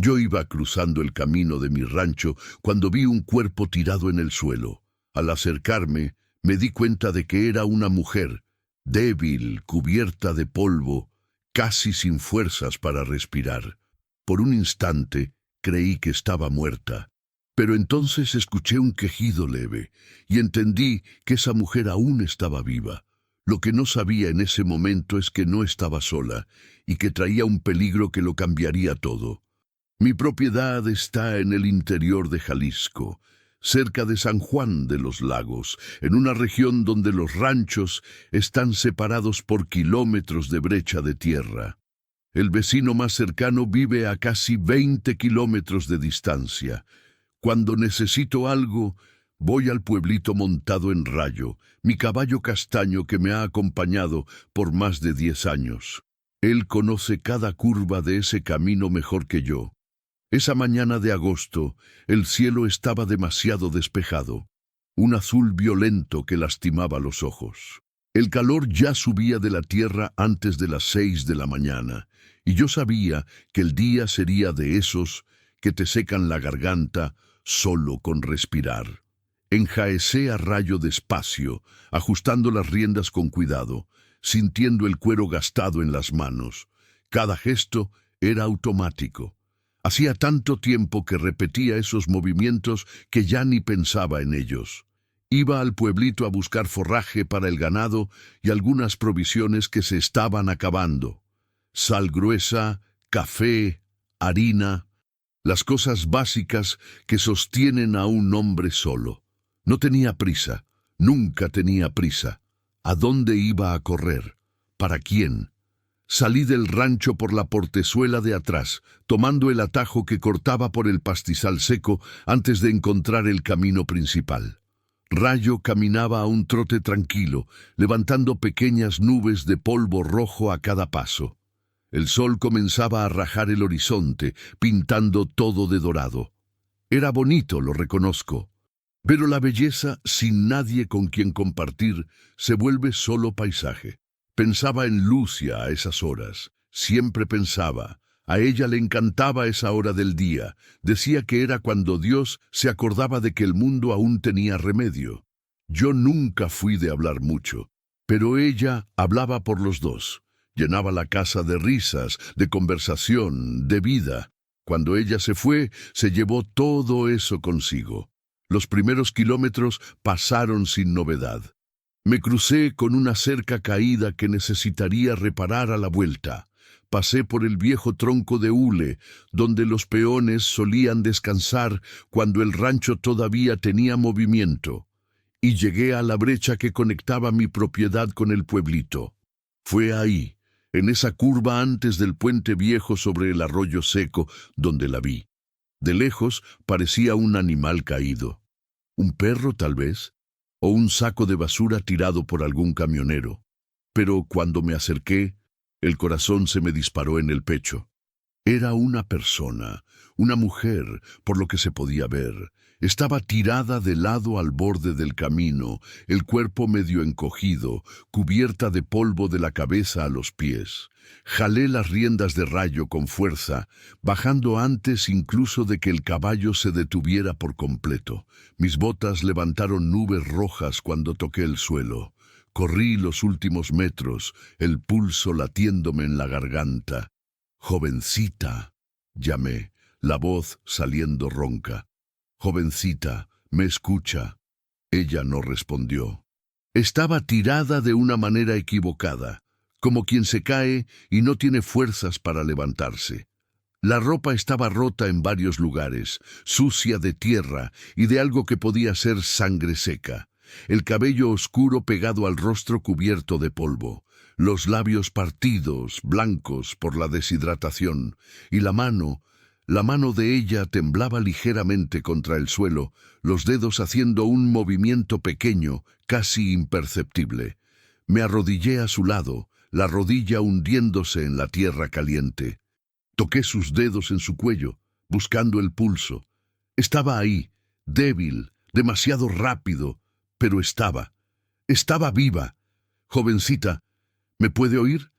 Yo iba cruzando el camino de mi rancho cuando vi un cuerpo tirado en el suelo. Al acercarme, me di cuenta de que era una mujer, débil, cubierta de polvo, casi sin fuerzas para respirar. Por un instante creí que estaba muerta, pero entonces escuché un quejido leve y entendí que esa mujer aún estaba viva. Lo que no sabía en ese momento es que no estaba sola y que traía un peligro que lo cambiaría todo. Mi propiedad está en el interior de Jalisco, cerca de San Juan de los Lagos, en una región donde los ranchos están separados por kilómetros de brecha de tierra. El vecino más cercano vive a casi 20 kilómetros de distancia. Cuando necesito algo, voy al pueblito montado en Rayo, mi caballo castaño que me ha acompañado por más de 10 años. Él conoce cada curva de ese camino mejor que yo. Esa mañana de agosto, el cielo estaba demasiado despejado, un azul violento que lastimaba los ojos. El calor ya subía de la tierra antes de las 6 de la mañana, y yo sabía que el día sería de esos que te secan la garganta solo con respirar. Enjaecé a Rayo despacio, ajustando las riendas con cuidado, sintiendo el cuero gastado en las manos. Cada gesto era automático. Hacía tanto tiempo que repetía esos movimientos que ya ni pensaba en ellos. Iba al pueblito a buscar forraje para el ganado y algunas provisiones que se estaban acabando. Sal gruesa, café, harina, las cosas básicas que sostienen a un hombre solo. No tenía prisa, nunca tenía prisa. ¿A dónde iba a correr? ¿Para quién? Salí del rancho por la portezuela de atrás, tomando el atajo que cortaba por el pastizal seco antes de encontrar el camino principal. Rayo caminaba a un trote tranquilo, levantando pequeñas nubes de polvo rojo a cada paso. El sol comenzaba a rajar el horizonte, pintando todo de dorado. Era bonito, lo reconozco, pero la belleza, sin nadie con quien compartir, se vuelve solo paisaje. Pensaba en Lucia a esas horas, siempre pensaba. A ella le encantaba esa hora del día, decía que era cuando Dios se acordaba de que el mundo aún tenía remedio. Yo nunca fui de hablar mucho, pero ella hablaba por los dos, llenaba la casa de risas, de conversación, de vida. Cuando ella se fue, se llevó todo eso consigo. Los primeros kilómetros pasaron sin novedad. Me crucé con una cerca caída que necesitaría reparar a la vuelta. Pasé por el viejo tronco de hule, donde los peones solían descansar cuando el rancho todavía tenía movimiento, y llegué a la brecha que conectaba mi propiedad con el pueblito. Fue ahí, en esa curva antes del puente viejo sobre el arroyo seco, donde la vi. De lejos parecía un animal caído. ¿Un perro, tal vez? O un saco de basura tirado por algún camionero. Pero cuando me acerqué, el corazón se me disparó en el pecho. Era una persona, una mujer, por lo que se podía ver. Estaba tirada de lado al borde del camino, el cuerpo medio encogido, cubierta de polvo de la cabeza a los pies. Jalé las riendas de Rayo con fuerza, bajando antes incluso de que el caballo se detuviera por completo. Mis botas levantaron nubes rojas cuando toqué el suelo. Corrí los últimos metros, el pulso latiéndome en la garganta. «Jovencita», llamé, la voz saliendo ronca. «Jovencita, ¿me escucha?» Ella no respondió. Estaba tirada de una manera equivocada, como quien se cae y no tiene fuerzas para levantarse. La ropa estaba rota en varios lugares, sucia de tierra y de algo que podía ser sangre seca. El cabello oscuro pegado al rostro cubierto de polvo, los labios partidos, blancos por la deshidratación, y la mano de ella temblaba ligeramente contra el suelo, los dedos haciendo un movimiento pequeño, casi imperceptible. Me arrodillé a su lado, la rodilla hundiéndose en la tierra caliente. Toqué sus dedos en su cuello, buscando el pulso. Estaba ahí, débil, demasiado rápido, pero estaba viva. «Jovencita, ¿me puede oír?»,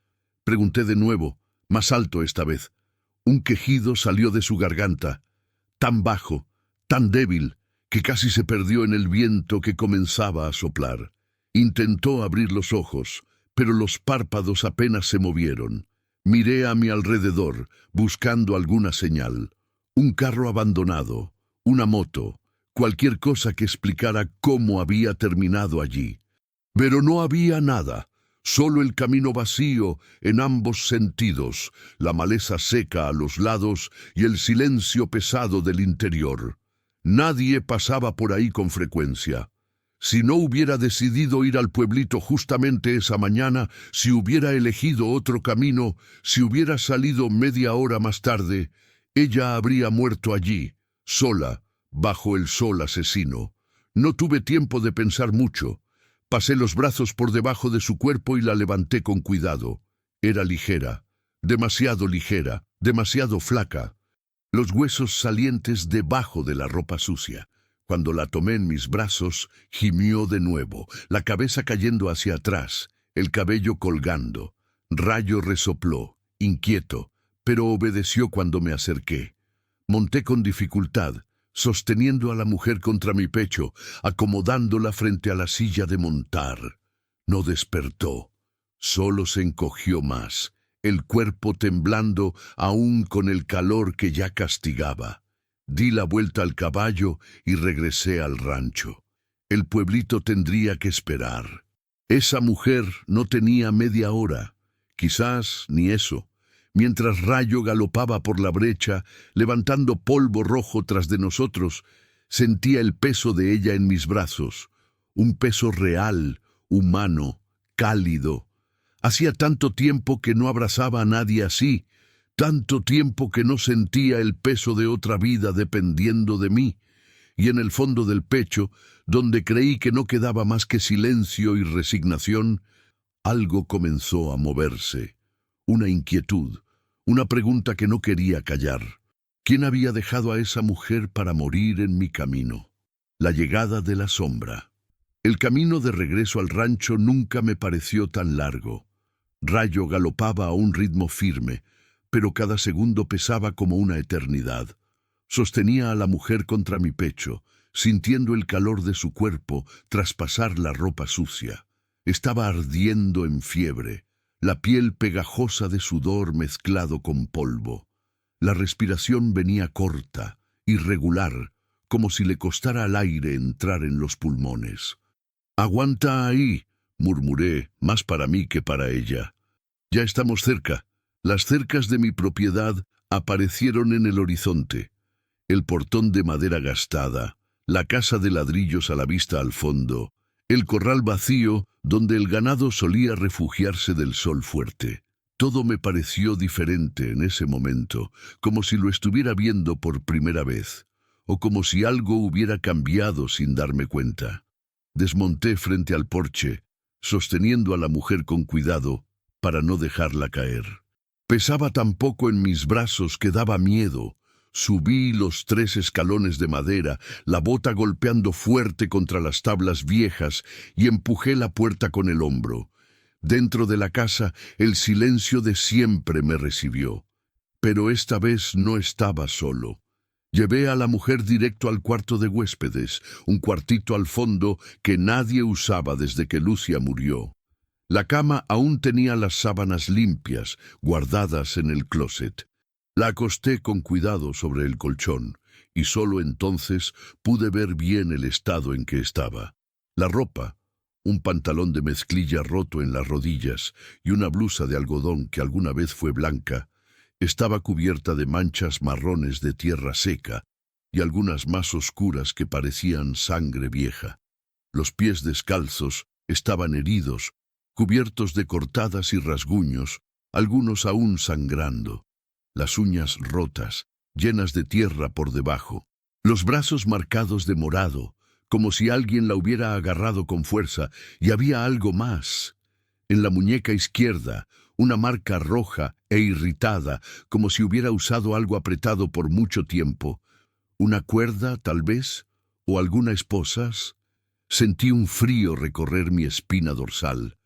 pregunté de nuevo, más alto esta vez. Un quejido salió de su garganta, tan bajo, tan débil, que casi se perdió en el viento que comenzaba a soplar. Intentó abrir los ojos, pero los párpados apenas se movieron. Miré a mi alrededor, buscando alguna señal. Un carro abandonado, una moto, cualquier cosa que explicara cómo había terminado allí. Pero no había nada, solo el camino vacío en ambos sentidos, la maleza seca a los lados y el silencio pesado del interior. Nadie pasaba por ahí con frecuencia. Si no hubiera decidido ir al pueblito justamente esa mañana, si hubiera elegido otro camino, si hubiera salido media hora más tarde, ella habría muerto allí, sola, bajo el sol asesino. No tuve tiempo de pensar mucho. Pasé los brazos por debajo de su cuerpo y la levanté con cuidado. Era ligera, demasiado flaca. Los huesos salientes debajo de la ropa sucia. Cuando la tomé en mis brazos, gimió de nuevo, la cabeza cayendo hacia atrás, el cabello colgando. Rayo resopló, inquieto, pero obedeció cuando me acerqué. Monté con dificultad, sosteniendo a la mujer contra mi pecho, acomodándola frente a la silla de montar. No despertó, solo se encogió más, el cuerpo temblando aún con el calor que ya castigaba. Di la vuelta al caballo y regresé al rancho. El pueblito tendría que esperar. Esa mujer no tenía media hora, quizás ni eso. Mientras Rayo galopaba por la brecha, levantando polvo rojo tras de nosotros, sentía el peso de ella en mis brazos, un peso real, humano, cálido. Hacía tanto tiempo que no abrazaba a nadie así, tanto tiempo que no sentía el peso de otra vida dependiendo de mí, y en el fondo del pecho, donde creí que no quedaba más que silencio y resignación, algo comenzó a moverse, una inquietud, una pregunta que no quería callar. ¿Quién había dejado a esa mujer para morir en mi camino? La llegada de la sombra. El camino de regreso al rancho nunca me pareció tan largo. Rayo galopaba a un ritmo firme, pero cada segundo pesaba como una eternidad. Sostenía a la mujer contra mi pecho, sintiendo el calor de su cuerpo traspasar la ropa sucia. Estaba ardiendo en fiebre, la piel pegajosa de sudor mezclado con polvo. La respiración venía corta, irregular, como si le costara al aire entrar en los pulmones. «Aguanta ahí», murmuré, más para mí que para ella. «Ya estamos cerca». Las cercas de mi propiedad aparecieron en el horizonte. El portón de madera gastada, la casa de ladrillos a la vista al fondo, el corral vacío donde el ganado solía refugiarse del sol fuerte. Todo me pareció diferente en ese momento, como si lo estuviera viendo por primera vez, o como si algo hubiera cambiado sin darme cuenta. Desmonté frente al porche, sosteniendo a la mujer con cuidado para no dejarla caer. Pesaba tan poco en mis brazos que daba miedo. Subí los 3 escalones de madera, la bota golpeando fuerte contra las tablas viejas, y empujé la puerta con el hombro. Dentro de la casa, el silencio de siempre me recibió. Pero esta vez no estaba solo. Llevé a la mujer directo al cuarto de huéspedes, un cuartito al fondo que nadie usaba desde que Lucia murió. La cama aún tenía las sábanas limpias, guardadas en el closet. La acosté con cuidado sobre el colchón, y solo entonces pude ver bien el estado en que estaba. La ropa, un pantalón de mezclilla roto en las rodillas y una blusa de algodón que alguna vez fue blanca, estaba cubierta de manchas marrones de tierra seca y algunas más oscuras que parecían sangre vieja. Los pies descalzos estaban heridos, cubiertos de cortadas y rasguños, algunos aún sangrando, las uñas rotas, llenas de tierra por debajo, los brazos marcados de morado, como si alguien la hubiera agarrado con fuerza, y había algo más. En la muñeca izquierda, una marca roja e irritada, como si hubiera usado algo apretado por mucho tiempo. ¿Una cuerda, tal vez? ¿O alguna esposas? Sentí un frío recorrer mi espina dorsal.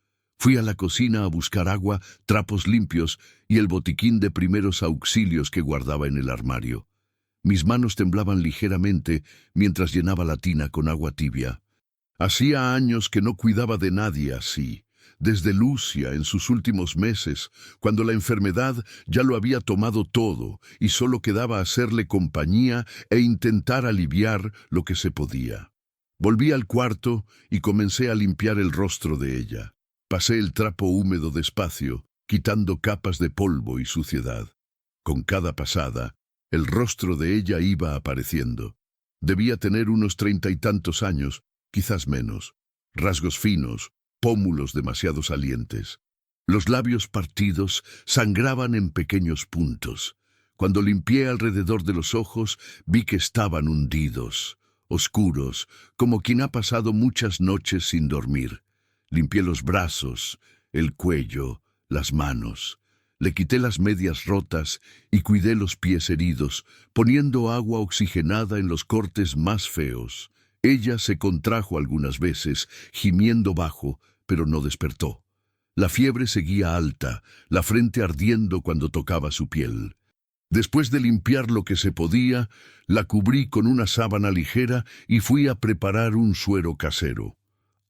Fui a la cocina a buscar agua, trapos limpios y el botiquín de primeros auxilios que guardaba en el armario. Mis manos temblaban ligeramente mientras llenaba la tina con agua tibia. Hacía años que no cuidaba de nadie así, desde Lucia en sus últimos meses, cuando la enfermedad ya lo había tomado todo y solo quedaba hacerle compañía e intentar aliviar lo que se podía. Volví al cuarto y comencé a limpiar el rostro de ella. Pasé el trapo húmedo despacio, quitando capas de polvo y suciedad. Con cada pasada, el rostro de ella iba apareciendo. Debía tener unos 30 y tantos años, quizás menos. Rasgos finos, pómulos demasiado salientes. Los labios partidos sangraban en pequeños puntos. Cuando limpié alrededor de los ojos, vi que estaban hundidos, oscuros, como quien ha pasado muchas noches sin dormir. Limpié los brazos, el cuello, las manos. Le quité las medias rotas y cuidé los pies heridos, poniendo agua oxigenada en los cortes más feos. Ella se contrajo algunas veces, gimiendo bajo, pero no despertó. La fiebre seguía alta, la frente ardiendo cuando tocaba su piel. Después de limpiar lo que se podía, la cubrí con una sábana ligera y fui a preparar un suero casero.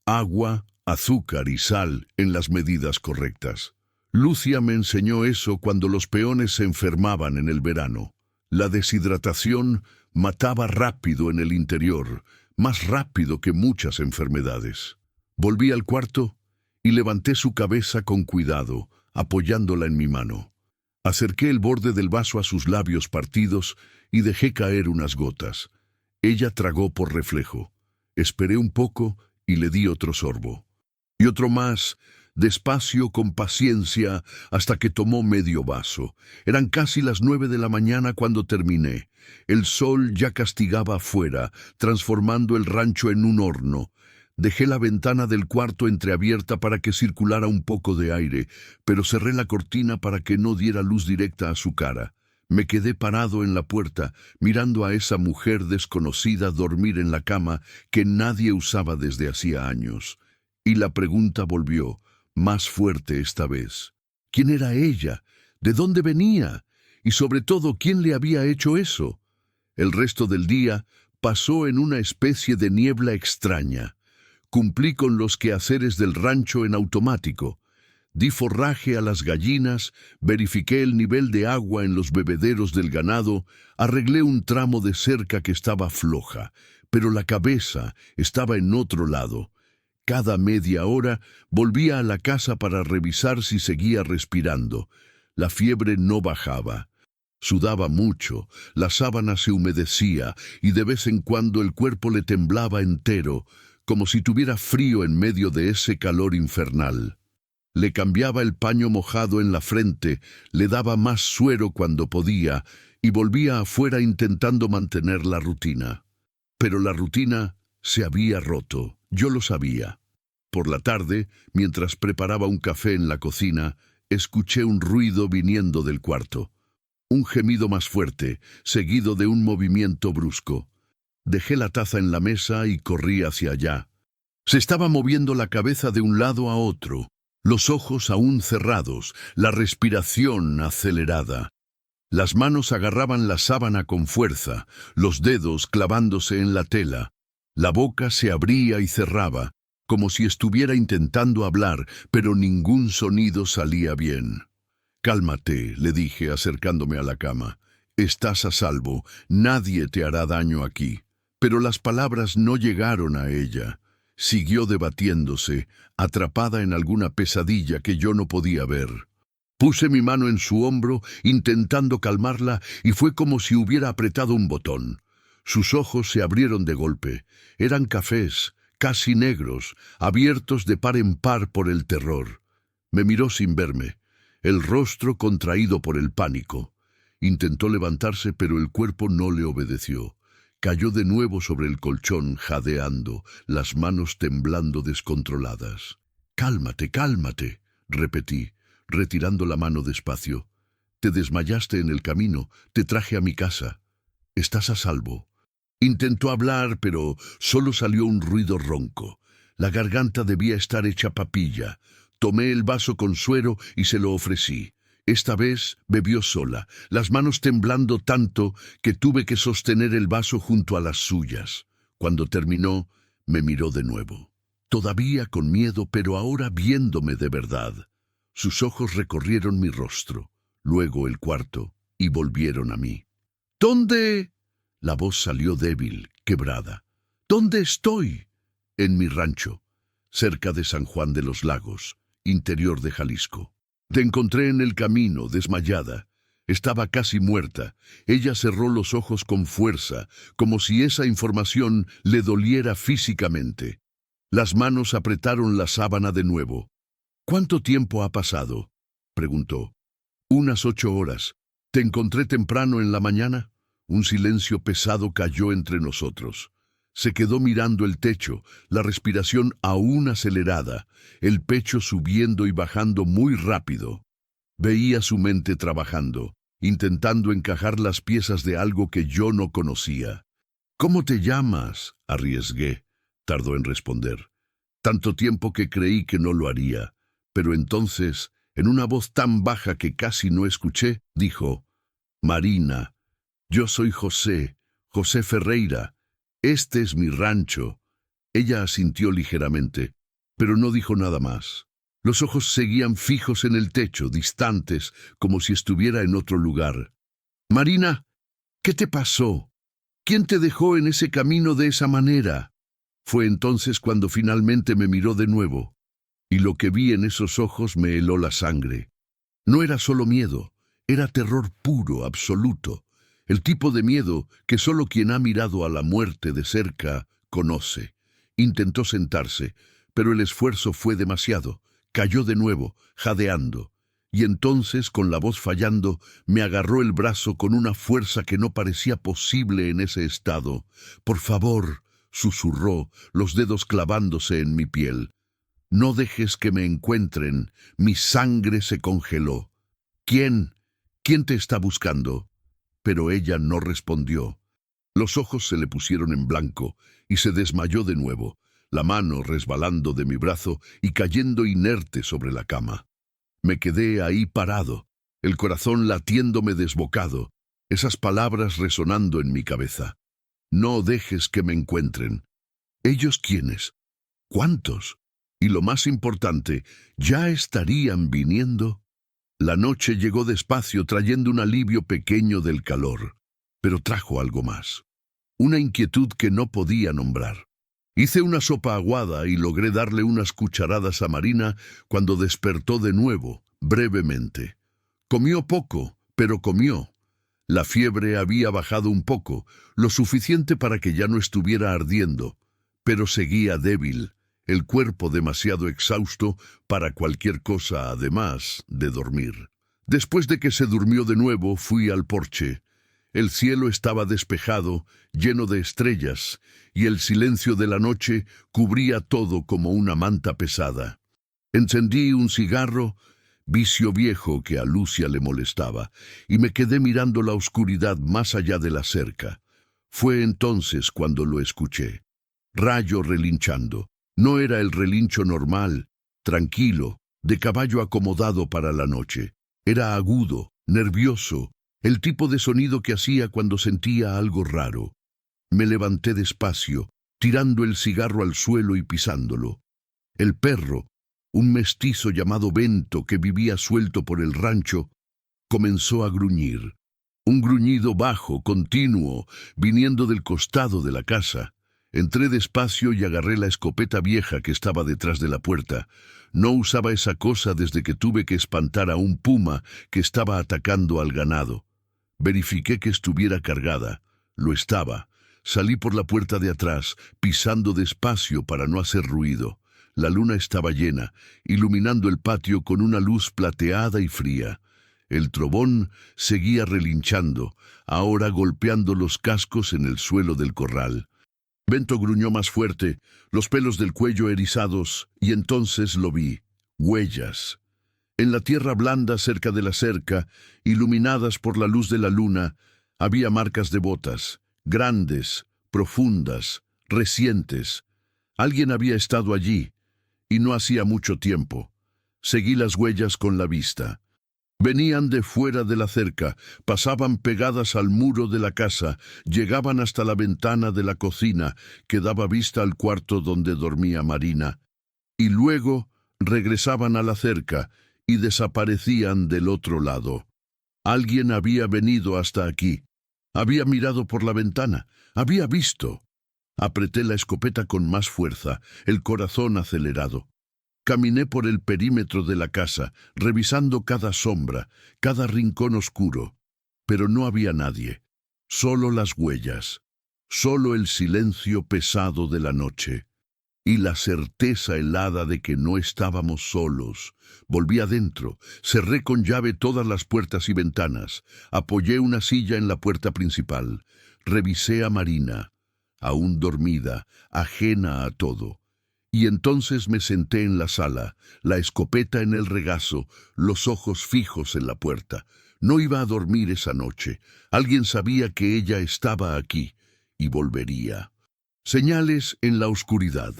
Agua, azúcar y sal en las medidas correctas. Lucia me enseñó eso cuando los peones se enfermaban en el verano. La deshidratación mataba rápido en el interior, más rápido que muchas enfermedades. Volví al cuarto y levanté su cabeza con cuidado, apoyándola en mi mano. Acerqué el borde del vaso a sus labios partidos y dejé caer unas gotas. Ella tragó por reflejo. Esperé un poco y le di otro sorbo. Y otro más, despacio, con paciencia, hasta que tomó medio vaso. Eran casi las 9 de la mañana cuando terminé. El sol ya castigaba afuera, transformando el rancho en un horno. Dejé la ventana del cuarto entreabierta para que circulara un poco de aire, pero cerré la cortina para que no diera luz directa a su cara. Me quedé parado en la puerta, mirando a esa mujer desconocida dormir en la cama que nadie usaba desde hacía años. Y la pregunta volvió, más fuerte esta vez. ¿Quién era ella? ¿De dónde venía? Y sobre todo, ¿quién le había hecho eso? El resto del día pasó en una especie de niebla extraña. Cumplí con los quehaceres del rancho en automático. Di forraje a las gallinas, verifiqué el nivel de agua en los bebederos del ganado, arreglé un tramo de cerca que estaba floja, pero la cabeza estaba en otro lado. Cada media hora volvía a la casa para revisar si seguía respirando. La fiebre no bajaba. Sudaba mucho, la sábana se humedecía y de vez en cuando el cuerpo le temblaba entero, como si tuviera frío en medio de ese calor infernal. Le cambiaba el paño mojado en la frente, le daba más suero cuando podía y volvía afuera intentando mantener la rutina. Pero la rutina se había roto, yo lo sabía. Por la tarde, mientras preparaba un café en la cocina, escuché un ruido viniendo del cuarto. Un gemido más fuerte, seguido de un movimiento brusco. Dejé la taza en la mesa y corrí hacia allá. Se estaba moviendo la cabeza de un lado a otro, los ojos aún cerrados, la respiración acelerada. Las manos agarraban la sábana con fuerza, los dedos clavándose en la tela. La boca se abría y cerraba, como si estuviera intentando hablar, pero ningún sonido salía bien. «Cálmate», le dije acercándome a la cama. «Estás a salvo, nadie te hará daño aquí». Pero las palabras no llegaron a ella. Siguió debatiéndose, atrapada en alguna pesadilla que yo no podía ver. Puse mi mano en su hombro, intentando calmarla, y fue como si hubiera apretado un botón. Sus ojos se abrieron de golpe. Eran cafés, casi negros, abiertos de par en par por el terror. Me miró sin verme, el rostro contraído por el pánico. Intentó levantarse, pero el cuerpo no le obedeció. Cayó de nuevo sobre el colchón, jadeando, las manos temblando descontroladas. «Cálmate, cálmate», repetí, retirando la mano despacio. «Te desmayaste en el camino, te traje a mi casa. Estás a salvo». Intentó hablar, pero solo salió un ruido ronco. La garganta debía estar hecha papilla. Tomé el vaso con suero y se lo ofrecí. Esta vez bebió sola, las manos temblando tanto que tuve que sostener el vaso junto a las suyas. Cuando terminó, me miró de nuevo. Todavía con miedo, pero ahora viéndome de verdad. Sus ojos recorrieron mi rostro, luego el cuarto, y volvieron a mí. ¿Dónde? La voz salió débil, quebrada. ¿Dónde estoy? En mi rancho, cerca de San Juan de los Lagos, interior de Jalisco. Te encontré en el camino, desmayada. Estaba casi muerta. Ella cerró los ojos con fuerza, como si esa información le doliera físicamente. Las manos apretaron la sábana de nuevo. ¿Cuánto tiempo ha pasado?, preguntó. Unas 8 horas. ¿Te encontré temprano en la mañana? Un silencio pesado cayó entre nosotros. Se quedó mirando el techo, la respiración aún acelerada, el pecho subiendo y bajando muy rápido. Veía su mente trabajando, intentando encajar las piezas de algo que yo no conocía. ¿Cómo te llamas?, arriesgué. Tardó en responder. Tanto tiempo que creí que no lo haría, pero entonces, en una voz tan baja que casi no escuché, dijo: Marina, yo soy José Ferreira. Este es mi rancho. Ella asintió ligeramente, pero no dijo nada más. Los ojos seguían fijos en el techo, distantes, como si estuviera en otro lugar. Marina, ¿qué te pasó? ¿Quién te dejó en ese camino de esa manera? Fue entonces cuando finalmente me miró de nuevo, y lo que vi en esos ojos me heló la sangre. No era solo miedo, era terror puro, absoluto. El tipo de miedo que solo quien ha mirado a la muerte de cerca conoce. Intentó sentarse, pero el esfuerzo fue demasiado. Cayó de nuevo, jadeando. Y entonces, con la voz fallando, me agarró el brazo con una fuerza que no parecía posible en ese estado. Por favor, susurró, los dedos clavándose en mi piel. No dejes que me encuentren. Mi sangre se congeló. ¿Quién? ¿Quién te está buscando? Pero ella no respondió. Los ojos se le pusieron en blanco y se desmayó de nuevo, la mano resbalando de mi brazo y cayendo inerte sobre la cama. Me quedé ahí parado, el corazón latiéndome desbocado, esas palabras resonando en mi cabeza. No dejes que me encuentren. ¿Ellos quiénes? ¿Cuántos? Y lo más importante, ¿ya estarían viniendo? La noche llegó despacio trayendo un alivio pequeño del calor, pero trajo algo más. Una inquietud que no podía nombrar. Hice una sopa aguada y logré darle unas cucharadas a Marina cuando despertó de nuevo, brevemente. Comió poco, pero comió. La fiebre había bajado un poco, lo suficiente para que ya no estuviera ardiendo, pero seguía débil, el cuerpo demasiado exhausto para cualquier cosa además de dormir. Después de que se durmió de nuevo, fui al porche. El cielo estaba despejado, lleno de estrellas, y el silencio de la noche cubría todo como una manta pesada. Encendí un cigarro, vicio viejo que a Lucia le molestaba, y me quedé mirando la oscuridad más allá de la cerca. Fue entonces cuando lo escuché. Rayo relinchando. No era el relincho normal, tranquilo, de caballo acomodado para la noche. Era agudo, nervioso, el tipo de sonido que hacía cuando sentía algo raro. Me levanté despacio, tirando el cigarro al suelo y pisándolo. El perro, un mestizo llamado Bento que vivía suelto por el rancho, comenzó a gruñir. Un gruñido bajo, continuo, viniendo del costado de la casa. Entré despacio y agarré la escopeta vieja que estaba detrás de la puerta. No usaba esa cosa desde que tuve que espantar a un puma que estaba atacando al ganado. Verifiqué que estuviera cargada. Lo estaba. Salí por la puerta de atrás, pisando despacio para no hacer ruido. La luna estaba llena, iluminando el patio con una luz plateada y fría. El trovón seguía relinchando, ahora golpeando los cascos en el suelo del corral. Bento gruñó más fuerte, los pelos del cuello erizados, y entonces lo vi. Huellas. En la tierra blanda cerca de la cerca, iluminadas por la luz de la luna, había marcas de botas, grandes, profundas, recientes. Alguien había estado allí, y no hacía mucho tiempo. Seguí las huellas con la vista. Venían de fuera de la cerca, pasaban pegadas al muro de la casa, llegaban hasta la ventana de la cocina, que daba vista al cuarto donde dormía Marina, y luego regresaban a la cerca y desaparecían del otro lado. Alguien había venido hasta aquí. Había mirado por la ventana. Había visto. Apreté la escopeta con más fuerza, el corazón acelerado. Caminé por el perímetro de la casa, revisando cada sombra, cada rincón oscuro. Pero no había nadie. Solo las huellas. Solo el silencio pesado de la noche. Y la certeza helada de que no estábamos solos. Volví adentro, cerré con llave todas las puertas y ventanas, apoyé una silla en la puerta principal, revisé a Marina, aún dormida, ajena a todo. Y entonces me senté en la sala, la escopeta en el regazo, los ojos fijos en la puerta. No iba a dormir esa noche. Alguien sabía que ella estaba aquí y volvería. Señales en la oscuridad.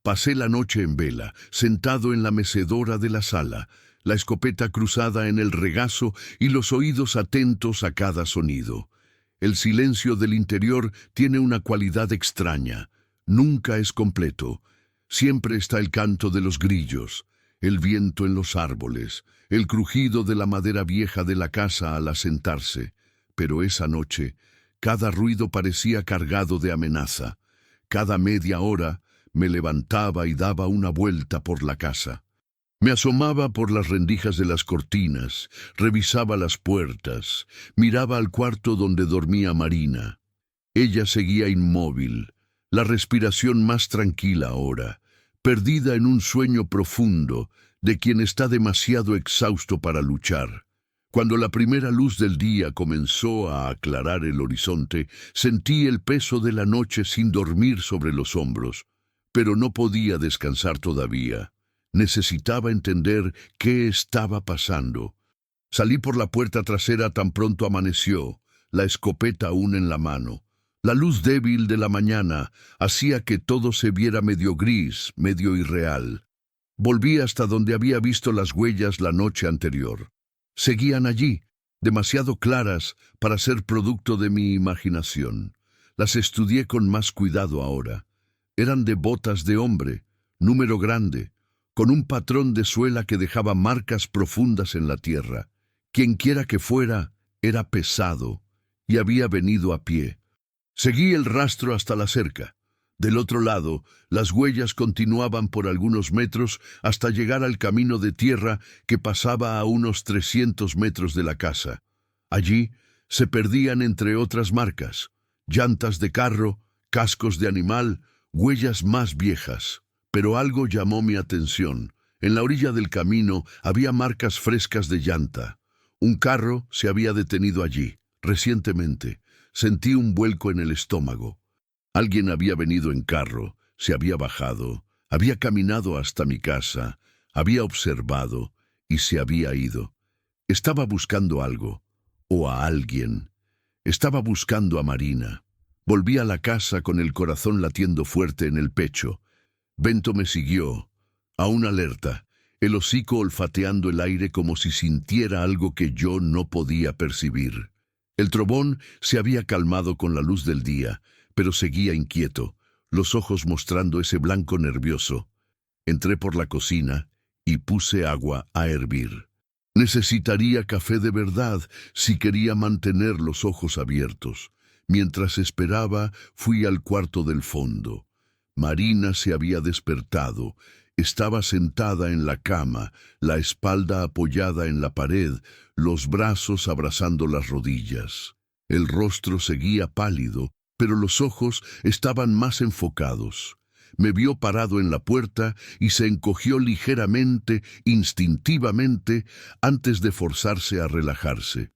Pasé la noche en vela, sentado en la mecedora de la sala, la escopeta cruzada en el regazo y los oídos atentos a cada sonido. El silencio del interior tiene una cualidad extraña. Nunca es completo. Siempre está el canto de los grillos, el viento en los árboles, el crujido de la madera vieja de la casa al asentarse. Pero esa noche, cada ruido parecía cargado de amenaza. Cada media hora me levantaba y daba una vuelta por la casa. Me asomaba por las rendijas de las cortinas, revisaba las puertas, miraba al cuarto donde dormía Marina. Ella seguía inmóvil, la respiración más tranquila ahora, perdida en un sueño profundo de quien está demasiado exhausto para luchar. Cuando la primera luz del día comenzó a aclarar el horizonte, sentí el peso de la noche sin dormir sobre los hombros, pero no podía descansar todavía. Necesitaba entender qué estaba pasando. Salí por la puerta trasera tan pronto amaneció, la escopeta aún en la mano. La luz débil de la mañana hacía que todo se viera medio gris, medio irreal. Volví hasta donde había visto las huellas la noche anterior. Seguían allí, demasiado claras para ser producto de mi imaginación. Las estudié con más cuidado ahora. Eran de botas de hombre, número grande, con un patrón de suela que dejaba marcas profundas en la tierra. Quienquiera que fuera, era pesado y había venido a pie. Seguí el rastro hasta la cerca. Del otro lado, las huellas continuaban por algunos metros hasta llegar al camino de tierra que pasaba a unos 300 metros de la casa. Allí se perdían entre otras marcas, llantas de carro, cascos de animal, huellas más viejas. Pero algo llamó mi atención. En la orilla del camino había marcas frescas de llanta. Un carro se había detenido allí, recientemente. Sentí un vuelco en el estómago. Alguien había venido en carro, se había bajado, había caminado hasta mi casa, había observado y se había ido. Estaba buscando algo, o a alguien. Estaba buscando a Marina. Volví a la casa con el corazón latiendo fuerte en el pecho. Bento me siguió, aún alerta, el hocico olfateando el aire como si sintiera algo que yo no podía percibir. El trovón se había calmado con la luz del día, pero seguía inquieto, los ojos mostrando ese blanco nervioso. Entré por la cocina y puse agua a hervir. Necesitaría café de verdad si quería mantener los ojos abiertos. Mientras esperaba, fui al cuarto del fondo. Marina se había despertado. Estaba sentada en la cama, la espalda apoyada en la pared, los brazos abrazando las rodillas. El rostro seguía pálido, pero los ojos estaban más enfocados. Me vio parado en la puerta y se encogió ligeramente, instintivamente, antes de forzarse a relajarse.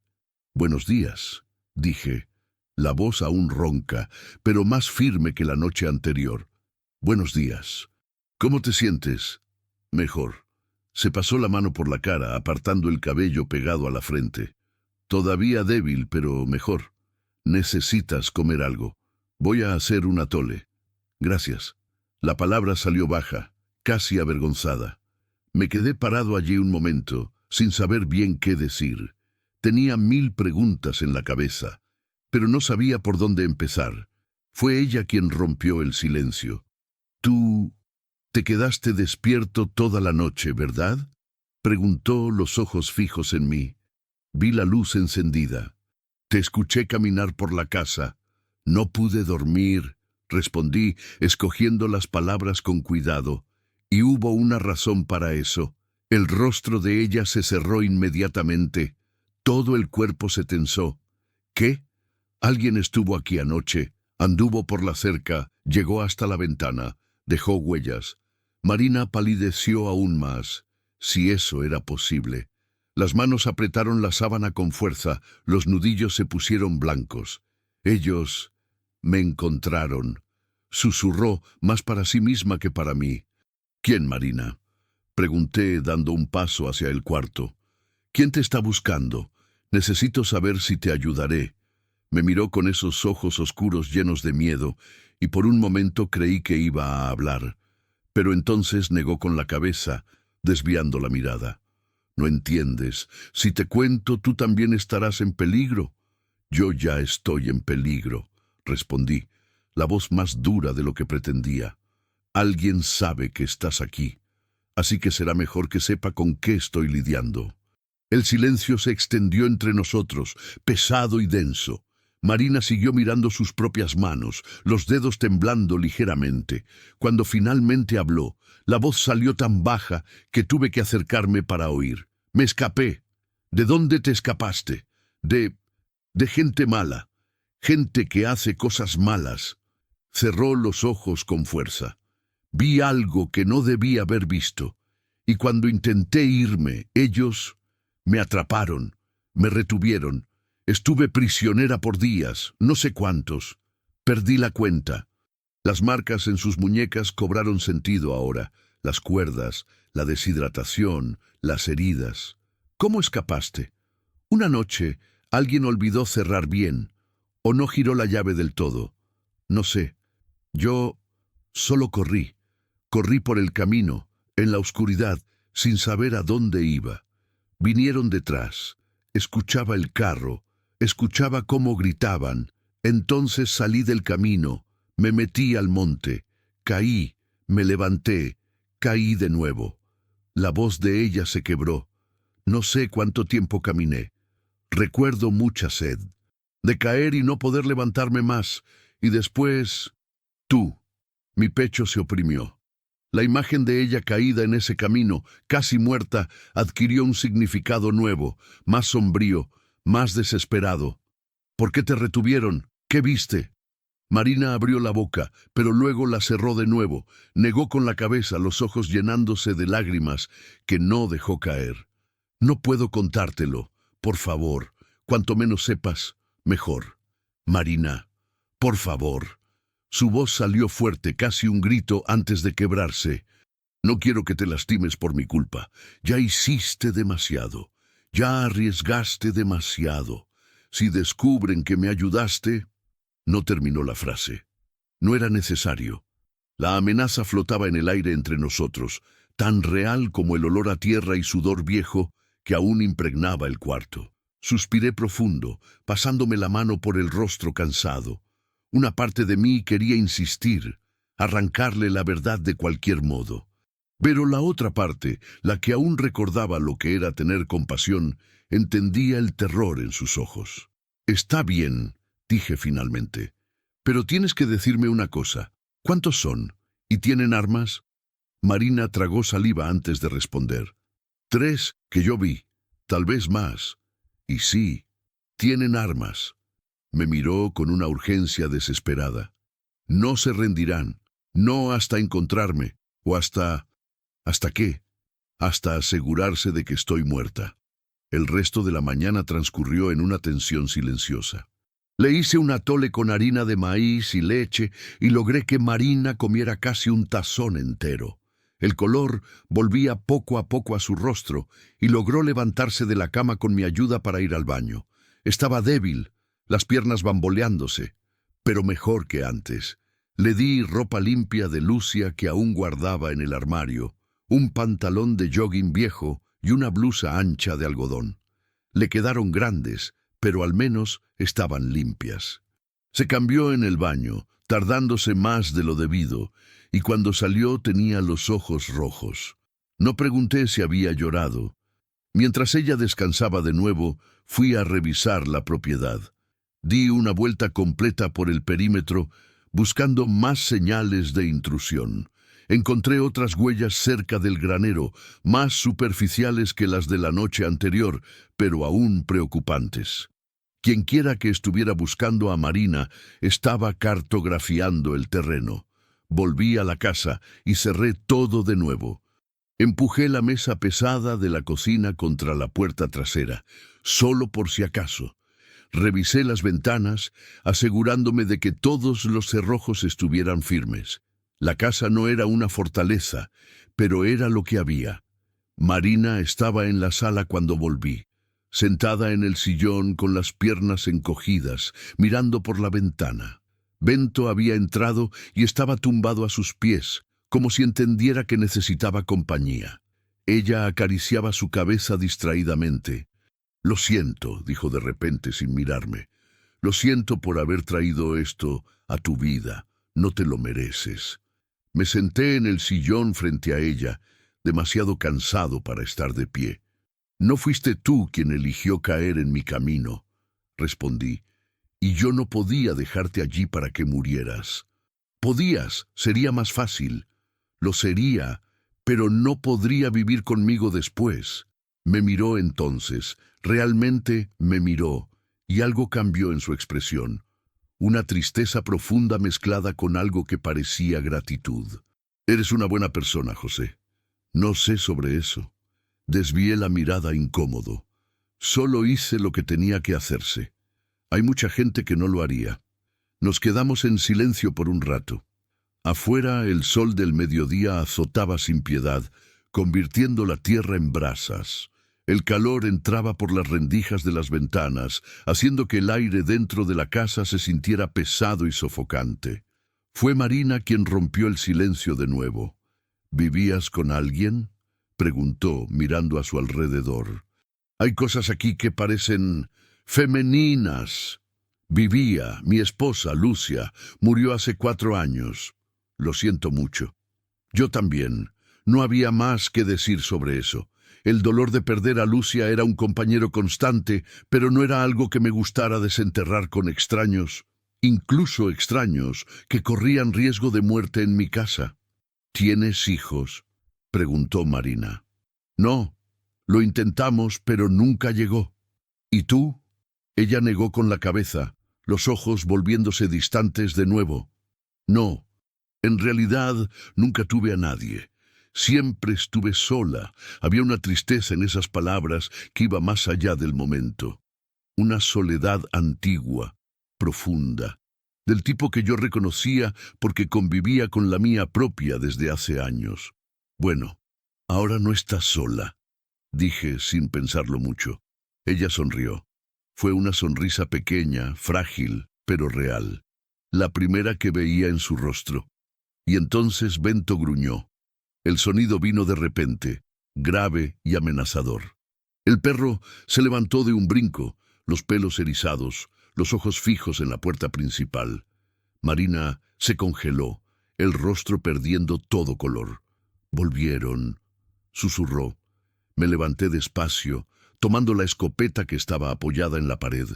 «Buenos días», dije, la voz aún ronca, pero más firme que la noche anterior. «Buenos días. ¿Cómo te sientes?» «Mejor». Se pasó la mano por la cara, apartando el cabello pegado a la frente. «Todavía débil, pero mejor. Necesitas comer algo. Voy a hacer un atole». «Gracias». La palabra salió baja, casi avergonzada. Me quedé parado allí un momento, sin saber bien qué decir. Tenía 1000 preguntas en la cabeza, pero no sabía por dónde empezar. Fue ella quien rompió el silencio. «Tú te quedaste despierto toda la noche, ¿verdad?», preguntó, los ojos fijos en mí. Vi la luz encendida. «Te escuché caminar por la casa. No pude dormir», respondí, escogiendo las palabras con cuidado. Y hubo una razón para eso. El rostro de ella se cerró inmediatamente. Todo el cuerpo se tensó. «¿Qué? Alguien estuvo aquí anoche. Anduvo por la cerca, llegó hasta la ventana, dejó huellas». Marina palideció aún más. Si eso era posible. Las manos apretaron la sábana con fuerza, los nudillos se pusieron blancos. «Ellos me encontraron», susurró, más para sí misma que para mí. «¿Quién, Marina?», pregunté, dando un paso hacia el cuarto. «¿Quién te está buscando? Necesito saber si te ayudaré». Me miró con esos ojos oscuros llenos de miedo, y por un momento creí que iba a hablar. Pero entonces negó con la cabeza, desviando la mirada. «No entiendes. Si te cuento, tú también estarás en peligro». «Yo ya estoy en peligro», respondí, la voz más dura de lo que pretendía. «Alguien sabe que estás aquí, así que será mejor que sepa con qué estoy lidiando». El silencio se extendió entre nosotros, pesado y denso. Marina siguió mirando sus propias manos, los dedos temblando ligeramente. Cuando finalmente habló, la voz salió tan baja que tuve que acercarme para oír. «Me escapé». «¿De dónde te escapaste?» De gente mala, gente que hace cosas malas». Cerró los ojos con fuerza. Vi algo que no debía haber visto, y cuando intenté irme, ellos me atraparon, me retuvieron. Estuve prisionera por días, no sé cuántos. Perdí la cuenta. Las marcas en sus muñecas cobraron sentido ahora, las cuerdas, la deshidratación, las heridas. «¿Cómo escapaste?» «Una noche alguien olvidó cerrar bien, o no giró la llave del todo. No sé. Yo solo corrí. Corrí por el camino, en la oscuridad, sin saber a dónde iba. Vinieron detrás. Escuchaba el carro. Escuchaba cómo gritaban. Entonces salí del camino. Me metí al monte. Caí. Me levanté. Caí de nuevo». La voz de ella se quebró. No sé cuánto tiempo caminé. Recuerdo mucha sed. De caer y no poder levantarme más. Y después... tú. Mi pecho se oprimió. La imagen de ella caída en ese camino, casi muerta, adquirió un significado nuevo, más sombrío, más desesperado. «¿Por qué te retuvieron? ¿Qué viste?» Marina abrió la boca, pero luego la cerró de nuevo. Negó con la cabeza, los ojos llenándose de lágrimas que no dejó caer. «No puedo contártelo. Por favor, cuanto menos sepas, mejor. Marina, por favor». Su voz salió fuerte, casi un grito antes de quebrarse. «No quiero que te lastimes por mi culpa. Ya hiciste demasiado. Ya arriesgaste demasiado. Si descubren que me ayudaste...». No terminó la frase. No era necesario. La amenaza flotaba en el aire entre nosotros, tan real como el olor a tierra y sudor viejo que aún impregnaba el cuarto. Suspiré profundo, pasándome la mano por el rostro cansado. Una parte de mí quería insistir, arrancarle la verdad de cualquier modo. Pero la otra parte, la que aún recordaba lo que era tener compasión, entendía el terror en sus ojos. «Está bien», dije finalmente, «pero tienes que decirme una cosa. ¿Cuántos son? ¿Y tienen armas?» Marina tragó saliva antes de responder. «3 que yo vi, tal vez más. Y sí, tienen armas». Me miró con una urgencia desesperada. «No se rendirán, no hasta encontrarme, o hasta... ¿hasta qué? Hasta asegurarse de que estoy muerta». El resto de la mañana transcurrió en una tensión silenciosa. Le hice un atole con harina de maíz y leche y logré que Marina comiera casi un tazón entero. El color volvía poco a poco a su rostro y logró levantarse de la cama con mi ayuda para ir al baño. Estaba débil, las piernas bamboleándose, pero mejor que antes. Le di ropa limpia de Lucia que aún guardaba en el armario, un pantalón de jogging viejo y una blusa ancha de algodón. Le quedaron grandes, pero al menos estaban limpias. Se cambió en el baño, tardándose más de lo debido, y cuando salió tenía los ojos rojos. No pregunté si había llorado. Mientras ella descansaba de nuevo, fui a revisar la propiedad. Di una vuelta completa por el perímetro, buscando más señales de intrusión. Encontré otras huellas cerca del granero, más superficiales que las de la noche anterior, pero aún preocupantes. Quienquiera que estuviera buscando a Marina estaba cartografiando el terreno. Volví a la casa y cerré todo de nuevo. Empujé la mesa pesada de la cocina contra la puerta trasera, solo por si acaso. Revisé las ventanas, asegurándome de que todos los cerrojos estuvieran firmes. La casa no era una fortaleza, pero era lo que había. Marina estaba en la sala cuando volví, sentada en el sillón con las piernas encogidas, mirando por la ventana. Bento había entrado y estaba tumbado a sus pies, como si entendiera que necesitaba compañía. Ella acariciaba su cabeza distraídamente. «Lo siento», dijo de repente sin mirarme. «Lo siento por haber traído esto a tu vida. No te lo mereces». Me senté en el sillón frente a ella, demasiado cansado para estar de pie. «No fuiste tú quien eligió caer en mi camino», respondí, «y yo no podía dejarte allí para que murieras. Podías, sería más fácil. Lo sería, pero no podría vivir conmigo después». Me miró entonces, realmente me miró, y algo cambió en su expresión. Una tristeza profunda mezclada con algo que parecía gratitud. «Eres una buena persona, José». «No sé sobre eso». Desvié la mirada incómodo. Solo hice lo que tenía que hacerse. Hay mucha gente que no lo haría. Nos quedamos en silencio por un rato. Afuera el sol del mediodía azotaba sin piedad, convirtiendo la tierra en brasas. El calor entraba por las rendijas de las ventanas, haciendo que el aire dentro de la casa se sintiera pesado y sofocante. Fue Marina quien rompió el silencio de nuevo. «¿Vivías con alguien?», preguntó, mirando a su alrededor. «Hay cosas aquí que parecen femeninas». «Vivía, mi esposa, Lucia, murió hace 4 años. Lo siento mucho». «Yo también». No había más que decir sobre eso. El dolor de perder a Lucia era un compañero constante, pero no era algo que me gustara desenterrar con extraños, incluso extraños, que corrían riesgo de muerte en mi casa. «¿Tienes hijos?», preguntó Marina. «No, lo intentamos, pero nunca llegó». «¿Y tú?». Ella negó con la cabeza, los ojos volviéndose distantes de nuevo. «No, en realidad nunca tuve a nadie. Siempre estuve sola». Había una tristeza en esas palabras que iba más allá del momento. Una soledad antigua, profunda, del tipo que yo reconocía porque convivía con la mía propia desde hace años. «Bueno, ahora no estás sola», dije sin pensarlo mucho. Ella sonrió. Fue una sonrisa pequeña, frágil, pero real. La primera que veía en su rostro. Y entonces Bento gruñó. El sonido vino de repente, grave y amenazador. El perro se levantó de un brinco, los pelos erizados, los ojos fijos en la puerta principal. Marina se congeló, el rostro perdiendo todo color. «Volvieron», susurró. Me levanté despacio, tomando la escopeta que estaba apoyada en la pared.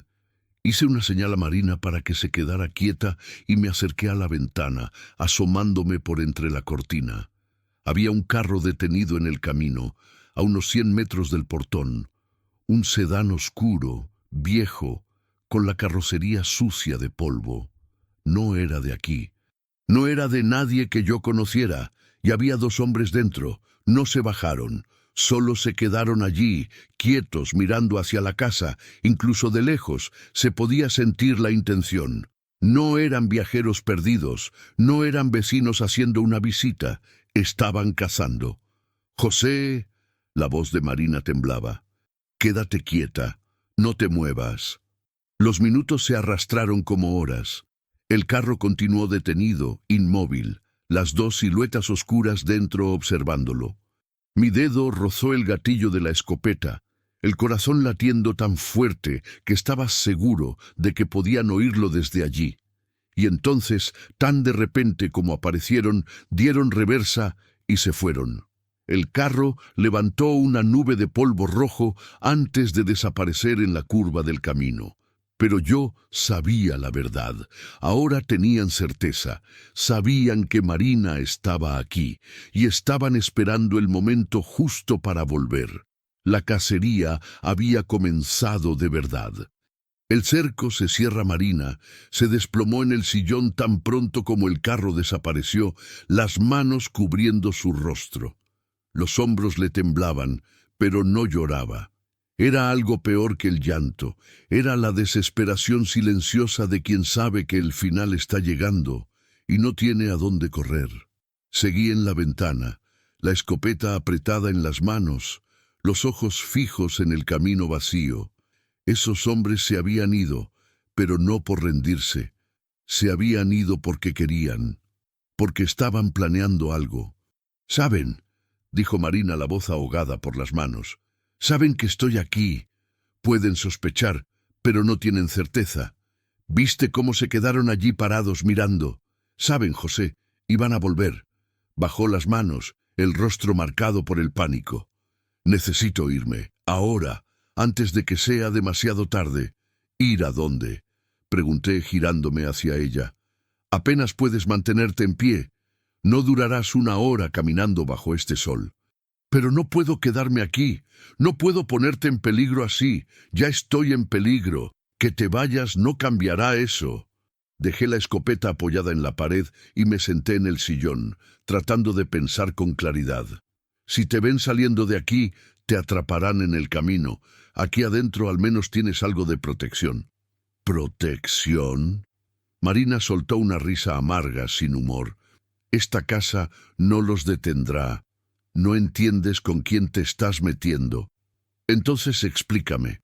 Hice una señal a Marina para que se quedara quieta y me acerqué a la ventana, asomándome por entre la cortina. Había un carro detenido en el camino, a unos 100 metros del portón. Un sedán oscuro, viejo, con la carrocería sucia de polvo. No era de aquí. No era de nadie que yo conociera, y había 2 hombres dentro. No se bajaron, solo se quedaron allí, quietos, mirando hacia la casa. Incluso de lejos se podía sentir la intención. No eran viajeros perdidos, no eran vecinos haciendo una visita. Estaban cazando. «José», la voz de Marina temblaba. «Quédate quieta, no te muevas». Los minutos se arrastraron como horas. El carro continuó detenido, inmóvil, las 2 siluetas oscuras dentro observándolo. Mi dedo rozó el gatillo de la escopeta, el corazón latiendo tan fuerte que estaba seguro de que podían oírlo desde allí. Y entonces, tan de repente como aparecieron, dieron reversa y se fueron. El carro levantó una nube de polvo rojo antes de desaparecer en la curva del camino. Pero yo sabía la verdad. Ahora tenían certeza. Sabían que Marina estaba aquí y estaban esperando el momento justo para volver. La cacería había comenzado de verdad. El cerco se cierra. Marina se desplomó en el sillón tan pronto como el carro desapareció, las manos cubriendo su rostro. Los hombros le temblaban, pero no lloraba. Era algo peor que el llanto. Era la desesperación silenciosa de quien sabe que el final está llegando y no tiene a dónde correr. Seguí en la ventana, la escopeta apretada en las manos, los ojos fijos en el camino vacío. Esos hombres se habían ido, pero no por rendirse. Se habían ido porque querían, porque estaban planeando algo. «¿Saben?», dijo Marina, la voz ahogada por las manos. «Saben que estoy aquí. Pueden sospechar, pero no tienen certeza. ¿Viste cómo se quedaron allí parados mirando? Saben, José, iban a volver». Bajó las manos, el rostro marcado por el pánico. «Necesito irme, ahora, antes de que sea demasiado tarde». «¿Ir a dónde?», pregunté girándome hacia ella. «Apenas puedes mantenerte en pie. No durarás una hora caminando bajo este sol». «Pero no puedo quedarme aquí. No puedo ponerte en peligro así. Ya estoy en peligro. Que te vayas no cambiará eso». Dejé la escopeta apoyada en la pared y me senté en el sillón, tratando de pensar con claridad. «Si te ven saliendo de aquí, te atraparán en el camino. Aquí adentro al menos tienes algo de protección». «¿Protección?». Marina soltó una risa amarga, sin humor. «Esta casa no los detendrá. No entiendes con quién te estás metiendo. Entonces explícame».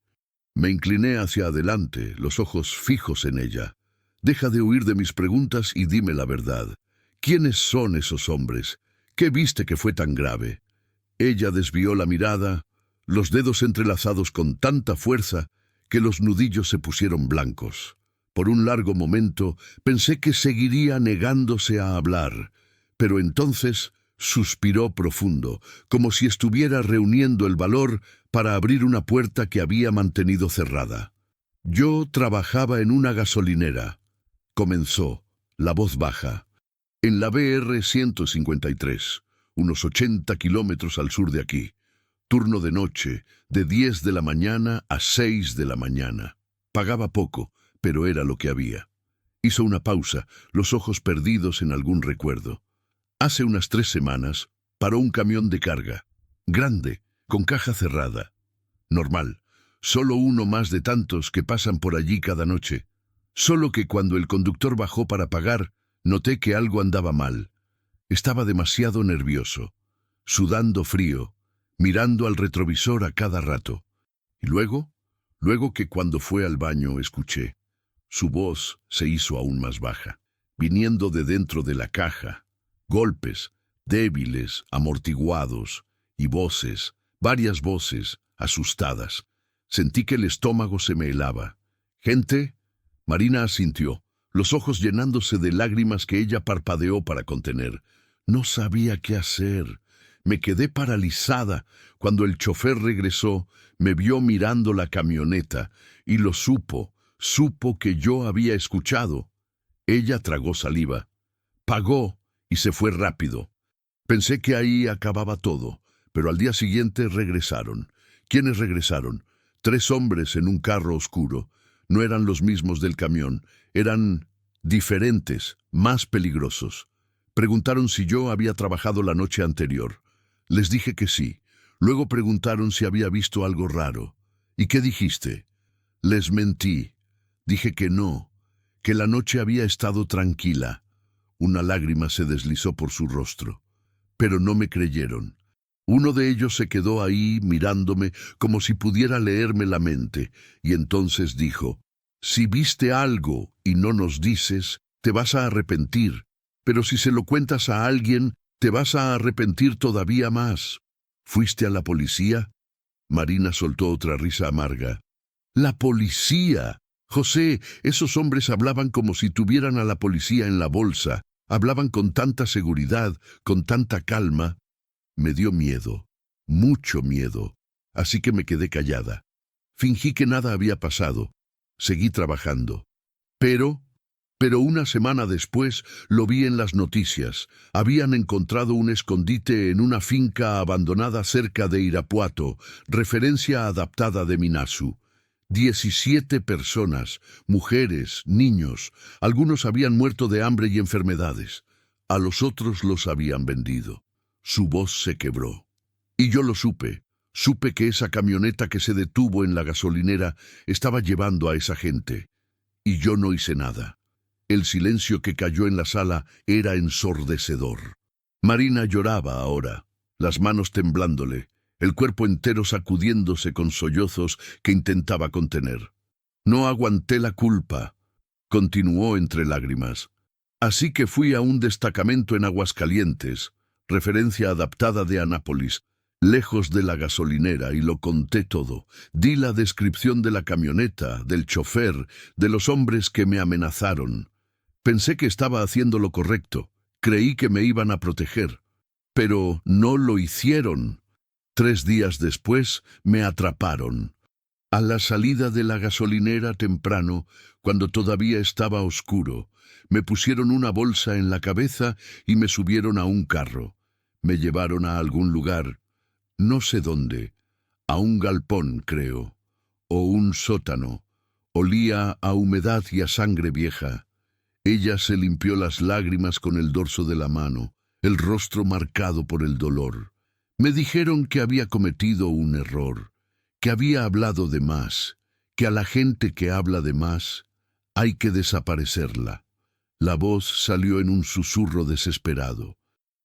Me incliné hacia adelante, los ojos fijos en ella. «Deja de huir de mis preguntas y dime la verdad. ¿Quiénes son esos hombres? ¿Qué viste que fue tan grave?». Ella desvió la mirada, los dedos entrelazados con tanta fuerza que los nudillos se pusieron blancos. Por un largo momento pensé que seguiría negándose a hablar, pero entonces suspiró profundo, como si estuviera reuniendo el valor para abrir una puerta que había mantenido cerrada. «Yo trabajaba en una gasolinera», comenzó, la voz baja, «en la BR 153, unos 80 kilómetros al sur de aquí. Turno de noche, de 10 de la mañana a 6 de la mañana. Pagaba poco, pero era lo que había». Hizo una pausa, los ojos perdidos en algún recuerdo. «Hace unas 3 semanas paró un camión de carga, grande, con caja cerrada. Normal, solo uno más de tantos que pasan por allí cada noche. Solo que cuando el conductor bajó para pagar, noté que algo andaba mal. Estaba demasiado nervioso, sudando frío, mirando al retrovisor a cada rato. Y luego que cuando fue al baño escuché. Su voz se hizo aún más baja, viniendo de dentro de la caja. Golpes, débiles, amortiguados, y voces, varias voces, asustadas. Sentí que el estómago se me helaba. «¿Gente?». Marina asintió, los ojos llenándose de lágrimas que ella parpadeó para contener. No sabía qué hacer. Me quedé paralizada. Cuando el chofer regresó, me vio mirando la camioneta y lo supo que yo había escuchado. Ella tragó saliva, pagó y se fue rápido. Pensé que ahí acababa todo, pero al día siguiente regresaron. ¿Quiénes regresaron? 3 hombres en un carro oscuro. No eran los mismos del camión, eran diferentes, más peligrosos. Preguntaron si yo había trabajado la noche anterior. Les dije que sí. Luego preguntaron si había visto algo raro. «¿Y qué dijiste?». Les mentí. Dije que no, que la noche había estado tranquila. Una lágrima se deslizó por su rostro. Pero no me creyeron. Uno de ellos se quedó ahí mirándome como si pudiera leerme la mente, y entonces dijo: «Si viste algo y no nos dices, te vas a arrepentir, pero si se lo cuentas a alguien, te vas a arrepentir todavía más». ¿Fuiste a la policía? Marina soltó otra risa amarga. ¡La policía! José, esos hombres hablaban como si tuvieran a la policía en la bolsa. Hablaban con tanta seguridad, con tanta calma. Me dio miedo, mucho miedo, así que me quedé callada. Fingí que nada había pasado. Seguí trabajando. Pero una semana después lo vi en las noticias. Habían encontrado un escondite en una finca abandonada cerca de Irapuato, referencia adaptada de Minasu. 17 personas, mujeres, niños, algunos habían muerto de hambre y enfermedades. A los otros los habían vendido. Su voz se quebró. Y yo lo supe. Supe que esa camioneta que se detuvo en la gasolinera estaba llevando a esa gente. Y yo no hice nada. El silencio que cayó en la sala era ensordecedor. Marina lloraba ahora, las manos temblándole, el cuerpo entero sacudiéndose con sollozos que intentaba contener. No aguanté la culpa, continuó entre lágrimas. Así que fui a un destacamento en Aguascalientes, referencia adaptada de Anápolis, lejos de la gasolinera, y lo conté todo. Di la descripción de la camioneta, del chofer, de los hombres que me amenazaron. Pensé que estaba haciendo lo correcto. Creí que me iban a proteger. Pero no lo hicieron. 3 días después me atraparon. A la salida de la gasolinera temprano, cuando todavía estaba oscuro, me pusieron una bolsa en la cabeza y me subieron a un carro. Me llevaron a algún lugar, no sé dónde, a un galpón, creo, o un sótano. Olía a humedad y a sangre vieja. Ella se limpió las lágrimas con el dorso de la mano, el rostro marcado por el dolor. Me dijeron que había cometido un error, que había hablado de más, que a la gente que habla de más hay que desaparecerla. La voz salió en un susurro desesperado.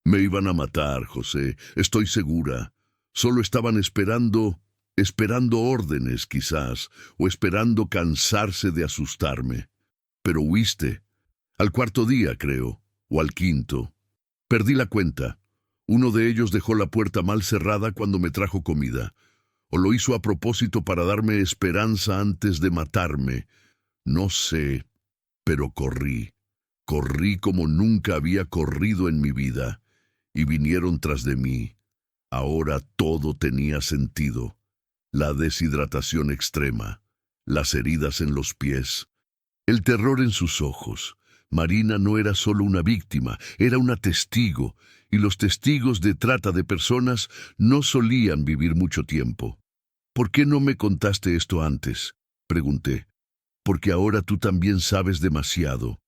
Me iban a matar, José, estoy segura. Solo estaban esperando órdenes quizás, o esperando cansarse de asustarme. Pero huiste. Al 4.º día, creo, o al 5.º. Perdí la cuenta. Uno de ellos dejó la puerta mal cerrada cuando me trajo comida. O lo hizo a propósito para darme esperanza antes de matarme. No sé, pero corrí. Corrí como nunca había corrido en mi vida. Y vinieron tras de mí. Ahora todo tenía sentido. La deshidratación extrema, las heridas en los pies, el terror en sus ojos. Marina no era solo una víctima, era una testigo, y los testigos de trata de personas no solían vivir mucho tiempo. ¿Por qué no me contaste esto antes?, pregunté. Porque ahora tú también sabes demasiado.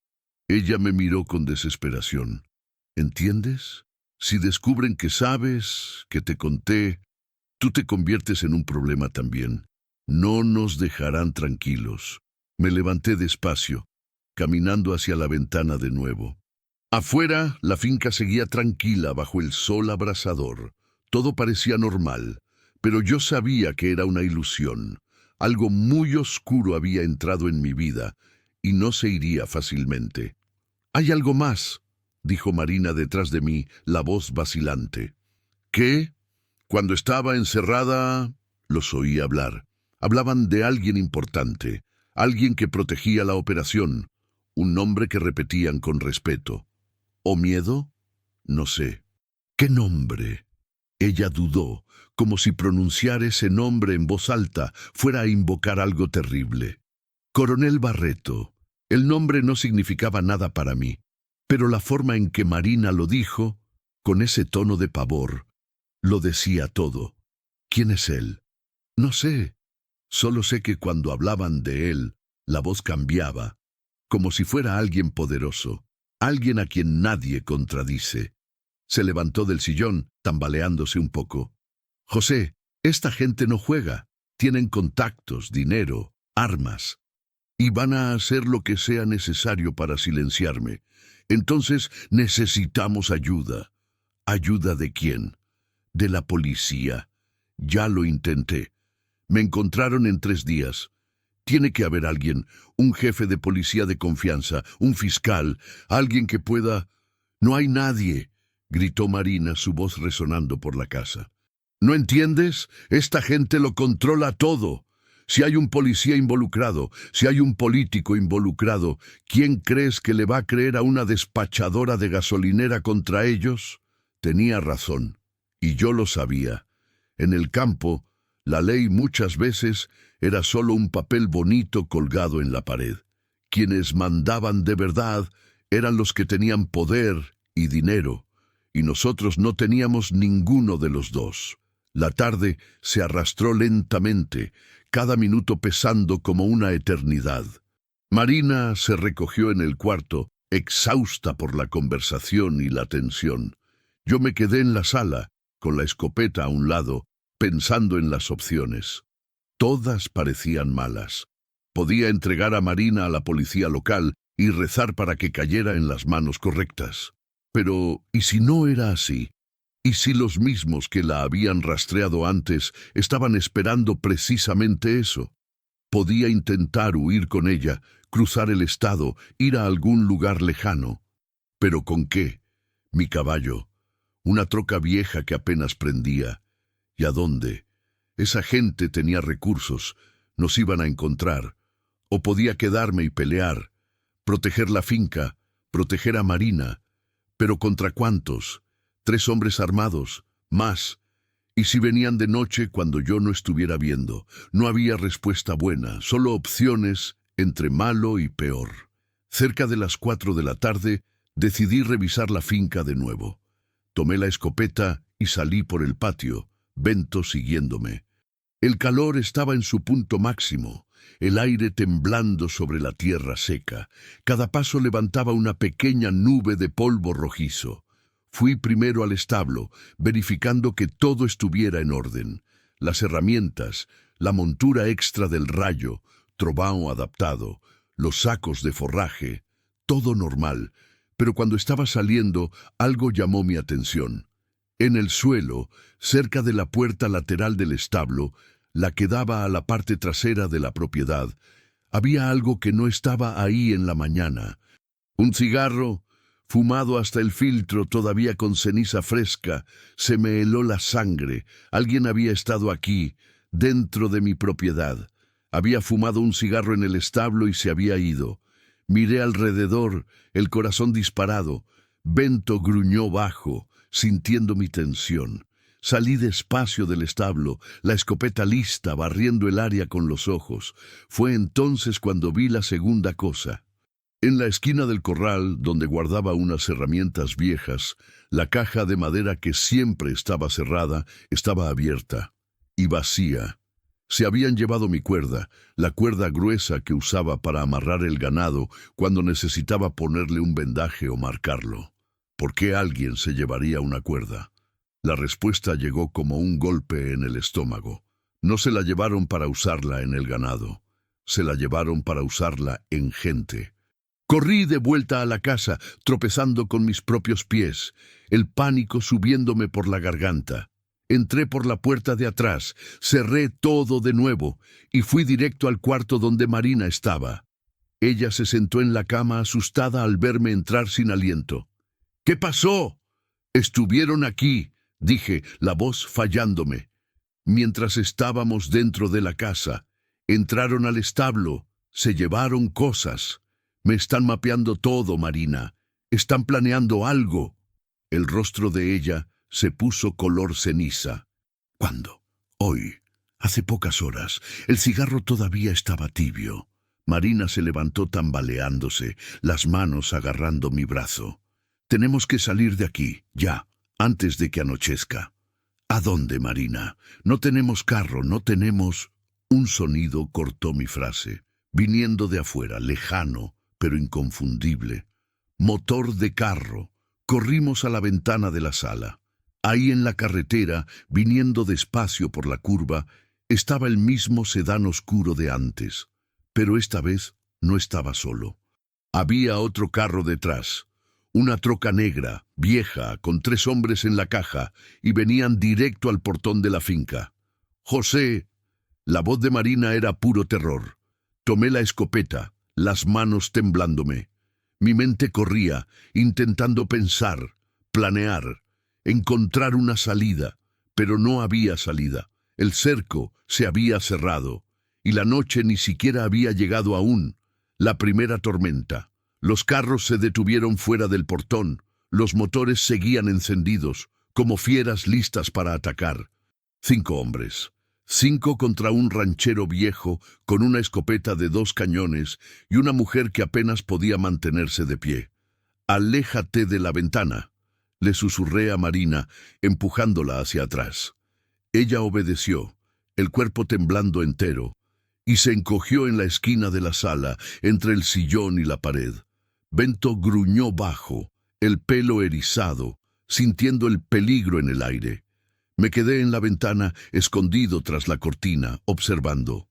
Ella me miró con desesperación. ¿Entiendes? Si descubren que sabes, que te conté, tú te conviertes en un problema también. No nos dejarán tranquilos. Me levanté despacio, caminando hacia la ventana de nuevo. Afuera, la finca seguía tranquila bajo el sol abrasador. Todo parecía normal, pero yo sabía que era una ilusión. Algo muy oscuro había entrado en mi vida, y no se iría fácilmente. «Hay algo más», dijo Marina detrás de mí, la voz vacilante. «¿Qué?» Cuando estaba encerrada, los oí hablar. Hablaban de alguien importante, alguien que protegía la operación, un nombre que repetían con respeto. ¿O miedo? No sé. ¿Qué nombre? Ella dudó, como si pronunciar ese nombre en voz alta fuera a invocar algo terrible. Coronel Barreto. El nombre no significaba nada para mí, pero la forma en que Marina lo dijo, con ese tono de pavor, lo decía todo. ¿Quién es él? No sé. Solo sé que cuando hablaban de él, la voz cambiaba, como si fuera alguien poderoso, alguien a quien nadie contradice. Se levantó del sillón, tambaleándose un poco. «José, esta gente no juega. Tienen contactos, dinero, armas. Y van a hacer lo que sea necesario para silenciarme. Entonces necesitamos ayuda». ¿Ayuda de quién? «De la policía. Ya lo intenté. Me encontraron en 3 días. Tiene que haber alguien, un jefe de policía de confianza, un fiscal, alguien que pueda...» «No hay nadie», gritó Marina, su voz resonando por la casa. ¿No entiendes? Esta gente lo controla todo. Si hay un policía involucrado, si hay un político involucrado, ¿quién crees que le va a creer a una despachadora de gasolinera contra ellos? Tenía razón, y yo lo sabía. En el campo, la ley muchas veces era solo un papel bonito colgado en la pared. Quienes mandaban de verdad eran los que tenían poder y dinero, y nosotros no teníamos ninguno de los dos. La tarde se arrastró lentamente, cada minuto pesando como una eternidad. Marina se recogió en el cuarto, exhausta por la conversación y la tensión. Yo me quedé en la sala, con la escopeta a un lado, pensando en las opciones. Todas parecían malas. Podía entregar a Marina a la policía local y rezar para que cayera en las manos correctas. Pero, ¿y si no era así? ¿Y si los mismos que la habían rastreado antes estaban esperando precisamente eso? Podía intentar huir con ella, cruzar el estado, ir a algún lugar lejano. ¿Pero con qué? Mi caballo, una troca vieja que apenas prendía. ¿Y a dónde? Esa gente tenía recursos, nos iban a encontrar. O podía quedarme y pelear, proteger la finca, proteger a Marina. ¿Pero contra cuántos? 3 hombres armados, más. ¿Y si venían de noche cuando yo no estuviera viendo? No había respuesta buena, solo opciones entre malo y peor. Cerca de las 4 de la tarde, decidí revisar la finca de nuevo. Tomé la escopeta y salí por el patio, Bento siguiéndome. El calor estaba en su punto máximo, el aire temblando sobre la tierra seca. Cada paso levantaba una pequeña nube de polvo rojizo. Fui primero al establo, verificando que todo estuviera en orden. Las herramientas, la montura extra del rayo, trovao adaptado, los sacos de forraje, todo normal. Pero cuando estaba saliendo, algo llamó mi atención. En el suelo, cerca de la puerta lateral del establo, la que daba a la parte trasera de la propiedad, había algo que no estaba ahí en la mañana. Un cigarro, fumado hasta el filtro todavía con ceniza fresca, se me heló la sangre. Alguien había estado aquí, dentro de mi propiedad. Había fumado un cigarro en el establo y se había ido. Miré alrededor, el corazón disparado. Bento gruñó bajo, sintiendo mi tensión. Salí despacio del establo, la escopeta lista, barriendo el área con los ojos. Fue entonces cuando vi la segunda cosa. En la esquina del corral, donde guardaba unas herramientas viejas, la caja de madera que siempre estaba cerrada estaba abierta y vacía. Se habían llevado mi cuerda, la cuerda gruesa que usaba para amarrar el ganado cuando necesitaba ponerle un vendaje o marcarlo. ¿Por qué alguien se llevaría una cuerda? La respuesta llegó como un golpe en el estómago. No se la llevaron para usarla en el ganado, se la llevaron para usarla en gente. Corrí de vuelta a la casa, tropezando con mis propios pies, el pánico subiéndome por la garganta. Entré por la puerta de atrás, cerré todo de nuevo y fui directo al cuarto donde Marina estaba. Ella se sentó en la cama asustada al verme entrar sin aliento. ¿Qué pasó? Estuvieron aquí, dije, la voz fallándome. Mientras estábamos dentro de la casa, entraron al establo, se llevaron cosas. Me están mapeando todo, Marina. Están planeando algo. El rostro de ella se puso color ceniza. ¿Cuándo? Hoy. Hace pocas horas. El cigarro todavía estaba tibio. Marina se levantó tambaleándose, las manos agarrando mi brazo. Tenemos que salir de aquí, ya, antes de que anochezca. ¿A dónde, Marina? No tenemos carro, no tenemos... Un sonido cortó mi frase, viniendo de afuera, lejano, pero inconfundible. Motor de carro. Corrimos a la ventana de la sala. Ahí en la carretera, viniendo despacio por la curva, estaba el mismo sedán oscuro de antes. Pero esta vez no estaba solo. Había otro carro detrás. Una troca negra, vieja, con 3 hombres en la caja, y venían directo al portón de la finca. «José». La voz de Marina era puro terror. Tomé la escopeta, las manos temblándome. Mi mente corría, intentando pensar, planear, encontrar una salida, pero no había salida. El cerco se había cerrado, y la noche ni siquiera había llegado aún. La primera tormenta. Los carros se detuvieron fuera del portón. Los motores seguían encendidos, como fieras listas para atacar. 5 hombres. 5 contra un ranchero viejo con una escopeta de 2 cañones y una mujer que apenas podía mantenerse de pie. «Aléjate de la ventana», le susurré a Marina, empujándola hacia atrás. Ella obedeció, el cuerpo temblando entero, y se encogió en la esquina de la sala, entre el sillón y la pared. Bento gruñó bajo, el pelo erizado, sintiendo el peligro en el aire. Me quedé en la ventana, escondido tras la cortina, observando.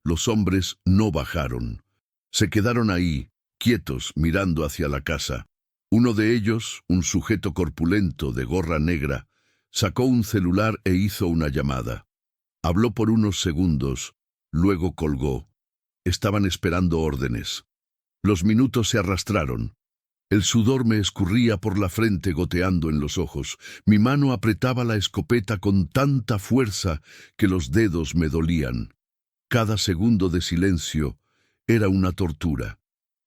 Los hombres no bajaron. Se quedaron ahí, quietos, mirando hacia la casa. Uno de ellos, un sujeto corpulento de gorra negra, sacó un celular e hizo una llamada. Habló por unos segundos, luego colgó. Estaban esperando órdenes. Los minutos se arrastraron. El sudor me escurría por la frente goteando en los ojos. Mi mano apretaba la escopeta con tanta fuerza que los dedos me dolían. Cada segundo de silencio era una tortura.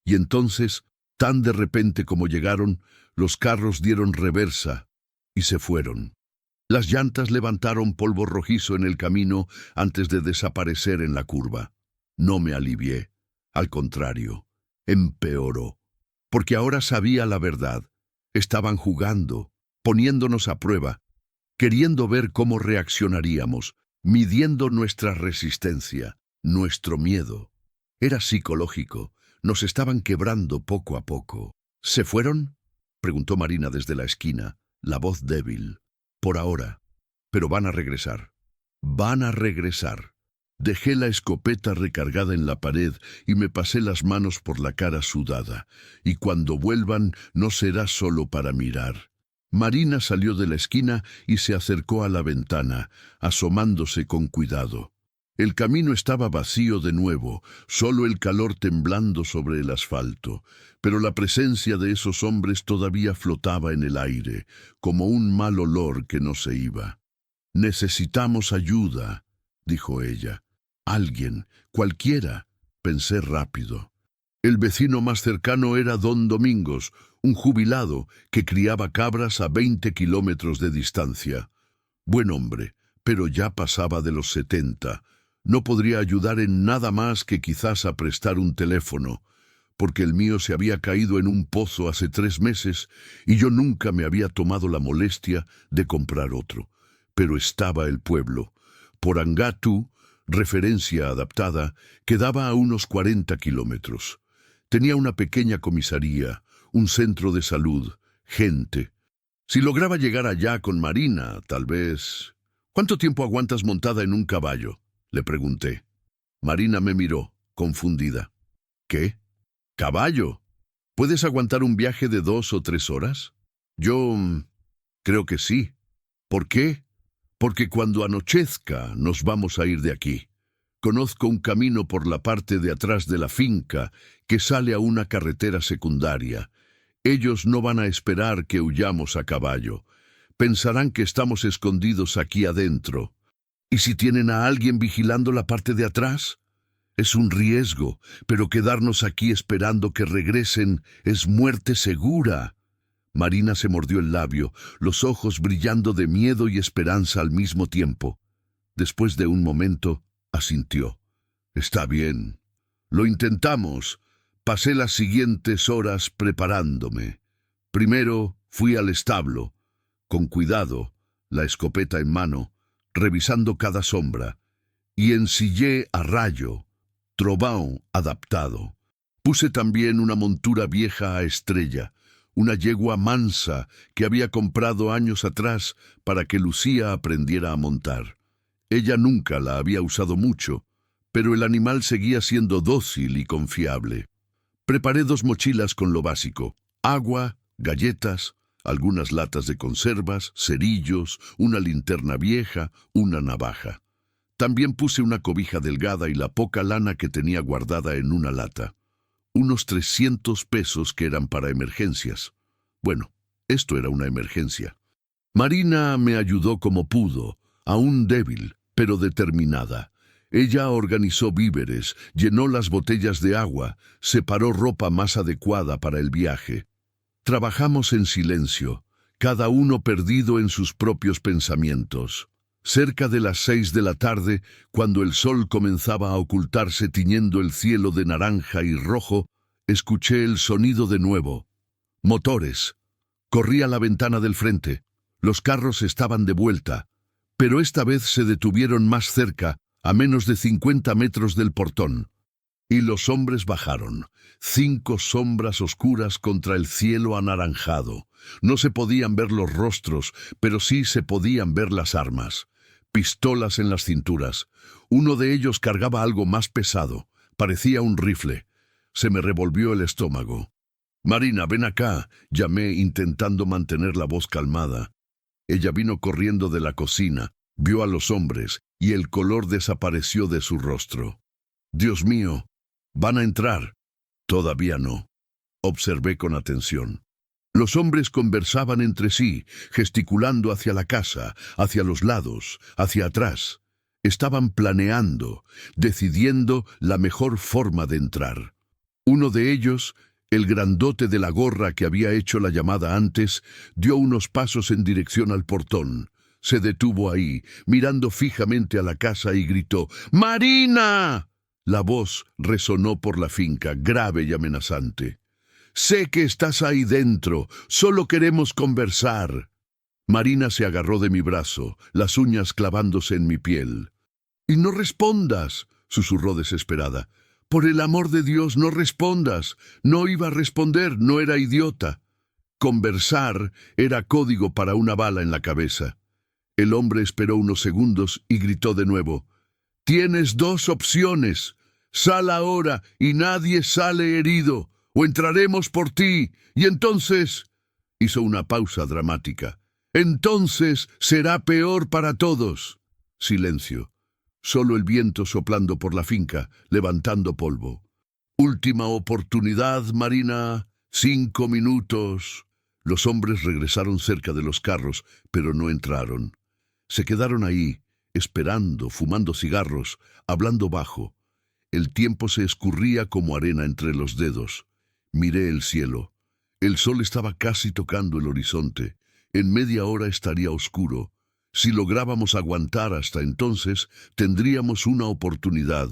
Y entonces, tan de repente como llegaron, los carros dieron reversa y se fueron. Las llantas levantaron polvo rojizo en el camino antes de desaparecer en la curva. No me alivié. Al contrario, empeoró. Porque ahora sabía la verdad. Estaban jugando, poniéndonos a prueba, queriendo ver cómo reaccionaríamos, midiendo nuestra resistencia, nuestro miedo. Era psicológico. Nos estaban quebrando poco a poco. ¿Se fueron?, preguntó Marina desde la esquina, la voz débil. Por ahora. Pero van a regresar. Van a regresar. Dejé la escopeta recargada en la pared y me pasé las manos por la cara sudada. Y cuando vuelvan, no será solo para mirar. Marina salió de la esquina y se acercó a la ventana, asomándose con cuidado. El camino estaba vacío de nuevo, solo el calor temblando sobre el asfalto, pero la presencia de esos hombres todavía flotaba en el aire, como un mal olor que no se iba. «Necesitamos ayuda», dijo ella. «Alguien, cualquiera», pensé rápido. El vecino más cercano era Don Domingos, un jubilado que criaba cabras a 20 kilómetros de distancia. Buen hombre, pero ya pasaba de los 70. No podría ayudar en nada más que quizás a prestar un teléfono, porque el mío se había caído en un pozo hace 3 meses y yo nunca me había tomado la molestia de comprar otro. Pero estaba el pueblo. Porangatu, referencia adaptada, quedaba a unos 40 kilómetros. Tenía una pequeña comisaría, un centro de salud, gente. Si lograba llegar allá con Marina, tal vez... «¿Cuánto tiempo aguantas montada en un caballo?», le pregunté. Marina me miró, confundida. «¿Qué? ¿Caballo? ¿Puedes aguantar un viaje de 2 o 3 horas?» «Yo... creo que sí». «¿Por qué?» «Porque cuando anochezca nos vamos a ir de aquí. Conozco un camino por la parte de atrás de la finca que sale a una carretera secundaria. Ellos no van a esperar que huyamos a caballo. Pensarán que estamos escondidos aquí adentro. ¿Y si tienen a alguien vigilando la parte de atrás? Es un riesgo, pero quedarnos aquí esperando que regresen es muerte segura». Marina se mordió el labio, los ojos brillando de miedo y esperanza al mismo tiempo. Después de un momento, asintió. «Está bien. Lo intentamos». Pasé las siguientes horas preparándome. Primero fui al establo, con cuidado, la escopeta en mano, revisando cada sombra, y ensillé a Rayo, Trovão adaptado. Puse también una montura vieja a Estrella, una yegua mansa que había comprado años atrás para que Lucía aprendiera a montar. Ella nunca la había usado mucho, pero el animal seguía siendo dócil y confiable. Preparé 2 mochilas con lo básico: agua, galletas, algunas latas de conservas, cerillos, una linterna vieja, una navaja. También puse una cobija delgada y la poca lana que tenía guardada en una lata. Unos 300 pesos que eran para emergencias. Bueno, esto era una emergencia. Marina me ayudó como pudo, aún débil, pero determinada. Ella organizó víveres, llenó las botellas de agua, separó ropa más adecuada para el viaje. Trabajamos en silencio, cada uno perdido en sus propios pensamientos. Cerca de las 6 de la tarde, cuando el sol comenzaba a ocultarse tiñendo el cielo de naranja y rojo, escuché el sonido de nuevo. Motores. Corrí a la ventana del frente. Los carros estaban de vuelta, pero esta vez se detuvieron más cerca, a menos de 50 metros del portón. Y los hombres bajaron, 5 sombras oscuras contra el cielo anaranjado. No se podían ver los rostros, pero sí se podían ver las armas. Pistolas en las cinturas. Uno de ellos cargaba algo más pesado. Parecía un rifle. Se me revolvió el estómago. «Marina, ven acá», llamé intentando mantener la voz calmada. Ella vino corriendo de la cocina, vio a los hombres y el color desapareció de su rostro. «Dios mío, ¿van a entrar?» «Todavía no». Observé con atención. Los hombres conversaban entre sí, gesticulando hacia la casa, hacia los lados, hacia atrás. Estaban planeando, decidiendo la mejor forma de entrar. Uno de ellos, el grandote de la gorra que había hecho la llamada antes, dio unos pasos en dirección al portón. Se detuvo ahí, mirando fijamente a la casa y gritó: «¡Marina!». La voz resonó por la finca, grave y amenazante. «Sé que estás ahí dentro, solo queremos conversar». Marina se agarró de mi brazo, las uñas clavándose en mi piel. «Y no respondas», susurró desesperada. «Por el amor de Dios, no respondas». No iba a responder, no era idiota. Conversar era código para una bala en la cabeza. El hombre esperó unos segundos y gritó de nuevo: «Tienes 2 opciones. Sal ahora y nadie sale herido, o entraremos por ti, y entonces…». Hizo una pausa dramática. «Entonces será peor para todos». Silencio. Solo el viento soplando por la finca, levantando polvo. «Última oportunidad, Marina. 5 minutos». Los hombres regresaron cerca de los carros, pero no entraron. Se quedaron ahí, esperando, fumando cigarros, hablando bajo. El tiempo se escurría como arena entre los dedos. Miré el cielo. El sol estaba casi tocando el horizonte. En media hora estaría oscuro. Si lográbamos aguantar hasta entonces, tendríamos una oportunidad,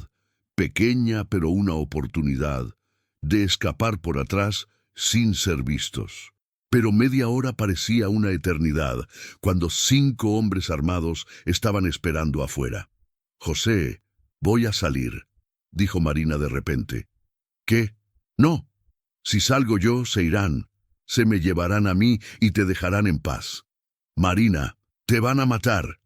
pequeña pero una oportunidad, de escapar por atrás sin ser vistos. Pero media hora parecía una eternidad, cuando 5 hombres armados estaban esperando afuera. «José, voy a salir», dijo Marina de repente. «¿Qué? No. Si salgo yo, se irán. Se me llevarán a mí y te dejarán en paz. Marina, te van a matar.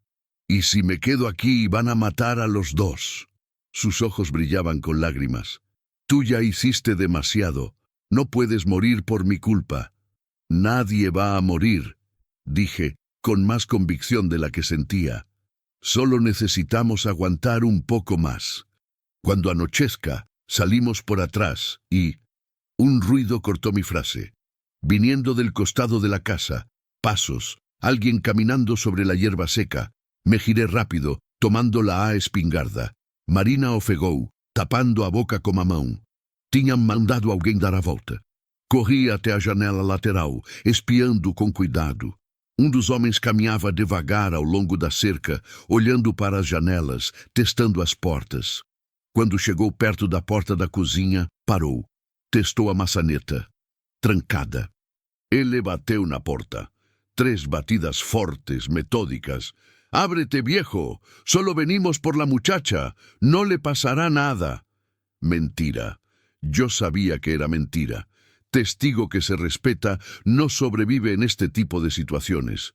Y si me quedo aquí, van a matar a los 2». Sus ojos brillaban con lágrimas. «Tú ya hiciste demasiado. No puedes morir por mi culpa». «Nadie va a morir», dije, con más convicción de la que sentía. «Solo necesitamos aguantar un poco más. Cuando anochezca, salimos por atrás y…». Un ruido cortó mi frase. Viniendo del costado de la casa, pasos, alguien caminando sobre la hierba seca. Me giré rápido, tomando la espingarda. Marina ofegou, tapando a boca com a mão. Tinham mandado alguém dar a volta. Corri até a janela lateral, espiando com cuidado. Dos homens caminhava devagar ao longo da cerca, olhando para as janelas, testando as portas. Quando chegou perto da porta da cozinha, parou. Testou a maçaneta. Trancada. Ele bateu na porta. 3 batidas fortes, metódicas. «Ábrete, viejo. Solo venimos por la muchacha. No le pasará nada». Mentira. Yo sabía que era mentira. Testigo que se respeta no sobrevive en este tipo de situaciones.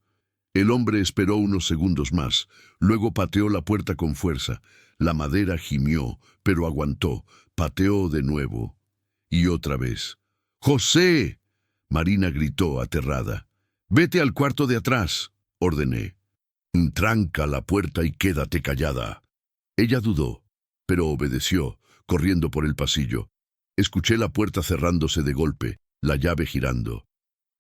El hombre esperó unos segundos más. Luego pateó la puerta con fuerza. La madera gimió, pero aguantó. Pateó de nuevo. Y otra vez. «¡José!». Marina gritó, aterrada. «Vete al cuarto de atrás», ordené. «Tranca la puerta y quédate callada». Ella dudó, pero obedeció, corriendo por el pasillo. Escuché la puerta cerrándose de golpe, la llave girando.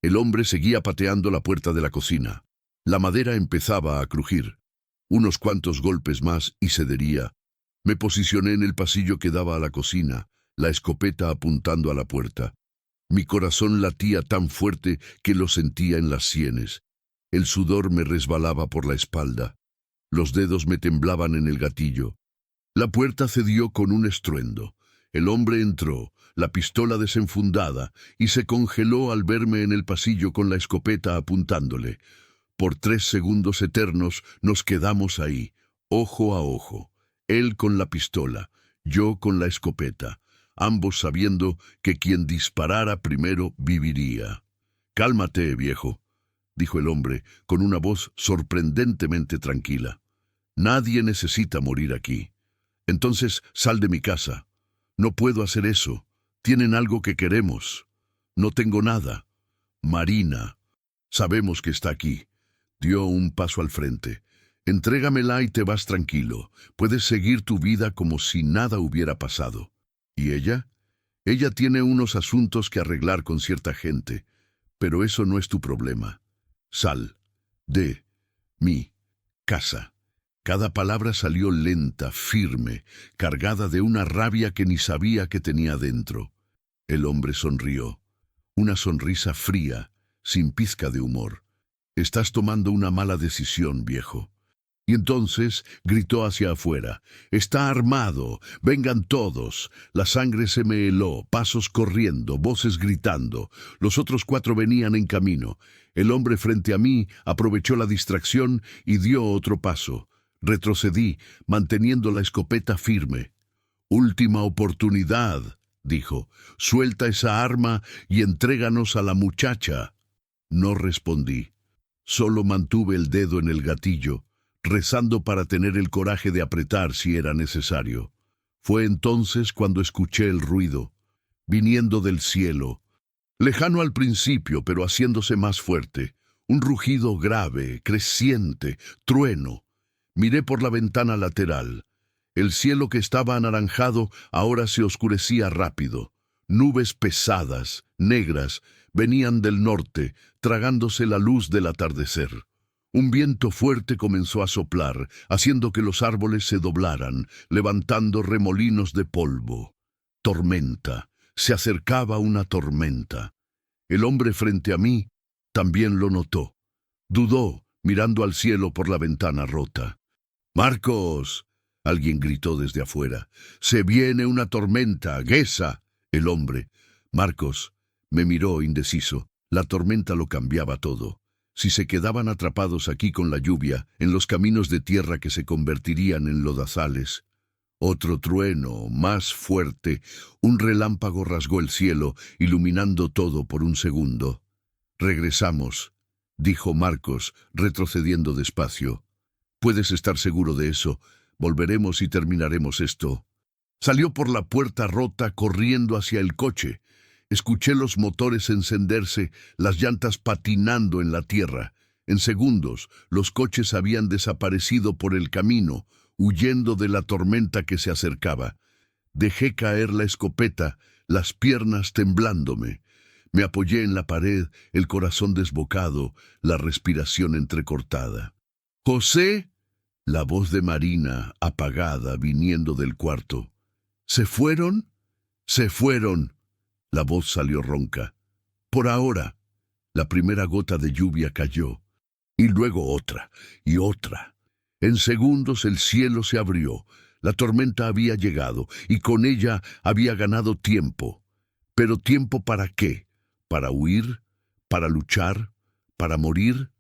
El hombre seguía pateando la puerta de la cocina. La madera empezaba a crujir. Unos cuantos golpes más y cedería. Me posicioné en el pasillo que daba a la cocina, la escopeta apuntando a la puerta. Mi corazón latía tan fuerte que lo sentía en las sienes. El sudor me resbalaba por la espalda. Los dedos me temblaban en el gatillo. La puerta cedió con un estruendo. El hombre entró, la pistola desenfundada, y se congeló al verme en el pasillo con la escopeta apuntándole. Por 3 segundos eternos nos quedamos ahí, ojo a ojo. Él con la pistola, yo con la escopeta, ambos sabiendo que quien disparara primero viviría. «Cálmate, viejo», dijo el hombre con una voz sorprendentemente tranquila. «Nadie necesita morir aquí. Entonces sal de mi casa». «No puedo hacer eso. Tienen algo que queremos». «No tengo nada». «Marina. Sabemos que está aquí». Dio un paso al frente. «Entrégamela y te vas tranquilo. Puedes seguir tu vida como si nada hubiera pasado». «¿Y ella?» «Ella tiene unos asuntos que arreglar con cierta gente, pero eso no es tu problema. Sal de mi casa». Cada palabra salió lenta, firme, cargada de una rabia que ni sabía que tenía dentro. El hombre sonrió. Una sonrisa fría, sin pizca de humor. «Estás tomando una mala decisión, viejo». Y entonces gritó hacia afuera. «Está armado, vengan todos». La sangre se me heló, pasos corriendo, voces gritando. Los otros 4 venían en camino. El hombre frente a mí aprovechó la distracción y dio otro paso. Retrocedí, manteniendo la escopeta firme. «Última oportunidad», dijo. «Suelta esa arma y entréganos a la muchacha». No respondí. Solo mantuve el dedo en el gatillo, rezando para tener el coraje de apretar si era necesario. Fue entonces cuando escuché el ruido, viniendo del cielo, lejano al principio, pero haciéndose más fuerte, un rugido grave, creciente, trueno. Miré por la ventana lateral. El cielo que estaba anaranjado ahora se oscurecía rápido. Nubes pesadas, negras, venían del norte, tragándose la luz del atardecer. Un viento fuerte comenzó a soplar, haciendo que los árboles se doblaran, levantando remolinos de polvo. Tormenta. Se acercaba una tormenta. El hombre frente a mí también lo notó. Dudó, mirando al cielo por la ventana rota. «¡Marcos!», alguien gritó desde afuera. «Se viene una tormenta, Gesa». El hombre, Marcos, me miró indeciso. La tormenta lo cambiaba todo. Si se quedaban atrapados aquí con la lluvia, en los caminos de tierra que se convertirían en lodazales. Otro trueno, más fuerte, un relámpago rasgó el cielo, iluminando todo por un segundo. «Regresamos», dijo Marcos, retrocediendo despacio. «Puedes estar seguro de eso. Volveremos y terminaremos esto». Salió por la puerta rota corriendo hacia el coche. Escuché los motores encenderse, las llantas patinando en la tierra. En segundos, los coches habían desaparecido por el camino, huyendo de la tormenta que se acercaba. Dejé caer la escopeta, las piernas temblándome. Me apoyé en la pared, el corazón desbocado, la respiración entrecortada. «¿José?», la voz de Marina, apagada, viniendo del cuarto. «¿Se fueron?». «Se fueron». La voz salió ronca. «Por ahora». La primera gota de lluvia cayó, y luego otra, y otra. En segundos el cielo se abrió. La tormenta había llegado, y con ella había ganado tiempo. ¿Pero tiempo para qué? ¿Para huir? ¿Para luchar? ¿Para morir?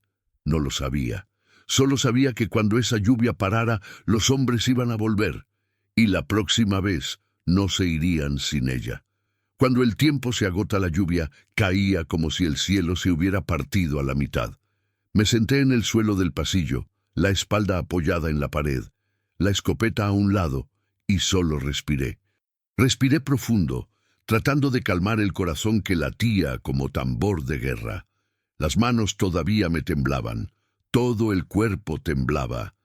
No lo sabía. Solo sabía que cuando esa lluvia parara, los hombres iban a volver, y la próxima vez no se irían sin ella. Cuando el tiempo se agota, la lluvia caía como si el cielo se hubiera partido a la mitad. Me senté en el suelo del pasillo, la espalda apoyada en la pared, la escopeta a un lado, y solo respiré. Respiré profundo, tratando de calmar el corazón que latía como tambor de guerra. Las manos todavía me temblaban. Todo el cuerpo temblaba.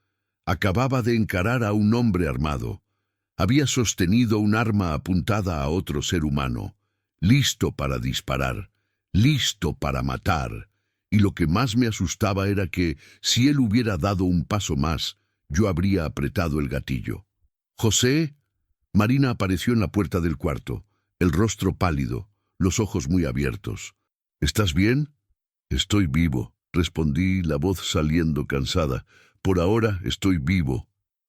Acababa de encarar a un hombre armado. Había sostenido un arma apuntada a otro ser humano, listo para disparar, listo para matar. Y lo que más me asustaba era que, si él hubiera dado un paso más, yo habría apretado el gatillo. «José». Marina apareció en la puerta del cuarto, el rostro pálido, los ojos muy abiertos. «¿Estás bien?» «Estoy vivo», respondí, la voz saliendo cansada. «Por ahora estoy vivo».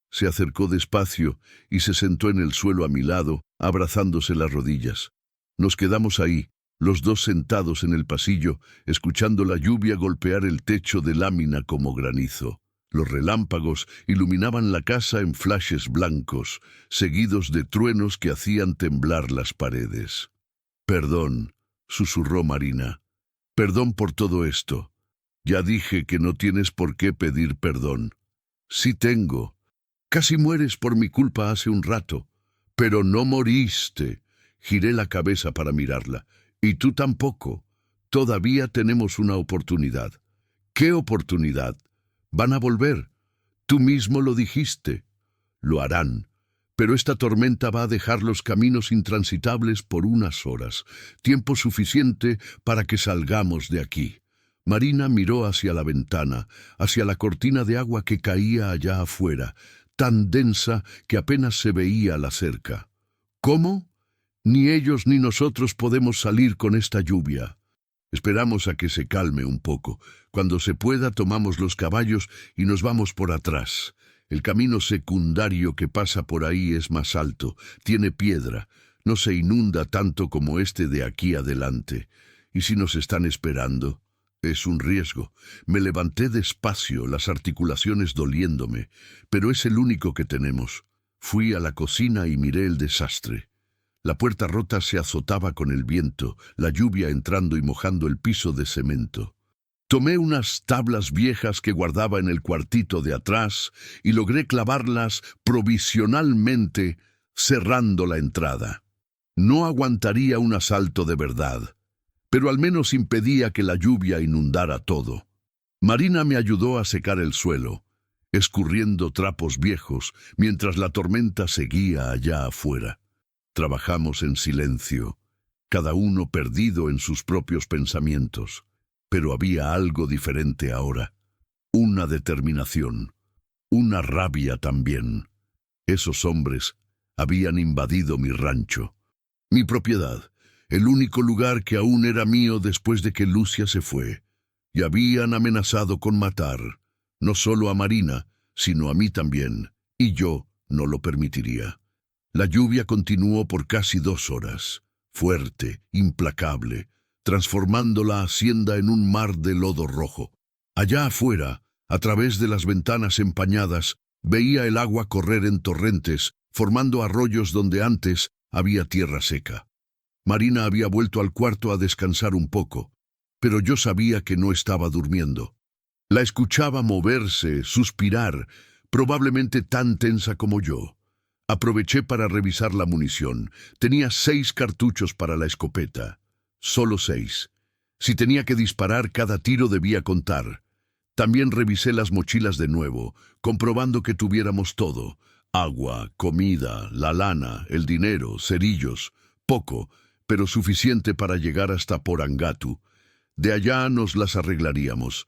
Se acercó despacio y se sentó en el suelo a mi lado, abrazándose las rodillas. Nos quedamos ahí, los dos sentados en el pasillo, escuchando la lluvia golpear el techo de lámina como granizo. Los relámpagos iluminaban la casa en flashes blancos, seguidos de truenos que hacían temblar las paredes. «Perdón», susurró Marina. «Perdón por todo esto. Ya dije que no tienes por qué pedir perdón». «Sí tengo. Casi mueres por mi culpa hace un rato». «Pero no moriste». Giré la cabeza para mirarla. «Y tú tampoco. Todavía tenemos una oportunidad». «¿Qué oportunidad? Van a volver. Tú mismo lo dijiste». «Lo harán. Pero esta tormenta va a dejar los caminos intransitables por unas horas, tiempo suficiente para que salgamos de aquí». Marina miró hacia la ventana, hacia la cortina de agua que caía allá afuera, tan densa que apenas se veía la cerca. «¿Cómo? Ni ellos ni nosotros podemos salir con esta lluvia». «Esperamos a que se calme un poco. Cuando se pueda tomamos los caballos y nos vamos por atrás. El camino secundario que pasa por ahí es más alto, tiene piedra, no se inunda tanto como este de aquí adelante. ¿Y si nos están esperando?» «Es un riesgo». Me levanté despacio, las articulaciones doliéndome, pero es el único que tenemos. Fui a la cocina y miré el desastre. La puerta rota se azotaba con el viento, la lluvia entrando y mojando el piso de cemento. Tomé unas tablas viejas que guardaba en el cuartito de atrás y logré clavarlas provisionalmente, cerrando la entrada. No aguantaría un asalto de verdad, pero al menos impedía que la lluvia inundara todo. Marina me ayudó a secar el suelo, escurriendo trapos viejos, mientras la tormenta seguía allá afuera. Trabajamos en silencio, cada uno perdido en sus propios pensamientos. Pero había algo diferente ahora. Una determinación, una rabia también. Esos hombres habían invadido mi rancho, mi propiedad, el único lugar que aún era mío después de que Lucia se fue, y habían amenazado con matar, no solo a Marina, sino a mí también, y yo no lo permitiría. La lluvia continuó por casi 2 horas, fuerte, implacable, transformando la hacienda en un mar de lodo rojo. Allá afuera, a través de las ventanas empañadas, veía el agua correr en torrentes, formando arroyos donde antes había tierra seca. Marina había vuelto al cuarto a descansar un poco, pero yo sabía que no estaba durmiendo. La escuchaba moverse, suspirar, probablemente tan tensa como yo. Aproveché para revisar la munición. Tenía 6 cartuchos para la escopeta. Solo 6. Si tenía que disparar, cada tiro debía contar. También revisé las mochilas de nuevo, comprobando que tuviéramos todo: agua, comida, la lana, el dinero, cerillos. Poco, pero suficiente para llegar hasta Porangatu. De allá nos las arreglaríamos.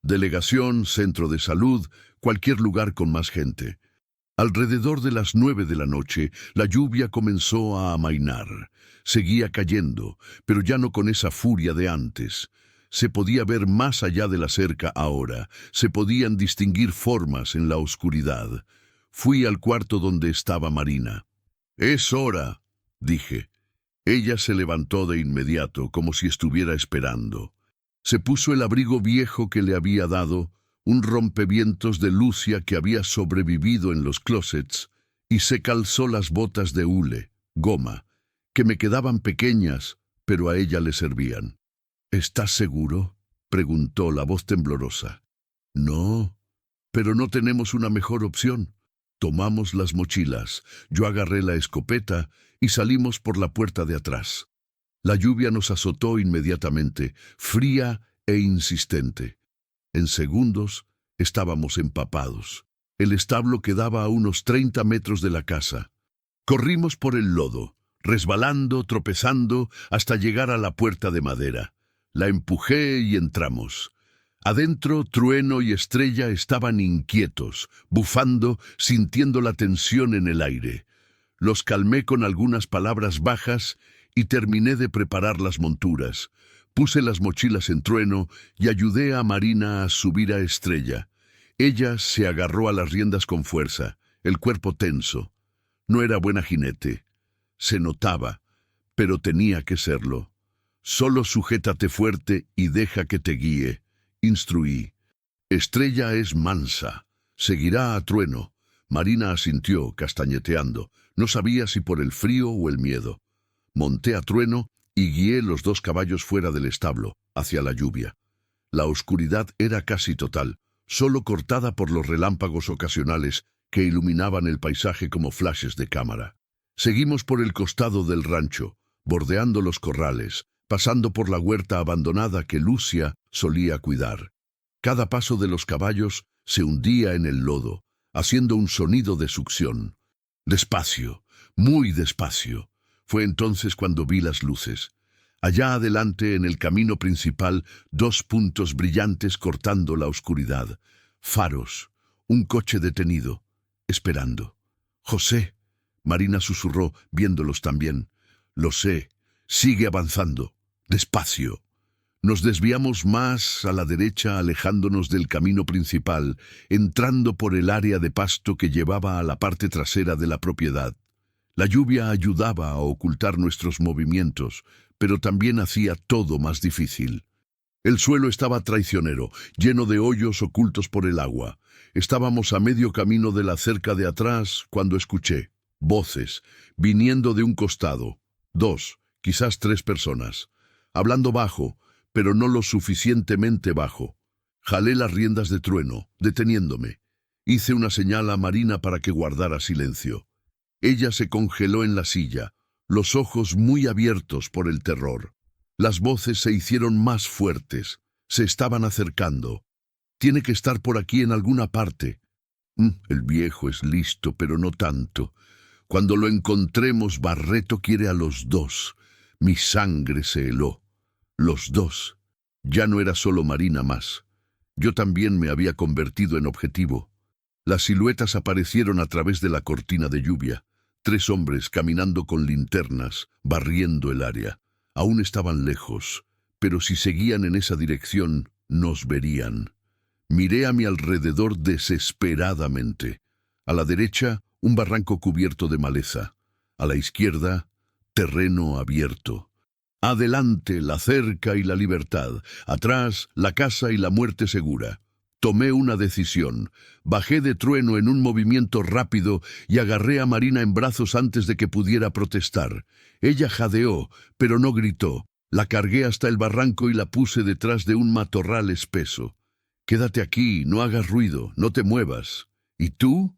Delegación, centro de salud, cualquier lugar con más gente. Alrededor de las 9 de la noche, la lluvia comenzó a amainar. Seguía cayendo, pero ya no con esa furia de antes. Se podía ver más allá de la cerca ahora. Se podían distinguir formas en la oscuridad. Fui al cuarto donde estaba Marina. «Es hora», dije. Ella se levantó de inmediato, como si estuviera esperando. Se puso el abrigo viejo que le había dado, un rompevientos de Lucia que había sobrevivido en los closets, y se calzó las botas de hule, goma, que me quedaban pequeñas, pero a ella le servían. «¿Estás seguro?», preguntó la voz temblorosa. «No, pero no tenemos una mejor opción». Tomamos las mochilas, yo agarré la escopeta y salimos por la puerta de atrás. La lluvia nos azotó inmediatamente, fría e insistente. En segundos estábamos empapados. El establo quedaba a unos 30 metros de la casa. Corrimos por el lodo, resbalando, tropezando, hasta llegar a la puerta de madera. La empujé y entramos. Adentro, Trueno y Estrella estaban inquietos, bufando, sintiendo la tensión en el aire. Los calmé con algunas palabras bajas y terminé de preparar las monturas. Puse las mochilas en Trueno y ayudé a Marina a subir a Estrella. Ella se agarró a las riendas con fuerza, el cuerpo tenso. No era buena jinete. Se notaba, pero tenía que serlo. Solo sujétate fuerte y deja que te guíe, instruí. Estrella es mansa. Seguirá a Trueno. Marina asintió, castañeteando. No sabía si por el frío o el miedo. Monté a Trueno y guié los 2 caballos fuera del establo, hacia la lluvia. La oscuridad era casi total, solo cortada por los relámpagos ocasionales que iluminaban el paisaje como flashes de cámara. Seguimos por el costado del rancho, bordeando los corrales, pasando por la huerta abandonada que Lucia solía cuidar. Cada paso de los caballos se hundía en el lodo, haciendo un sonido de succión. Despacio, muy despacio. Fue entonces cuando vi las luces. Allá adelante, en el camino principal, 2 puntos brillantes cortando la oscuridad. Faros, un coche detenido, esperando. «José», Marina susurró, viéndolos también. «Lo sé, sigue avanzando, despacio». Nos desviamos más a la derecha, alejándonos del camino principal, entrando por el área de pasto que llevaba a la parte trasera de la propiedad. La lluvia ayudaba a ocultar nuestros movimientos, pero también hacía todo más difícil. El suelo estaba traicionero, lleno de hoyos ocultos por el agua. Estábamos a medio camino de la cerca de atrás cuando escuché voces, viniendo de un costado. 2, quizás 3 personas, hablando bajo, pero no lo suficientemente bajo. Jalé las riendas de Trueno, deteniéndome. Hice una señal a Marina para que guardara silencio. Ella se congeló en la silla, los ojos muy abiertos por el terror. Las voces se hicieron más fuertes, se estaban acercando. «Tiene que estar por aquí en alguna parte». El viejo es listo, pero no tanto. Cuando lo encontremos, Barreto quiere a los 2. Mi sangre se heló. Los 2. Ya no era solo Marina más. Yo también me había convertido en objetivo. Las siluetas aparecieron a través de la cortina de lluvia. 3 hombres caminando con linternas, barriendo el área. Aún estaban lejos, pero si seguían en esa dirección, nos verían. Miré a mi alrededor desesperadamente. A la derecha, un barranco cubierto de maleza. A la izquierda, terreno abierto. Adelante, la cerca y la libertad. Atrás, la casa y la muerte segura. Tomé una decisión. Bajé de Trueno en un movimiento rápido y agarré a Marina en brazos antes de que pudiera protestar. Ella jadeó, pero no gritó. La cargué hasta el barranco y la puse detrás de un matorral espeso. «Quédate aquí, no hagas ruido, no te muevas». «¿Y tú?»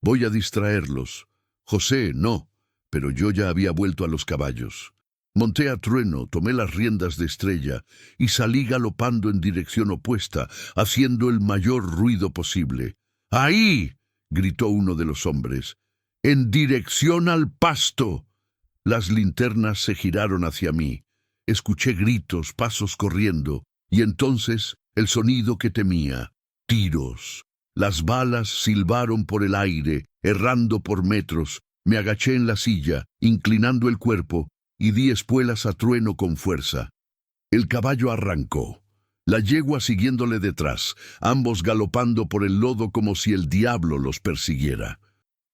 «Voy a distraerlos». «José, no». Pero yo ya había vuelto a los caballos. Monté a Trueno, tomé las riendas de Estrella y salí galopando en dirección opuesta, haciendo el mayor ruido posible. «¡Ahí!», gritó uno de los hombres. «¡En dirección al pasto!». Las linternas se giraron hacia mí. Escuché gritos, pasos corriendo, y entonces el sonido que temía. Tiros. Las balas silbaron por el aire, errando por metros. Me agaché en la silla, inclinando el cuerpo, y di espuelas a Trueno con fuerza. El caballo arrancó, la yegua siguiéndole detrás, ambos galopando por el lodo como si el diablo los persiguiera.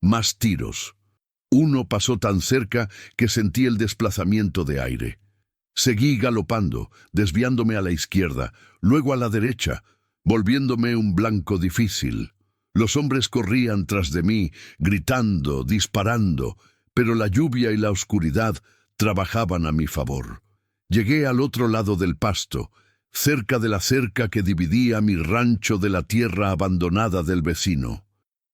Más tiros. Uno pasó tan cerca que sentí el desplazamiento de aire. Seguí galopando, desviándome a la izquierda, luego a la derecha, volviéndome un blanco difícil. Los hombres corrían tras de mí, gritando, disparando, pero la lluvia y la oscuridad trabajaban a mi favor. Llegué al otro lado del pasto, cerca de la cerca que dividía mi rancho de la tierra abandonada del vecino.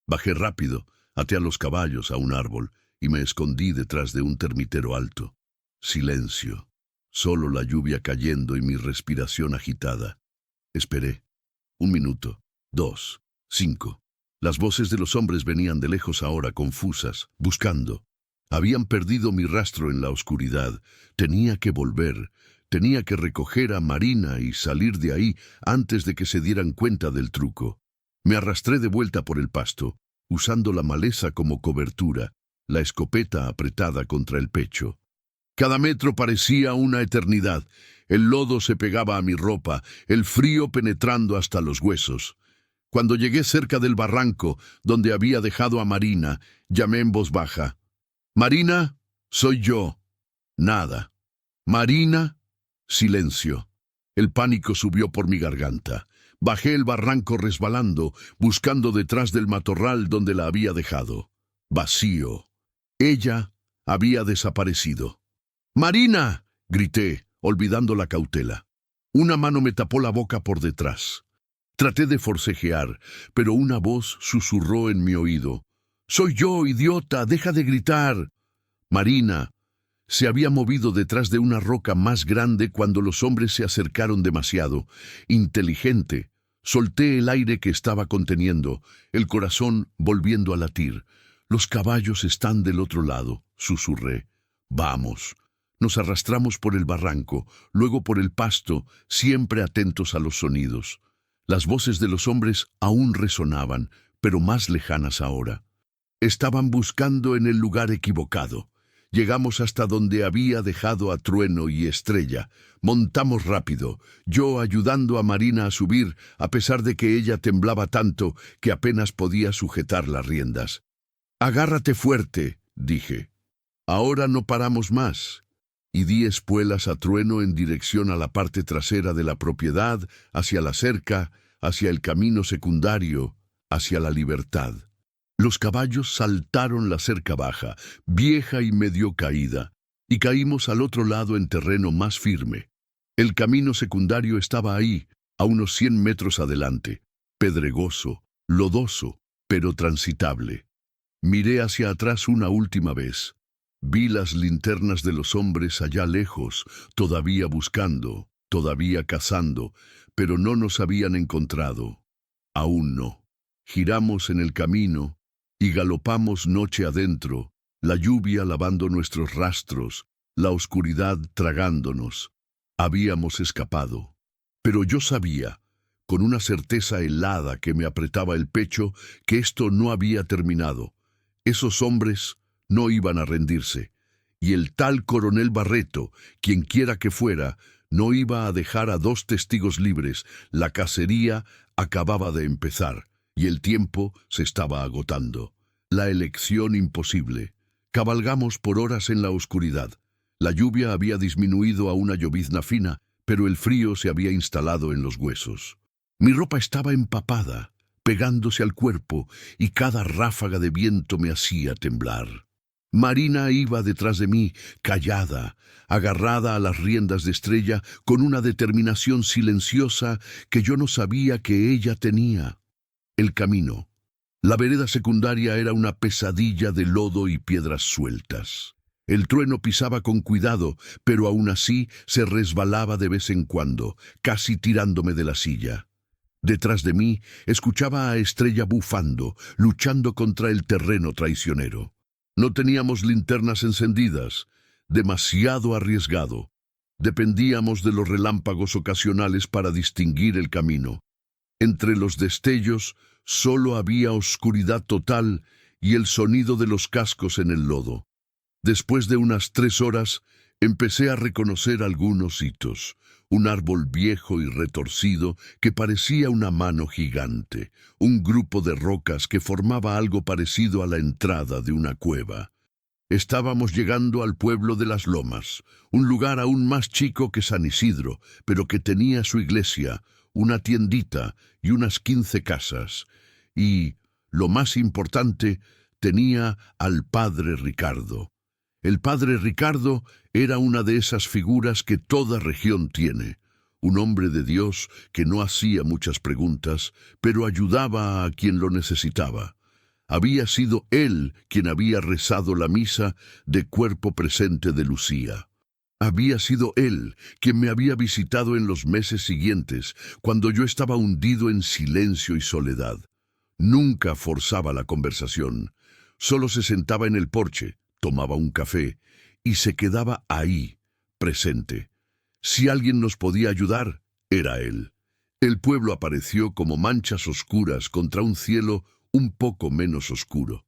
Bajé rápido, até a los caballos a un árbol y me escondí detrás de un termitero alto. Silencio, solo la lluvia cayendo y mi respiración agitada. Esperé. 1 minuto, 2, 5. Las voces de los hombres venían de lejos ahora, confusas, buscando. Habían perdido mi rastro en la oscuridad. Tenía que volver. Tenía que recoger a Marina y salir de ahí antes de que se dieran cuenta del truco. Me arrastré de vuelta por el pasto, usando la maleza como cobertura, la escopeta apretada contra el pecho. Cada metro parecía una eternidad. El lodo se pegaba a mi ropa, el frío penetrando hasta los huesos. Cuando llegué cerca del barranco, donde había dejado a Marina, llamé en voz baja. «Marina, soy yo». Nada. «Marina». Silencio. El pánico subió por mi garganta. Bajé el barranco resbalando, buscando detrás del matorral donde la había dejado. Vacío. Ella había desaparecido. «¡Marina!», grité, olvidando la cautela. Una mano me tapó la boca por detrás. Traté de forcejear, pero una voz susurró en mi oído. «¡Soy yo, idiota! ¡Deja de gritar!». Marina se había movido detrás de una roca más grande cuando los hombres se acercaron demasiado. Inteligente, solté el aire que estaba conteniendo, el corazón volviendo a latir. «Los caballos están del otro lado», susurré. «Vamos». Nos arrastramos por el barranco, luego por el pasto, siempre atentos a los sonidos. Las voces de los hombres aún resonaban, pero más lejanas ahora. Estaban buscando en el lugar equivocado. Llegamos hasta donde había dejado a Trueno y Estrella. Montamos rápido, yo ayudando a Marina a subir, a pesar de que ella temblaba tanto que apenas podía sujetar las riendas. «Agárrate fuerte», dije. «Ahora no paramos más». Y di espuelas a Trueno en dirección a la parte trasera de la propiedad, hacia la cerca, hacia el camino secundario, hacia la libertad. Los caballos saltaron la cerca baja, vieja y medio caída, y caímos al otro lado en terreno más firme. El camino secundario estaba ahí, a unos 100 metros adelante, pedregoso, lodoso, pero transitable. Miré hacia atrás una última vez. Vi las linternas de los hombres allá lejos, todavía buscando, todavía cazando, pero no nos habían encontrado. Aún no. Giramos en el camino y galopamos noche adentro, la lluvia lavando nuestros rastros, la oscuridad tragándonos. Habíamos escapado. Pero yo sabía, con una certeza helada que me apretaba el pecho, que esto no había terminado. Esos hombres no iban a rendirse, y el tal coronel Barreto, quienquiera que fuera, no iba a dejar a 2 testigos libres. La cacería acababa de empezar, y el tiempo se estaba agotando. La elección imposible. Cabalgamos por horas en la oscuridad. La lluvia había disminuido a una llovizna fina, pero el frío se había instalado en los huesos. Mi ropa estaba empapada, pegándose al cuerpo, y cada ráfaga de viento me hacía temblar. Marina iba detrás de mí, callada, agarrada a las riendas de Estrella, con una determinación silenciosa que yo no sabía que ella tenía. El camino. La vereda secundaria era una pesadilla de lodo y piedras sueltas. El Trueno pisaba con cuidado, pero aún así se resbalaba de vez en cuando, casi tirándome de la silla. Detrás de mí escuchaba a Estrella bufando, luchando contra el terreno traicionero. No teníamos linternas encendidas, demasiado arriesgado. Dependíamos de los relámpagos ocasionales para distinguir el camino. Entre los destellos solo había oscuridad total y el sonido de los cascos en el lodo. Después de unas 3 horas, empecé a reconocer algunos hitos. Un árbol viejo y retorcido que parecía una mano gigante, un grupo de rocas que formaba algo parecido a la entrada de una cueva. Estábamos llegando al pueblo de las Lomas, un lugar aún más chico que San Isidro, pero que tenía su iglesia, una tiendita y unas 15 casas. Y, lo más importante, tenía al padre Ricardo. El padre Ricardo era una de esas figuras que toda región tiene. Un hombre de Dios que no hacía muchas preguntas, pero ayudaba a quien lo necesitaba. Había sido él quien había rezado la misa de cuerpo presente de Lucía. Había sido él quien me había visitado en los meses siguientes, cuando yo estaba hundido en silencio y soledad. Nunca forzaba la conversación. Solo se sentaba en el porche, tomaba un café y se quedaba ahí, presente. Si alguien nos podía ayudar, era él. El pueblo apareció como manchas oscuras contra un cielo un poco menos oscuro.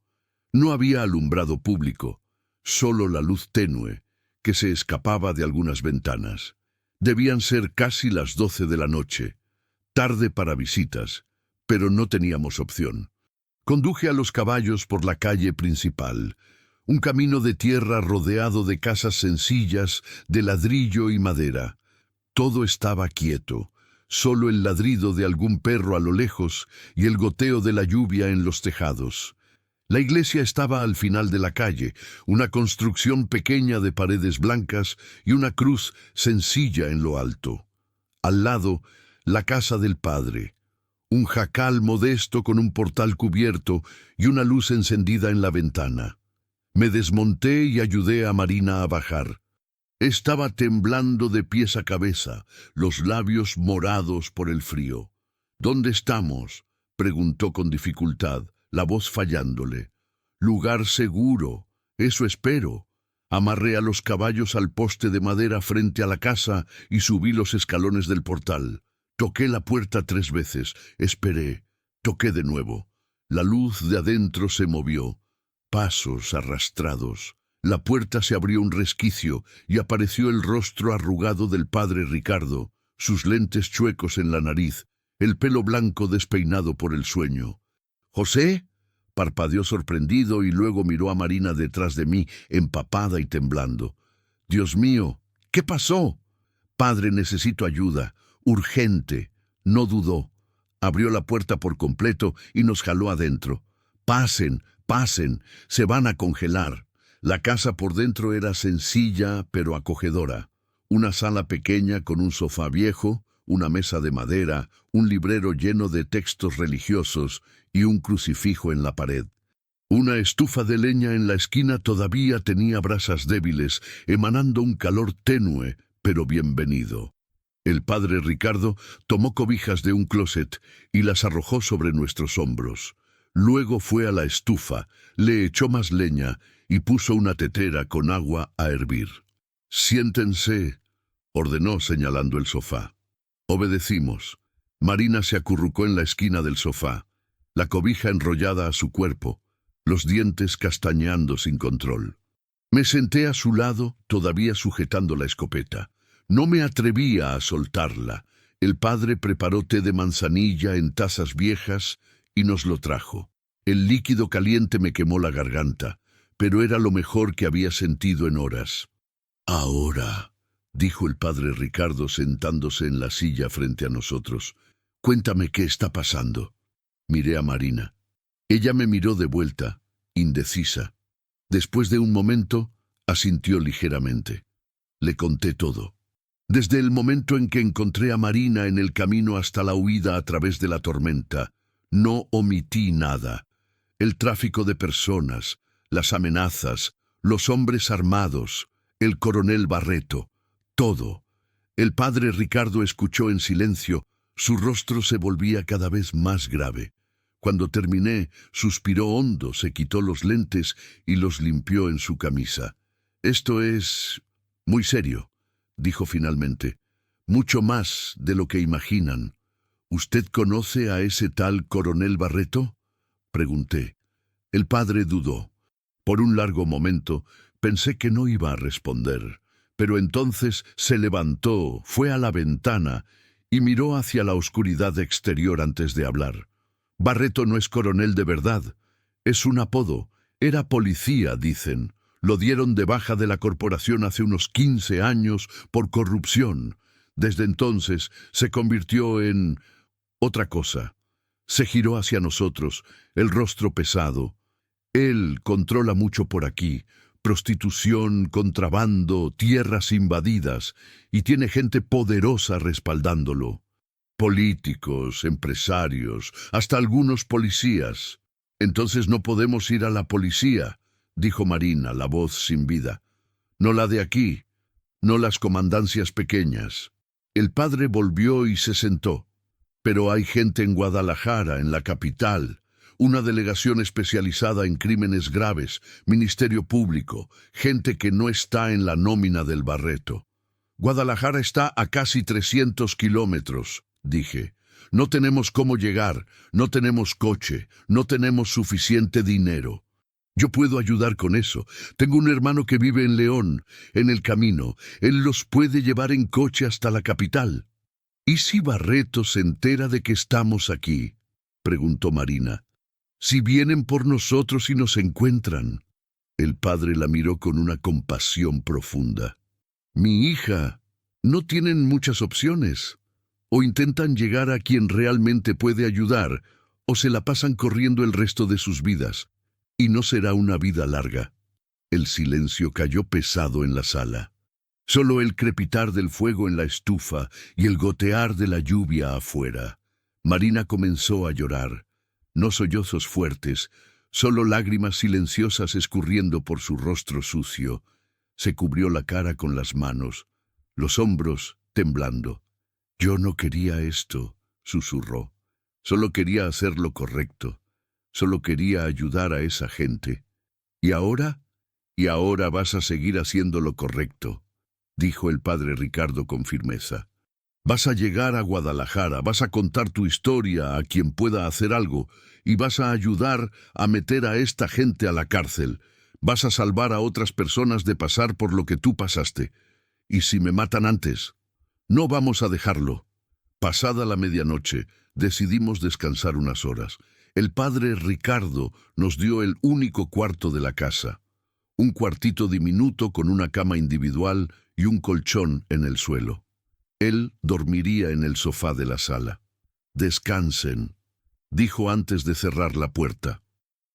No había alumbrado público, solo la luz tenue que se escapaba de algunas ventanas. Debían ser casi las 12 de la noche, tarde para visitas, pero no teníamos opción. Conduje a los caballos por la calle principal, un camino de tierra rodeado de casas sencillas de ladrillo y madera. Todo estaba quieto, solo el ladrido de algún perro a lo lejos y el goteo de la lluvia en los tejados. La iglesia estaba al final de la calle, una construcción pequeña de paredes blancas y una cruz sencilla en lo alto. Al lado, la casa del padre, un jacal modesto con un portal cubierto y una luz encendida en la ventana. Me desmonté y ayudé a Marina a bajar. Estaba temblando de pies a cabeza, los labios morados por el frío. «¿Dónde estamos?», preguntó con dificultad, la voz fallándole. «Lugar seguro, eso espero». Amarré a los caballos al poste de madera frente a la casa y subí los escalones del portal. Toqué la puerta 3 veces, esperé, toqué de nuevo. La luz de adentro se movió. Pasos arrastrados. La puerta se abrió un resquicio y apareció el rostro arrugado del padre Ricardo, sus lentes chuecos en la nariz, el pelo blanco despeinado por el sueño. «¿José?», parpadeó sorprendido y luego miró a Marina detrás de mí, empapada y temblando. «Dios mío, ¿qué pasó?». «Padre, necesito ayuda, urgente». No dudó. Abrió la puerta por completo y nos jaló adentro. «Pasen, pasen, se van a congelar». La casa por dentro era sencilla pero acogedora. Una sala pequeña con un sofá viejo, una mesa de madera, un librero lleno de textos religiosos y un crucifijo en la pared. Una estufa de leña en la esquina todavía tenía brasas débiles, emanando un calor tenue, pero bienvenido. El padre Ricardo tomó cobijas de un closet y las arrojó sobre nuestros hombros. Luego fue a la estufa, le echó más leña y puso una tetera con agua a hervir. «Siéntense», ordenó señalando el sofá. Obedecimos. Marina se acurrucó en la esquina del sofá, la cobija enrollada a su cuerpo, los dientes castañeando sin control. Me senté a su lado, todavía sujetando la escopeta. No me atrevía a soltarla. El padre preparó té de manzanilla en tazas viejas y nos lo trajo. El líquido caliente me quemó la garganta, pero era lo mejor que había sentido en horas. «Ahora», dijo el padre Ricardo sentándose en la silla frente a nosotros, «cuéntame qué está pasando». Miré a Marina. Ella me miró de vuelta, indecisa. Después de un momento, asintió ligeramente. Le conté todo. Desde el momento en que encontré a Marina en el camino hasta la huida a través de la tormenta, no omití nada. El tráfico de personas, las amenazas, los hombres armados, el coronel Barreto, todo. El padre Ricardo escuchó en silencio, su rostro se volvía cada vez más grave. Cuando terminé, suspiró hondo, se quitó los lentes y los limpió en su camisa. «Esto es muy serio», dijo finalmente. «Mucho más de lo que imaginan». «¿Usted conoce a ese tal coronel Barreto?», pregunté. El padre dudó. Por un largo momento pensé que no iba a responder, pero entonces se levantó, fue a la ventana y miró hacia la oscuridad exterior antes de hablar. «Barreto no es coronel de verdad. Es un apodo. Era policía, dicen. Lo dieron de baja de la corporación hace unos 15 años por corrupción. Desde entonces se convirtió en otra cosa». Se giró hacia nosotros, el rostro pesado. «Él controla mucho por aquí, prostitución, contrabando, tierras invadidas, y tiene gente poderosa respaldándolo. Políticos, empresarios, hasta algunos policías». «Entonces no podemos ir a la policía», dijo Marina, la voz sin vida. «No la de aquí, no las comandancias pequeñas». El padre volvió y se sentó. «Pero hay gente en Guadalajara, en la capital, una delegación especializada en crímenes graves, Ministerio Público, gente que no está en la nómina del Barreto». Guadalajara está a casi 300 kilómetros, dije. No tenemos cómo llegar, no tenemos coche, no tenemos suficiente dinero. Yo puedo ayudar con eso. Tengo un hermano que vive en León, en el camino. Él los puede llevar en coche hasta la capital. ¿Y si Barreto se entera de que estamos aquí?, preguntó Marina. Si vienen por nosotros y nos encuentran. El padre la miró con una compasión profunda. Mi hija, no tienen muchas opciones. O intentan llegar a quien realmente puede ayudar, o se la pasan corriendo el resto de sus vidas. Y no será una vida larga. El silencio cayó pesado en la sala. Solo el crepitar del fuego en la estufa y el gotear de la lluvia afuera. Marina comenzó a llorar. No sollozos fuertes, solo lágrimas silenciosas escurriendo por su rostro sucio. Se cubrió la cara con las manos, los hombros temblando. Yo no quería esto, susurró. Solo quería hacer lo correcto. Solo quería ayudar a esa gente. ¿Y ahora? Y ahora vas a seguir haciendo lo correcto, dijo el padre Ricardo con firmeza. Vas a llegar a Guadalajara, vas a contar tu historia a quien pueda hacer algo y vas a ayudar a meter a esta gente a la cárcel. Vas a salvar a otras personas de pasar por lo que tú pasaste. ¿Y si me matan antes? No vamos a dejarlo. Pasada la medianoche, decidimos descansar unas horas. El padre Ricardo nos dio el único cuarto de la casa. Un cuartito diminuto con una cama individual y un colchón en el suelo. Él dormiría en el sofá de la sala. Descansen, dijo antes de cerrar la puerta.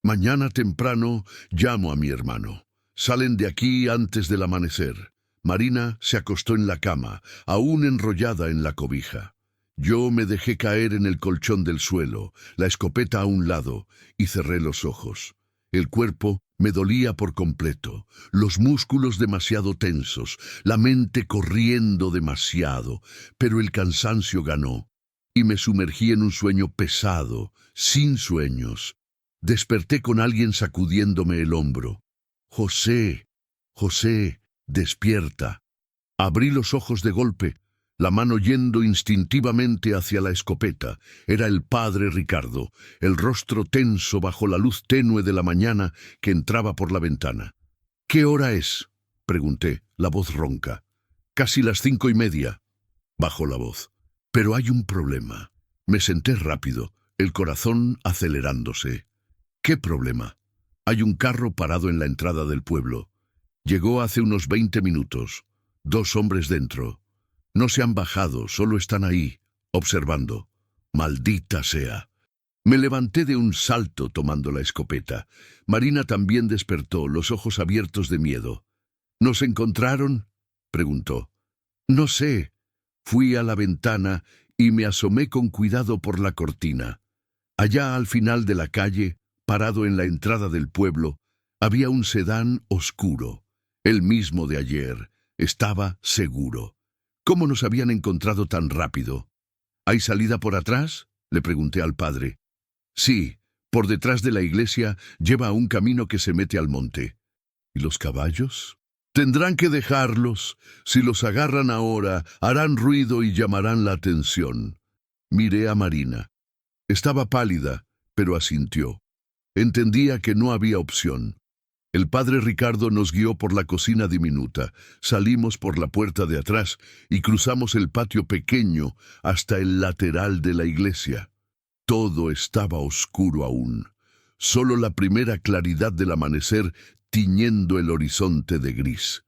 Mañana temprano llamo a mi hermano. Salen de aquí antes del amanecer. Marina se acostó en la cama, aún enrollada en la cobija. Yo me dejé caer en el colchón del suelo, la escopeta a un lado, y cerré los ojos. El cuerpo me dolía por completo, los músculos demasiado tensos, la mente corriendo demasiado, pero el cansancio ganó, y me sumergí en un sueño pesado, sin sueños. Desperté con alguien sacudiéndome el hombro. José, José, despierta. Abrí los ojos de golpe, la mano yendo instintivamente hacia la escopeta. Era el padre Ricardo, el rostro tenso bajo la luz tenue de la mañana que entraba por la ventana. ¿Qué hora es?, pregunté, la voz ronca. Casi las 5:30, bajó la voz. Pero hay un problema. Me senté rápido, el corazón acelerándose. ¿Qué problema? Hay un carro parado en la entrada del pueblo. Llegó hace unos 20 minutos. 2 hombres dentro. No se han bajado, solo están ahí, observando. Maldita sea. Me levanté de un salto tomando la escopeta. Marina también despertó, los ojos abiertos de miedo. ¿Nos encontraron?, preguntó. No sé. Fui a la ventana y me asomé con cuidado por la cortina. Allá al final de la calle, parado en la entrada del pueblo, había un sedán oscuro, el mismo de ayer. Estaba seguro. ¿Cómo nos habían encontrado tan rápido? ¿Hay salida por atrás?, le pregunté al padre. Sí, por detrás de la iglesia lleva a un camino que se mete al monte. ¿Y los caballos? Tendrán que dejarlos. Si los agarran ahora, harán ruido y llamarán la atención. Miré a Marina. Estaba pálida, pero asintió. Entendía que no había opción. El padre Ricardo nos guió por la cocina diminuta, salimos por la puerta de atrás y cruzamos el patio pequeño hasta el lateral de la iglesia. Todo estaba oscuro aún, solo la primera claridad del amanecer tiñendo el horizonte de gris.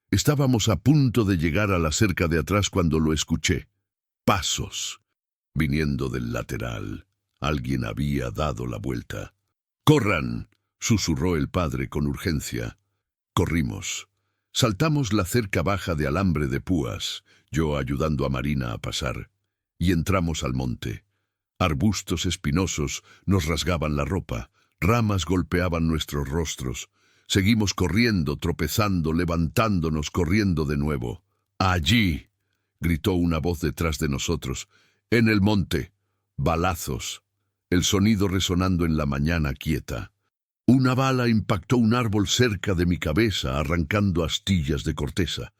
Estábamos a punto de llegar a la cerca de atrás cuando lo escuché. Pasos, viniendo del lateral. Alguien había dado la vuelta. ¡Corran!, susurró el padre con urgencia. Corrimos. Saltamos la cerca baja de alambre de púas, yo ayudando a Marina a pasar, y entramos al monte. Arbustos espinosos nos rasgaban la ropa, ramas golpeaban nuestros rostros. Seguimos corriendo, tropezando, levantándonos, corriendo de nuevo. ¡Allí!, gritó una voz detrás de nosotros. ¡En el monte! Balazos. El sonido resonando en la mañana quieta. Una bala impactó un árbol cerca de mi cabeza, arrancando astillas de corteza.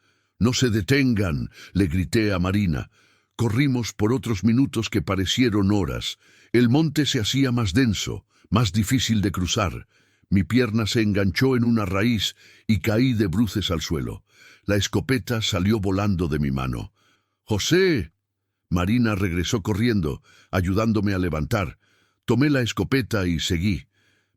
«No se detengan», le grité a Marina. Corrimos por otros minutos que parecieron horas. El monte se hacía más denso, más difícil de cruzar. Mi pierna se enganchó en una raíz y caí de bruces al suelo. La escopeta salió volando de mi mano. «¡José!». Marina regresó corriendo, ayudándome a levantar. Tomé la escopeta y seguí.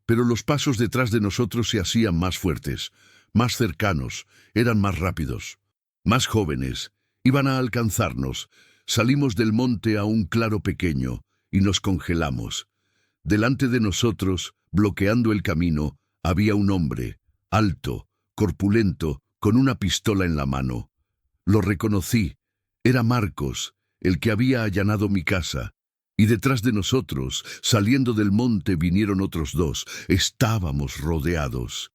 Pero los pasos detrás de nosotros se hacían más fuertes, más cercanos, eran más rápidos, más jóvenes. Iban a alcanzarnos. Salimos del monte a un claro pequeño y nos congelamos. Delante de nosotros, bloqueando el camino, había un hombre, alto, corpulento, con una pistola en la mano. Lo reconocí. Era Marcos, el que había allanado mi casa. Y detrás de nosotros, saliendo del monte, vinieron otros dos. Estábamos rodeados.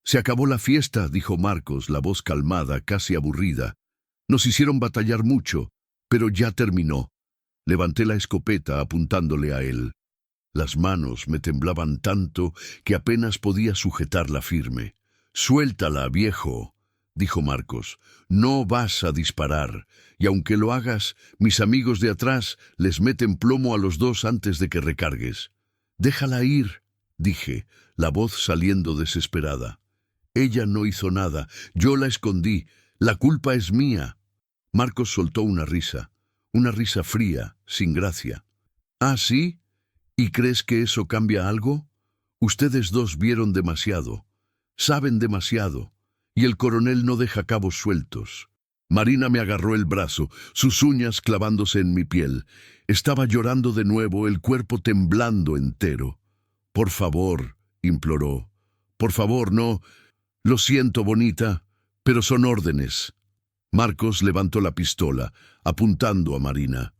«Se acabó la fiesta», dijo Marcos, la voz calmada, casi aburrida. «Nos hicieron batallar mucho, pero ya terminó». Levanté la escopeta apuntándole a él. Las manos me temblaban tanto que apenas podía sujetarla firme. «Suéltala, viejo», dijo Marcos. «No vas a disparar, y aunque lo hagas, mis amigos de atrás les meten plomo a los dos antes de que recargues». «Déjala ir», dije, la voz saliendo desesperada. «Ella no hizo nada, yo la escondí, la culpa es mía». Marcos soltó una risa fría, sin gracia. «¿Ah, sí? ¿Y crees que eso cambia algo? Ustedes dos vieron demasiado, saben demasiado, y el coronel no deja cabos sueltos». Marina me agarró el brazo, sus uñas clavándose en mi piel. Estaba llorando de nuevo, el cuerpo temblando entero. «Por favor», imploró. «Por favor, no. Lo siento, bonita, pero son órdenes». Marcos levantó la pistola, apuntando a Marina.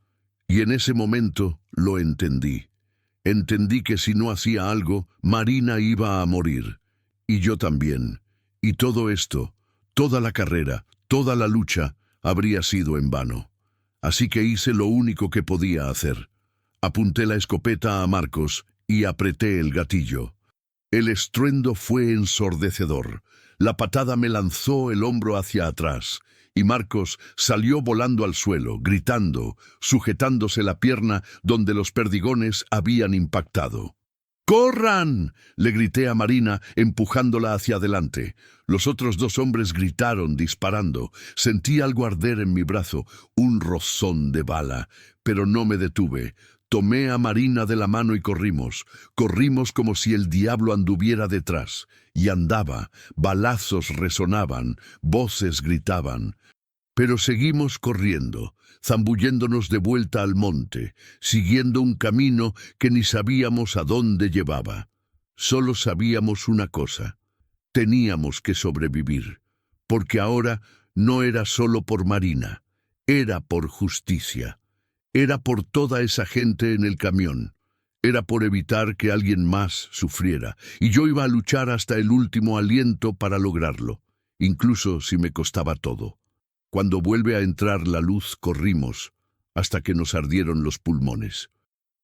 Y en ese momento lo entendí. Entendí que si no hacía algo, Marina iba a morir. Y yo también. Y todo esto, toda la carrera, toda la lucha, habría sido en vano. Así que hice lo único que podía hacer. Apunté la escopeta a Marcos y apreté el gatillo. El estruendo fue ensordecedor. La patada me lanzó el hombro hacia atrás, y Marcos salió volando al suelo, gritando, sujetándose la pierna donde los perdigones habían impactado. «¡Corran!», le grité a Marina, empujándola hacia adelante. Los otros dos hombres gritaron, disparando. Sentí algo arder en mi brazo, un rozón de bala, pero no me detuve. Tomé a Marina de la mano y corrimos. Corrimos como si el diablo anduviera detrás. Y andaba, balazos resonaban, voces gritaban. Pero seguimos corriendo, zambulléndonos de vuelta al monte, siguiendo un camino que ni sabíamos a dónde llevaba. Solo sabíamos una cosa: teníamos que sobrevivir, porque ahora no era solo por Marina, era por justicia. Era por toda esa gente en el camión. Era por evitar que alguien más sufriera, y yo iba a luchar hasta el último aliento para lograrlo, incluso si me costaba todo. Cuando vuelve a entrar la luz, corrimos, hasta que nos ardieron los pulmones.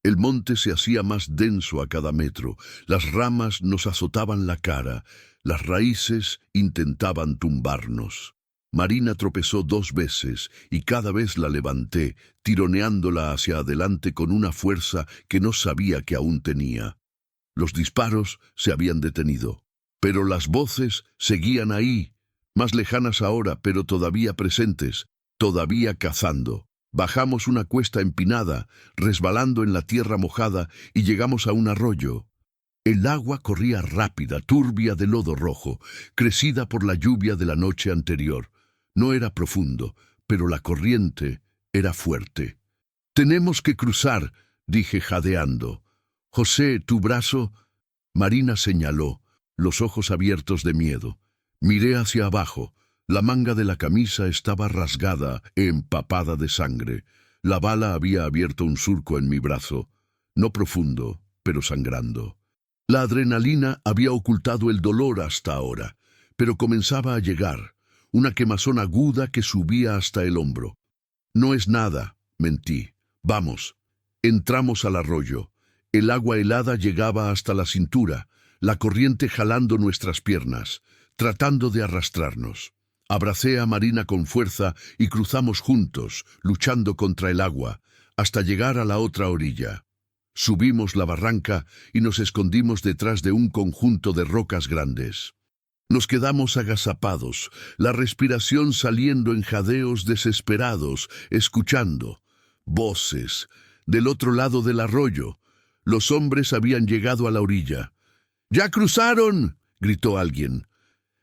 El monte se hacía más denso a cada metro, las ramas nos azotaban la cara, las raíces intentaban tumbarnos. Marina tropezó 2 veces y cada vez la levanté, tironeándola hacia adelante con una fuerza que no sabía que aún tenía. Los disparos se habían detenido, pero las voces seguían ahí, más lejanas ahora, pero todavía presentes, todavía cazando. Bajamos una cuesta empinada, resbalando en la tierra mojada, y llegamos a un arroyo. El agua corría rápida, turbia de lodo rojo, crecida por la lluvia de la noche anterior. No era profundo, pero la corriente era fuerte. «Tenemos que cruzar», dije jadeando. «José, tu brazo». Marina señaló, los ojos abiertos de miedo. Miré hacia abajo. La manga de la camisa estaba rasgada e empapada de sangre. La bala había abierto un surco en mi brazo, no profundo, pero sangrando. La adrenalina había ocultado el dolor hasta ahora, pero comenzaba a llegar, una quemazón aguda que subía hasta el hombro. «No es nada», mentí. «Vamos». Entramos al arroyo. El agua helada llegaba hasta la cintura, la corriente jalando nuestras piernas, tratando de arrastrarnos. Abracé a Marina con fuerza y cruzamos juntos, luchando contra el agua, hasta llegar a la otra orilla. Subimos la barranca y nos escondimos detrás de un conjunto de rocas grandes. Nos quedamos agazapados, la respiración saliendo en jadeos desesperados, escuchando voces. Del otro lado del arroyo, los hombres habían llegado a la orilla. ¡Ya cruzaron!, gritó alguien.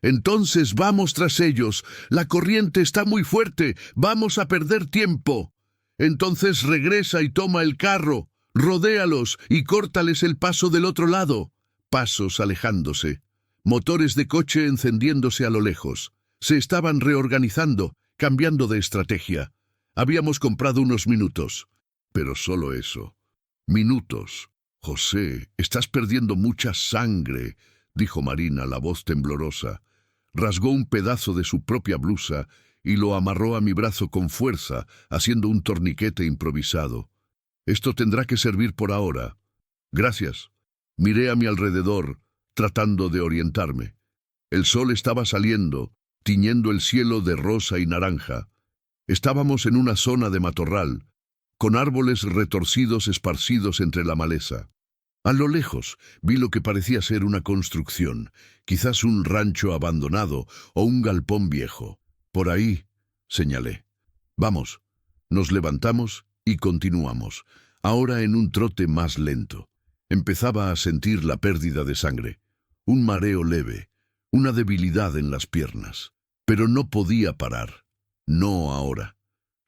Entonces vamos tras ellos. La corriente está muy fuerte. Vamos a perder tiempo. Entonces regresa y toma el carro. Rodéalos y córtales el paso del otro lado. Pasos alejándose. Motores de coche encendiéndose a lo lejos. Se estaban reorganizando, cambiando de estrategia. Habíamos comprado unos minutos. Pero solo eso. Minutos. José, estás perdiendo mucha sangre, dijo Marina, la voz temblorosa. Rasgó un pedazo de su propia blusa y lo amarró a mi brazo con fuerza, haciendo un torniquete improvisado. Esto tendrá que servir por ahora. Gracias. Miré a mi alrededor, tratando de orientarme. El sol estaba saliendo, tiñendo el cielo de rosa y naranja. Estábamos en una zona de matorral, con árboles retorcidos esparcidos entre la maleza. A lo lejos vi lo que parecía ser una construcción, quizás un rancho abandonado o un galpón viejo. Por ahí, señalé. Vamos. Nos levantamos y continuamos, ahora en un trote más lento. Empezaba a sentir la pérdida de sangre, un mareo leve, una debilidad en las piernas. Pero no podía parar. No ahora.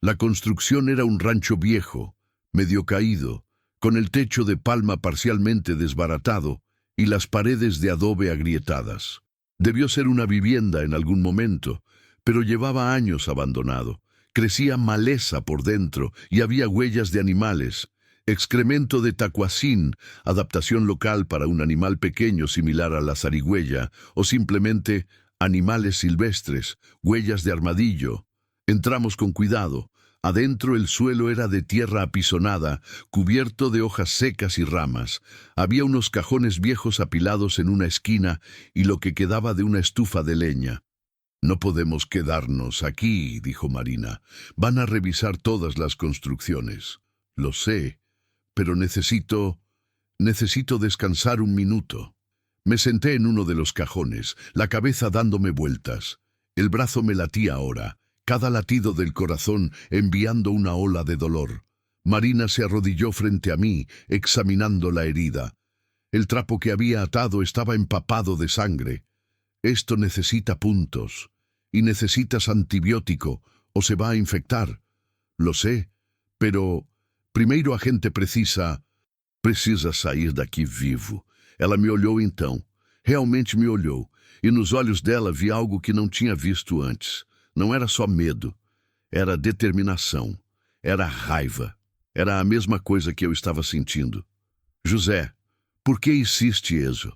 La construcción era un rancho viejo, medio caído, con el techo de palma parcialmente desbaratado y las paredes de adobe agrietadas. Debió ser una vivienda en algún momento, pero llevaba años abandonado. Crecía maleza por dentro y había huellas de animales, excremento de tacuacín, adaptación local para un animal pequeño similar a la zarigüeya, o simplemente animales silvestres, huellas de armadillo. Entramos con cuidado. Adentro el suelo era de tierra apisonada, cubierto de hojas secas y ramas. Había unos cajones viejos apilados en una esquina y lo que quedaba de una estufa de leña. No podemos quedarnos aquí, dijo Marina. Van a revisar todas las construcciones. Lo sé, pero necesito descansar un minuto. Me senté en uno de los cajones, la cabeza dándome vueltas. El brazo me latía ahora, cada latido del corazón enviando una ola de dolor. Marina se arrodilló frente a mí, examinando la herida. El trapo que había atado estaba empapado de sangre. Esto necesita puntos, y necesitas antibiótico, o se va a infectar. Lo sé, pero primeiro a gente precisa sair daqui vivo. Ela me olhou então. Realmente me olhou, e nos olhos dela vi algo que não tinha visto antes. Não era só medo, era determinação, era raiva, era a mesma coisa que eu estava sentindo. José, ¿por qué hiciste eso?,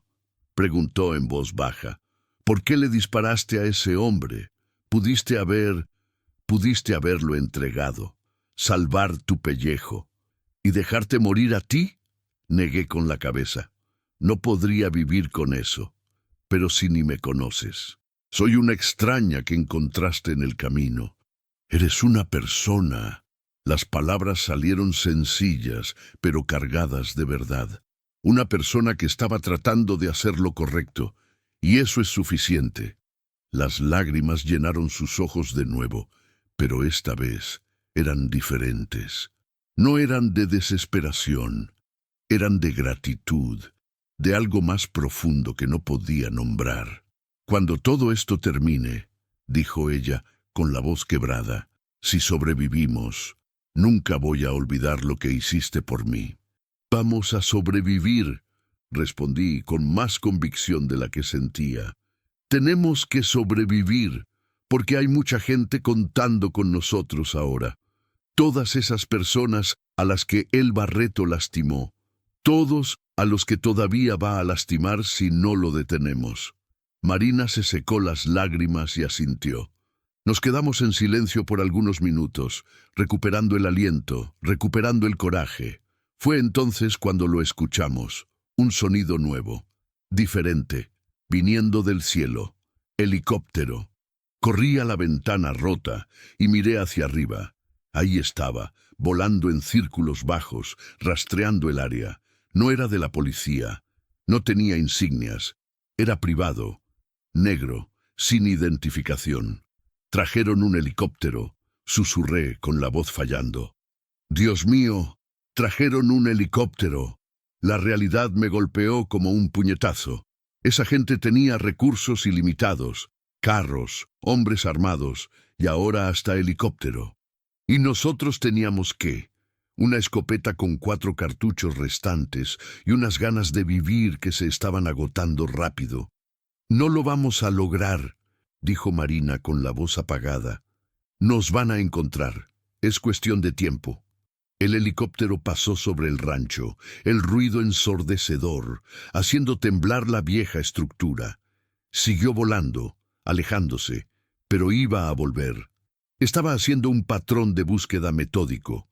preguntó en voz baja. ¿Por qué le disparaste a ese hombre? Pudiste haberlo entregado, salvar tu pellejo y dejarte morir a ti. Negué con la cabeza. No podría vivir con eso, pero si ni me conoces. Soy una extraña que encontraste en el camino. Eres una persona. Las palabras salieron sencillas, pero cargadas de verdad. Una persona que estaba tratando de hacer lo correcto, y eso es suficiente. Las lágrimas llenaron sus ojos de nuevo, pero esta vez eran diferentes. No eran de desesperación, eran de gratitud, de algo más profundo que no podía nombrar. Cuando todo esto termine, dijo ella con la voz quebrada, si sobrevivimos, nunca voy a olvidar lo que hiciste por mí. Vamos a sobrevivir, respondí con más convicción de la que sentía. Tenemos que sobrevivir, porque hay mucha gente contando con nosotros ahora. Todas esas personas a las que el Barreto lastimó. Todos a los que todavía va a lastimar si no lo detenemos. Marina se secó las lágrimas y asintió. Nos quedamos en silencio por algunos minutos, recuperando el aliento, recuperando el coraje. Fue entonces cuando lo escuchamos. Un sonido nuevo, diferente, viniendo del cielo. Helicóptero. Corrí a la ventana rota y miré hacia arriba. Ahí estaba, volando en círculos bajos, rastreando el área. No era de la policía, no tenía insignias, era privado, negro, sin identificación. Trajeron un helicóptero, susurré con la voz fallando. Dios mío, trajeron un helicóptero. La realidad me golpeó como un puñetazo. Esa gente tenía recursos ilimitados, carros, hombres armados y ahora hasta helicóptero. ¿Y nosotros teníamos qué? Una escopeta con 4 cartuchos restantes y unas ganas de vivir que se estaban agotando rápido. No lo vamos a lograr, dijo Marina con la voz apagada. Nos van a encontrar. Es cuestión de tiempo. El helicóptero pasó sobre el rancho, el ruido ensordecedor, haciendo temblar la vieja estructura. Siguió volando, alejándose, pero iba a volver. Estaba haciendo un patrón de búsqueda metódico.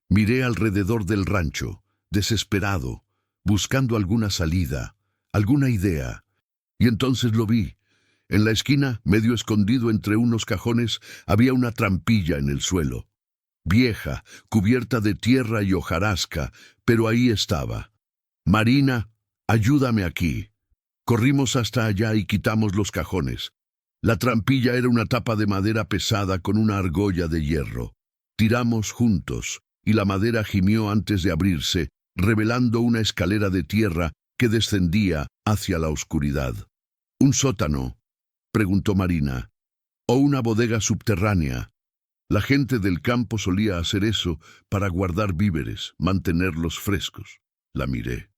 Miré alrededor del rancho, desesperado, buscando alguna salida, alguna idea. Y entonces lo vi. En la esquina, medio escondido entre unos cajones, había una trampilla en el suelo. Vieja, cubierta de tierra y hojarasca, pero ahí estaba. Marina, ayúdame aquí. Corrimos hasta allá y quitamos los cajones. La trampilla era una tapa de madera pesada con una argolla de hierro. Tiramos juntos, y la madera gimió antes de abrirse, revelando una escalera de tierra que descendía hacia la oscuridad. ¿Un sótano?, preguntó Marina. ¿O una bodega subterránea? La gente del campo solía hacer eso para guardar víveres, mantenerlos frescos. La miré.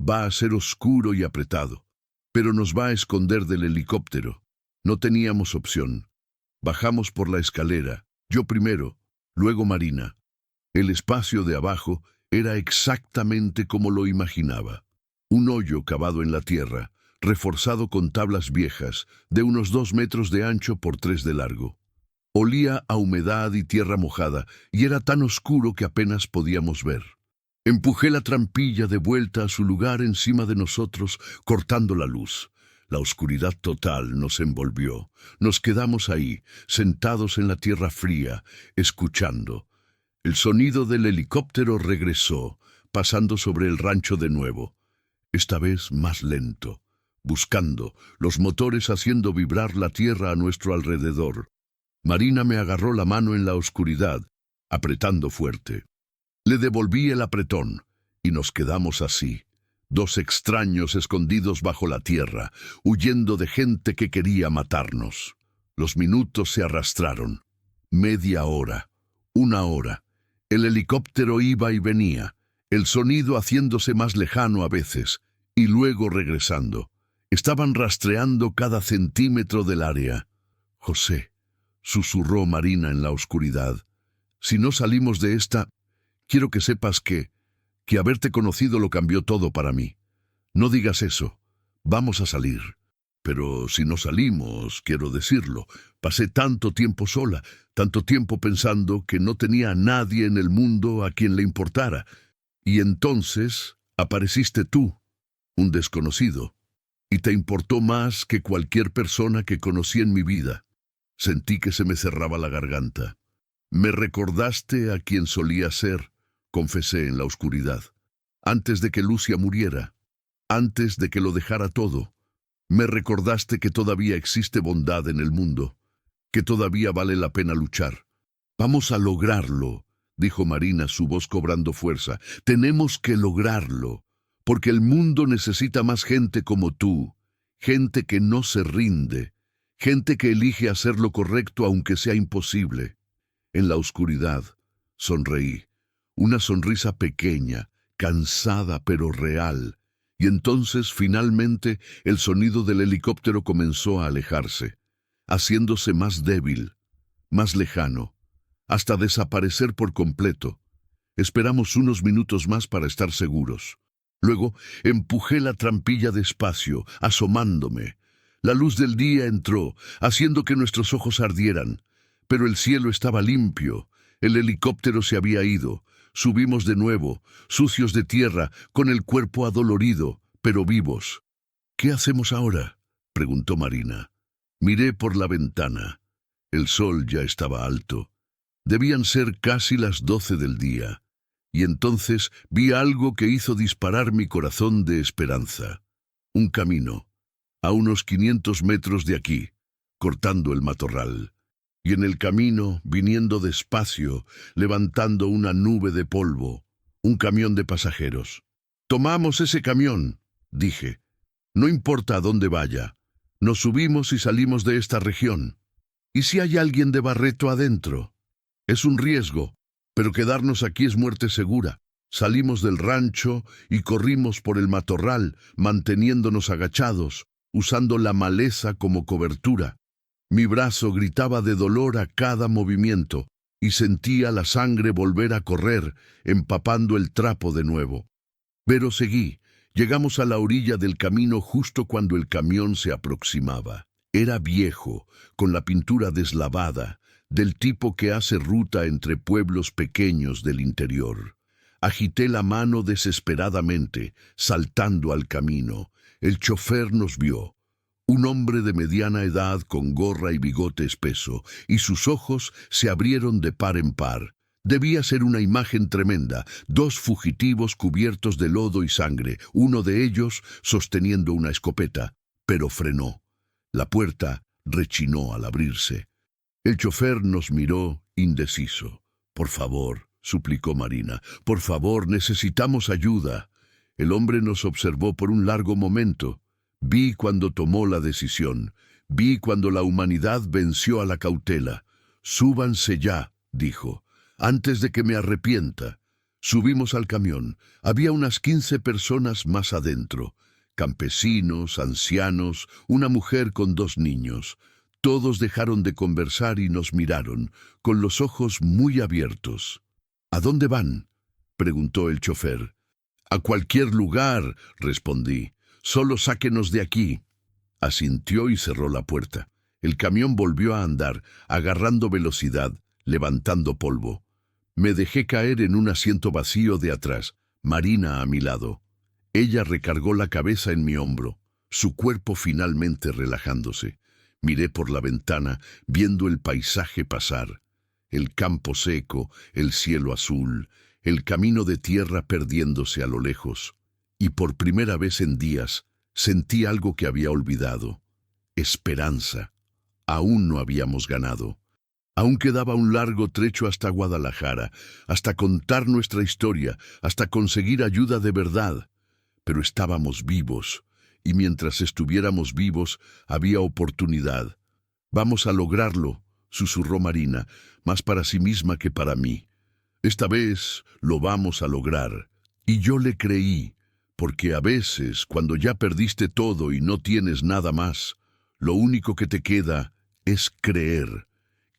Va a ser oscuro y apretado, pero nos va a esconder del helicóptero. No teníamos opción. Bajamos por la escalera, yo primero, luego Marina. El espacio de abajo era exactamente como lo imaginaba. Un hoyo cavado en la tierra, reforzado con tablas viejas, de unos 2 metros de ancho por 3 de largo. Olía a humedad y tierra mojada, y era tan oscuro que apenas podíamos ver. Empujé la trampilla de vuelta a su lugar encima de nosotros, cortando la luz. La oscuridad total nos envolvió. Nos quedamos ahí, sentados en la tierra fría, escuchando. El sonido del helicóptero regresó, pasando sobre el rancho de nuevo. Esta vez más lento, buscando, los motores haciendo vibrar la tierra a nuestro alrededor. Marina me agarró la mano en la oscuridad, apretando fuerte. Le devolví el apretón, y nos quedamos así, 2 extraños escondidos bajo la tierra, huyendo de gente que quería matarnos. Los minutos se arrastraron. Media hora, 1 hora. El helicóptero iba y venía, el sonido haciéndose más lejano a veces, y luego regresando. Estaban rastreando cada centímetro del área. José, susurró Marina en la oscuridad, si no salimos de esta, quiero que sepas que haberte conocido lo cambió todo para mí. No digas eso. Vamos a salir. Pero si no salimos, quiero decirlo, pasé tanto tiempo sola, tanto tiempo pensando que no tenía a nadie en el mundo a quien le importara. Y entonces apareciste tú, un desconocido, y te importó más que cualquier persona que conocí en mi vida. Sentí que se me cerraba la garganta. Me recordaste a quien solía ser, confesé en la oscuridad. Antes de que Lucia muriera, antes de que lo dejara todo, me recordaste que todavía existe bondad en el mundo, que todavía vale la pena luchar. Vamos a lograrlo, dijo Marina, su voz cobrando fuerza. Tenemos que lograrlo, porque el mundo necesita más gente como tú, gente que no se rinde, gente que elige hacer lo correcto aunque sea imposible. En la oscuridad, sonreí, una sonrisa pequeña, cansada pero real, y entonces finalmente el sonido del helicóptero comenzó a alejarse, haciéndose más débil, más lejano, hasta desaparecer por completo. Esperamos unos minutos más para estar seguros. Luego empujé la trampilla despacio, asomándome. La luz del día entró, haciendo que nuestros ojos ardieran, pero el cielo estaba limpio, el helicóptero se había ido. Subimos de nuevo, sucios de tierra, con el cuerpo adolorido, pero vivos. ¿Qué hacemos ahora?, preguntó Marina. Miré por la ventana. El sol ya estaba alto. Debían ser casi las 12 del día. Y entonces vi algo que hizo disparar mi corazón de esperanza. Un camino, a unos 500 metros de aquí, cortando el matorral. Y en el camino, viniendo despacio, levantando una nube de polvo, un camión de pasajeros. «Tomamos ese camión», dije. «No importa a dónde vaya. Nos subimos y salimos de esta región. ¿Y si hay alguien de Barreto adentro? Es un riesgo, pero quedarnos aquí es muerte segura». Salimos del rancho y corrimos por el matorral, manteniéndonos agachados, usando la maleza como cobertura. Mi brazo gritaba de dolor a cada movimiento y sentía la sangre volver a correr, empapando el trapo de nuevo. Pero seguí. Llegamos a la orilla del camino justo cuando el camión se aproximaba. Era viejo, con la pintura deslavada, del tipo que hace ruta entre pueblos pequeños del interior. Agité la mano desesperadamente, saltando al camino. El chofer nos vio. Un hombre de mediana edad con gorra y bigote espeso, y sus ojos se abrieron de par en par. Debía ser una imagen tremenda, 2 fugitivos cubiertos de lodo y sangre, uno de ellos sosteniendo una escopeta, pero frenó. La puerta rechinó al abrirse. El chofer nos miró indeciso. «Por favor», suplicó Marina, «por favor, necesitamos ayuda». El hombre nos observó por un largo momento. Vi cuando tomó la decisión. Vi cuando la humanidad venció a la cautela. «Súbanse ya», dijo, «antes de que me arrepienta». Subimos al camión. Había unas 15 personas más adentro. Campesinos, ancianos, una mujer con 2 niños. Todos dejaron de conversar y nos miraron, con los ojos muy abiertos. «¿A dónde van?», preguntó el chofer. «A cualquier lugar», respondí. «Solo sáquenos de aquí». Asintió y cerró la puerta. El camión volvió a andar, agarrando velocidad, levantando polvo. Me dejé caer en un asiento vacío de atrás, Marina a mi lado. Ella recargó la cabeza en mi hombro, su cuerpo finalmente relajándose. Miré por la ventana, viendo el paisaje pasar. El campo seco, el cielo azul, el camino de tierra perdiéndose a lo lejos. Y por primera vez en días, sentí algo que había olvidado. Esperanza. Aún no habíamos ganado. Aún quedaba un largo trecho hasta Guadalajara, hasta contar nuestra historia, hasta conseguir ayuda de verdad. Pero estábamos vivos, y mientras estuviéramos vivos, había oportunidad. «Vamos a lograrlo», susurró Marina, más para sí misma que para mí. «Esta vez lo vamos a lograr». Y yo le creí, porque a veces, cuando ya perdiste todo y no tienes nada más, lo único que te queda es creer.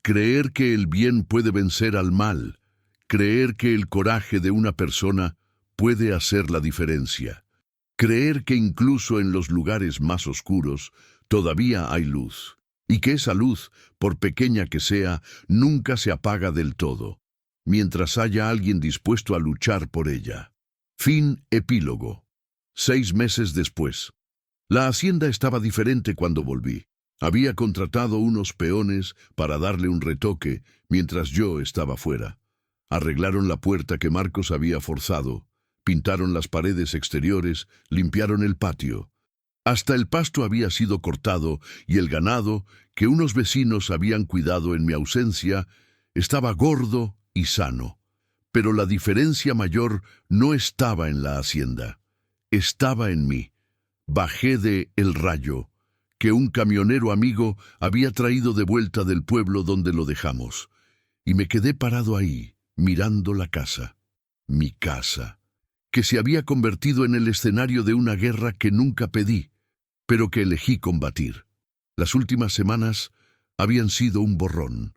Creer que el bien puede vencer al mal. Creer que el coraje de una persona puede hacer la diferencia. Creer que incluso en los lugares más oscuros todavía hay luz. Y que esa luz, por pequeña que sea, nunca se apaga del todo, mientras haya alguien dispuesto a luchar por ella. Fin epílogo. 6 meses después. La hacienda estaba diferente cuando volví. Había contratado unos peones para darle un retoque mientras yo estaba fuera. Arreglaron la puerta que Marcos había forzado, pintaron las paredes exteriores, limpiaron el patio. Hasta el pasto había sido cortado y el ganado, que unos vecinos habían cuidado en mi ausencia, estaba gordo y sano. Pero la diferencia mayor no estaba en la hacienda, estaba en mí. Bajé de El Rayo, que un camionero amigo había traído de vuelta del pueblo donde lo dejamos, y me quedé parado ahí, mirando la casa, mi casa, que se había convertido en el escenario de una guerra que nunca pedí, pero que elegí combatir. Las últimas semanas habían sido un borrón.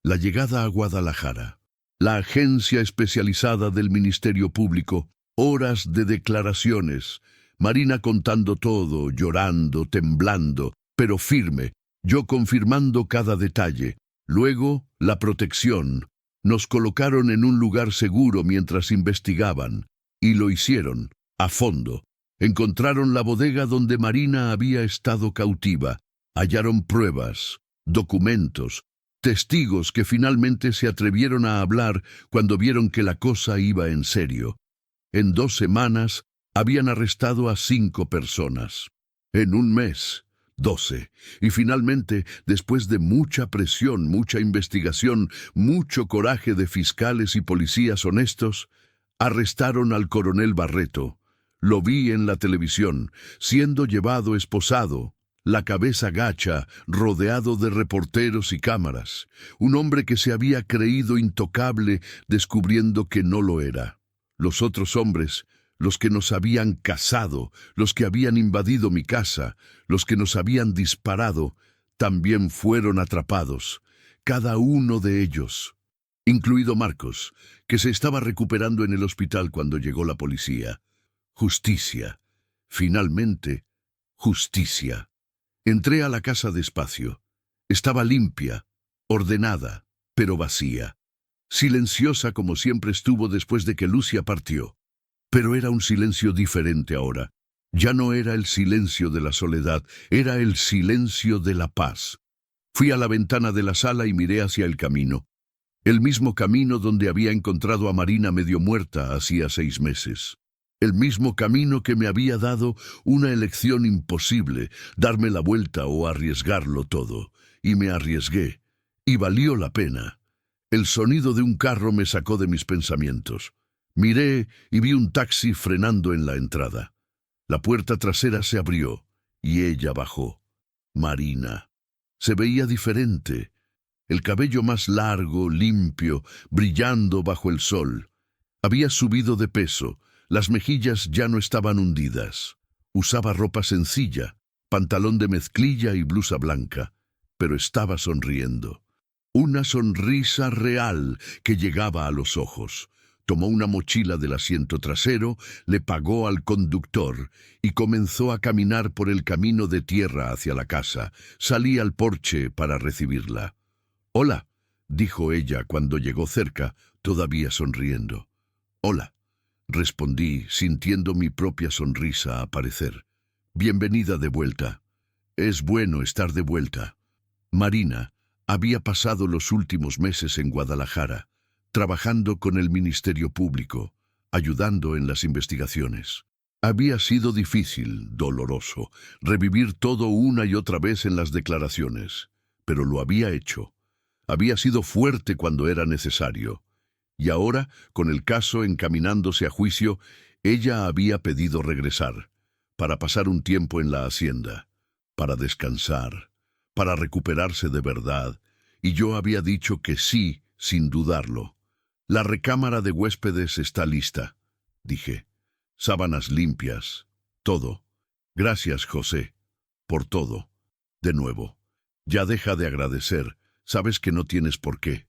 La llegada a Guadalajara, la agencia especializada del Ministerio Público, horas de declaraciones, Marina contando todo, llorando, temblando, pero firme, yo confirmando cada detalle. Luego, la protección. Nos colocaron en un lugar seguro mientras investigaban, y lo hicieron, a fondo. Encontraron la bodega donde Marina había estado cautiva, hallaron pruebas, documentos, Testigos que finalmente se atrevieron a hablar cuando vieron que la cosa iba en serio. En 2 semanas habían arrestado a 5 personas. En un mes, 12. Y finalmente, después de mucha presión, mucha investigación, mucho coraje de fiscales y policías honestos, arrestaron al coronel Barreto. Lo vi en la televisión, siendo llevado esposado, la cabeza gacha, rodeado de reporteros y cámaras. Un hombre que se había creído intocable, descubriendo que no lo era. Los otros hombres, los que nos habían cazado, los que habían invadido mi casa, los que nos habían disparado, también fueron atrapados, cada uno de ellos, incluido Marcos, que se estaba recuperando en el hospital cuando llegó la policía. Justicia. Finalmente, justicia. Entré a la casa despacio. Estaba limpia, ordenada, pero vacía. Silenciosa como siempre estuvo después de que Lucia partió. Pero era un silencio diferente ahora. Ya no era el silencio de la soledad, era el silencio de la paz. Fui a la ventana de la sala y miré hacia el camino. El mismo camino donde había encontrado a Marina medio muerta hacía 6 meses. El mismo camino que me había dado una elección imposible, darme la vuelta o arriesgarlo todo. Y me arriesgué. Y valió la pena. El sonido de un carro me sacó de mis pensamientos. Miré y vi un taxi frenando en la entrada. La puerta trasera se abrió y ella bajó. Marina. Se veía diferente. El cabello más largo, limpio, brillando bajo el sol. Había subido de peso. Las mejillas ya no estaban hundidas. Usaba ropa sencilla, pantalón de mezclilla y blusa blanca, pero estaba sonriendo. Una sonrisa real que llegaba a los ojos. Tomó una mochila del asiento trasero, le pagó al conductor y comenzó a caminar por el camino de tierra hacia la casa. Salí al porche para recibirla. «Hola», dijo ella cuando llegó cerca, todavía sonriendo. «Hola», respondí, sintiendo mi propia sonrisa aparecer. «Bienvenida de vuelta. Es bueno estar de vuelta». Marina había pasado los últimos meses en Guadalajara, trabajando con el Ministerio Público, ayudando en las investigaciones. Había sido difícil, doloroso, revivir todo una y otra vez en las declaraciones, pero lo había hecho. Había sido fuerte cuando era necesario. Y ahora, con el caso encaminándose a juicio, ella había pedido regresar, para pasar un tiempo en la hacienda, para descansar, para recuperarse de verdad, y yo había dicho que sí, sin dudarlo. «La recámara de huéspedes está lista», dije. «Sábanas limpias, todo. Gracias, José, por todo. De nuevo. Ya deja de agradecer, sabes que no tienes por qué».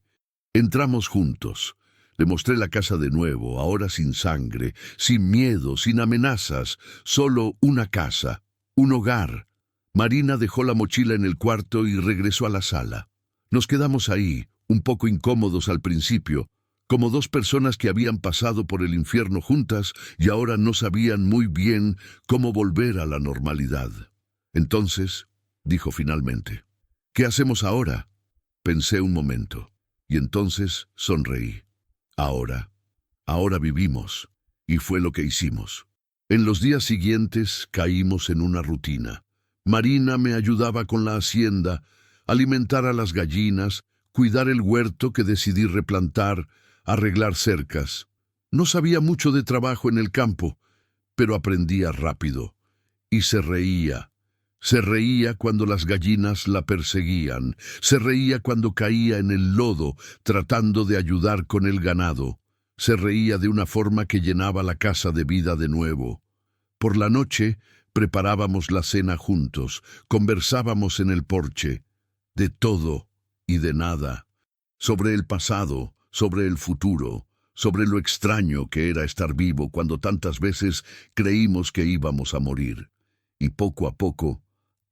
Entramos juntos. Le mostré la casa de nuevo, ahora sin sangre, sin miedo, sin amenazas, solo una casa, un hogar. Marina dejó la mochila en el cuarto y regresó a la sala. Nos quedamos ahí, un poco incómodos al principio, como 2 personas que habían pasado por el infierno juntas y ahora no sabían muy bien cómo volver a la normalidad. «Entonces», dijo finalmente, «¿qué hacemos ahora?» Pensé un momento, y entonces sonreí. Ahora vivimos, y fue lo que hicimos. En los días siguientes caímos en una rutina. Marina me ayudaba con la hacienda, alimentar a las gallinas, cuidar el huerto que decidí replantar, arreglar cercas. No sabía mucho de trabajo en el campo, pero aprendía rápido. Y se reía. Se reía cuando las gallinas la perseguían. Se reía cuando caía en el lodo tratando de ayudar con el ganado. Se reía de una forma que llenaba la casa de vida de nuevo. Por la noche preparábamos la cena juntos, conversábamos en el porche, de todo y de nada, sobre el pasado, sobre el futuro, sobre lo extraño que era estar vivo cuando tantas veces creímos que íbamos a morir. Y poco a poco,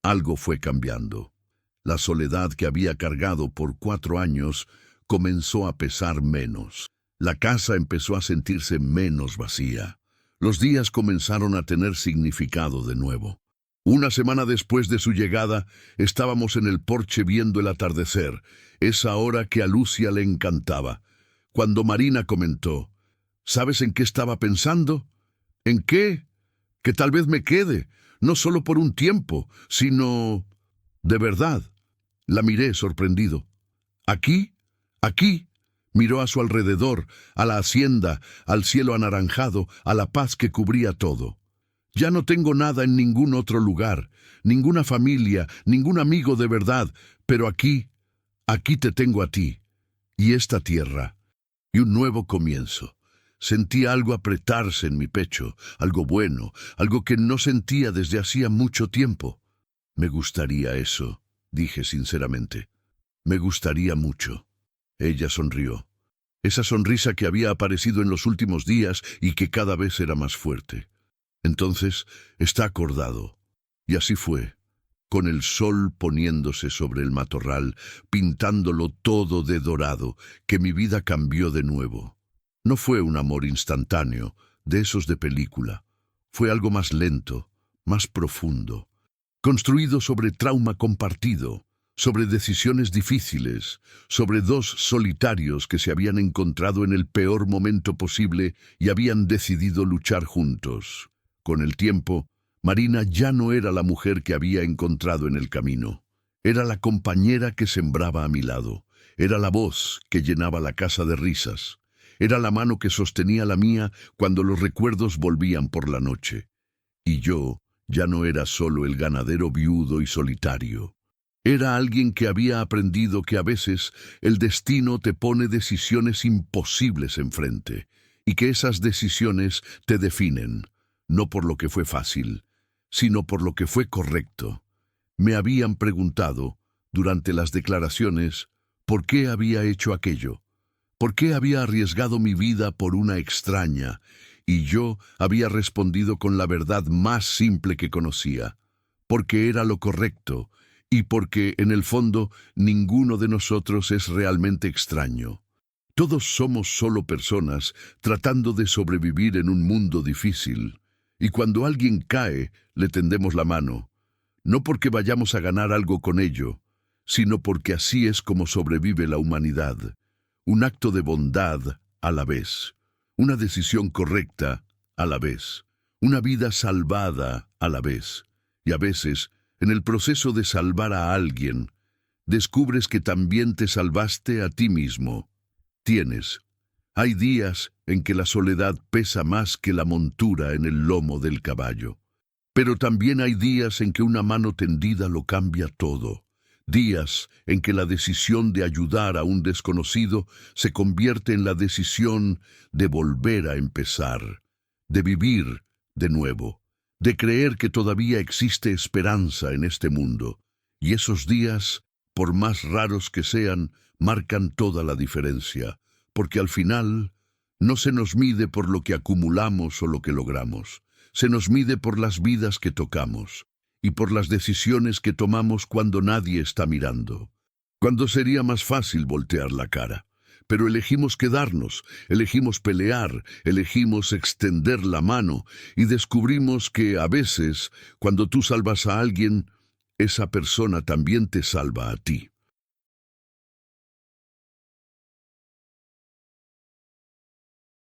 algo fue cambiando. La soledad que había cargado por 4 años comenzó a pesar menos. La casa empezó a sentirse menos vacía. Los días comenzaron a tener significado de nuevo. Una semana después de su llegada, estábamos en el porche viendo el atardecer, esa hora que a Lucia le encantaba, cuando Marina comentó: ¿sabes en qué estaba pensando? ¿En qué? Que tal vez me quede, no solo por un tiempo, sino... ¿De verdad? La miré sorprendido. ¿Aquí? ¿Aquí? Miró a su alrededor, a la hacienda, al cielo anaranjado, a la paz que cubría todo. Ya no tengo nada en ningún otro lugar, ninguna familia, ningún amigo de verdad, pero aquí te tengo a ti, y esta tierra, y un nuevo comienzo. Sentí algo apretarse en mi pecho, algo bueno, algo que no sentía desde hacía mucho tiempo. Me gustaría eso, dije sinceramente. Me gustaría mucho. Ella sonrió. Esa sonrisa que había aparecido en los últimos días y que cada vez era más fuerte. Entonces, está acordado. Y así fue, con el sol poniéndose sobre el matorral, pintándolo todo de dorado, que mi vida cambió de nuevo. No fue un amor instantáneo, de esos de película. Fue algo más lento, más profundo, construido sobre trauma compartido, sobre decisiones difíciles, sobre dos solitarios que se habían encontrado en el peor momento posible y habían decidido luchar juntos. Con el tiempo, Marina ya no era la mujer que había encontrado en el camino. Era la compañera que sembraba a mi lado. Era la voz que llenaba la casa de risas. Era la mano que sostenía la mía cuando los recuerdos volvían por la noche. Y yo ya no era solo el ganadero viudo y solitario. Era alguien que había aprendido que a veces el destino te pone decisiones imposibles enfrente, y que esas decisiones te definen, no por lo que fue fácil, sino por lo que fue correcto. Me habían preguntado, durante las declaraciones, por qué había hecho aquello, por qué había arriesgado mi vida por una extraña, y yo había respondido con la verdad más simple que conocía, porque era lo correcto, y porque, en el fondo, ninguno de nosotros es realmente extraño. Todos somos solo personas tratando de sobrevivir en un mundo difícil, y cuando alguien cae, le tendemos la mano, no porque vayamos a ganar algo con ello, sino porque así es como sobrevive la humanidad. Un acto de bondad a la vez, una decisión correcta a la vez, una vida salvada a la vez, y a veces, en el proceso de salvar a alguien, descubres que también te salvaste a ti mismo. Hay días en que la soledad pesa más que la montura en el lomo del caballo. Pero también hay días en que una mano tendida lo cambia todo. Días en que la decisión de ayudar a un desconocido se convierte en la decisión de volver a empezar, de vivir de nuevo, de creer que todavía existe esperanza en este mundo. Y esos días, por más raros que sean, marcan toda la diferencia, porque al final no se nos mide por lo que acumulamos o lo que logramos, se nos mide por las vidas que tocamos y por las decisiones que tomamos cuando nadie está mirando. Cuando sería más fácil voltear la cara, pero elegimos quedarnos, elegimos pelear, elegimos extender la mano y descubrimos que a veces, cuando tú salvas a alguien, esa persona también te salva a ti.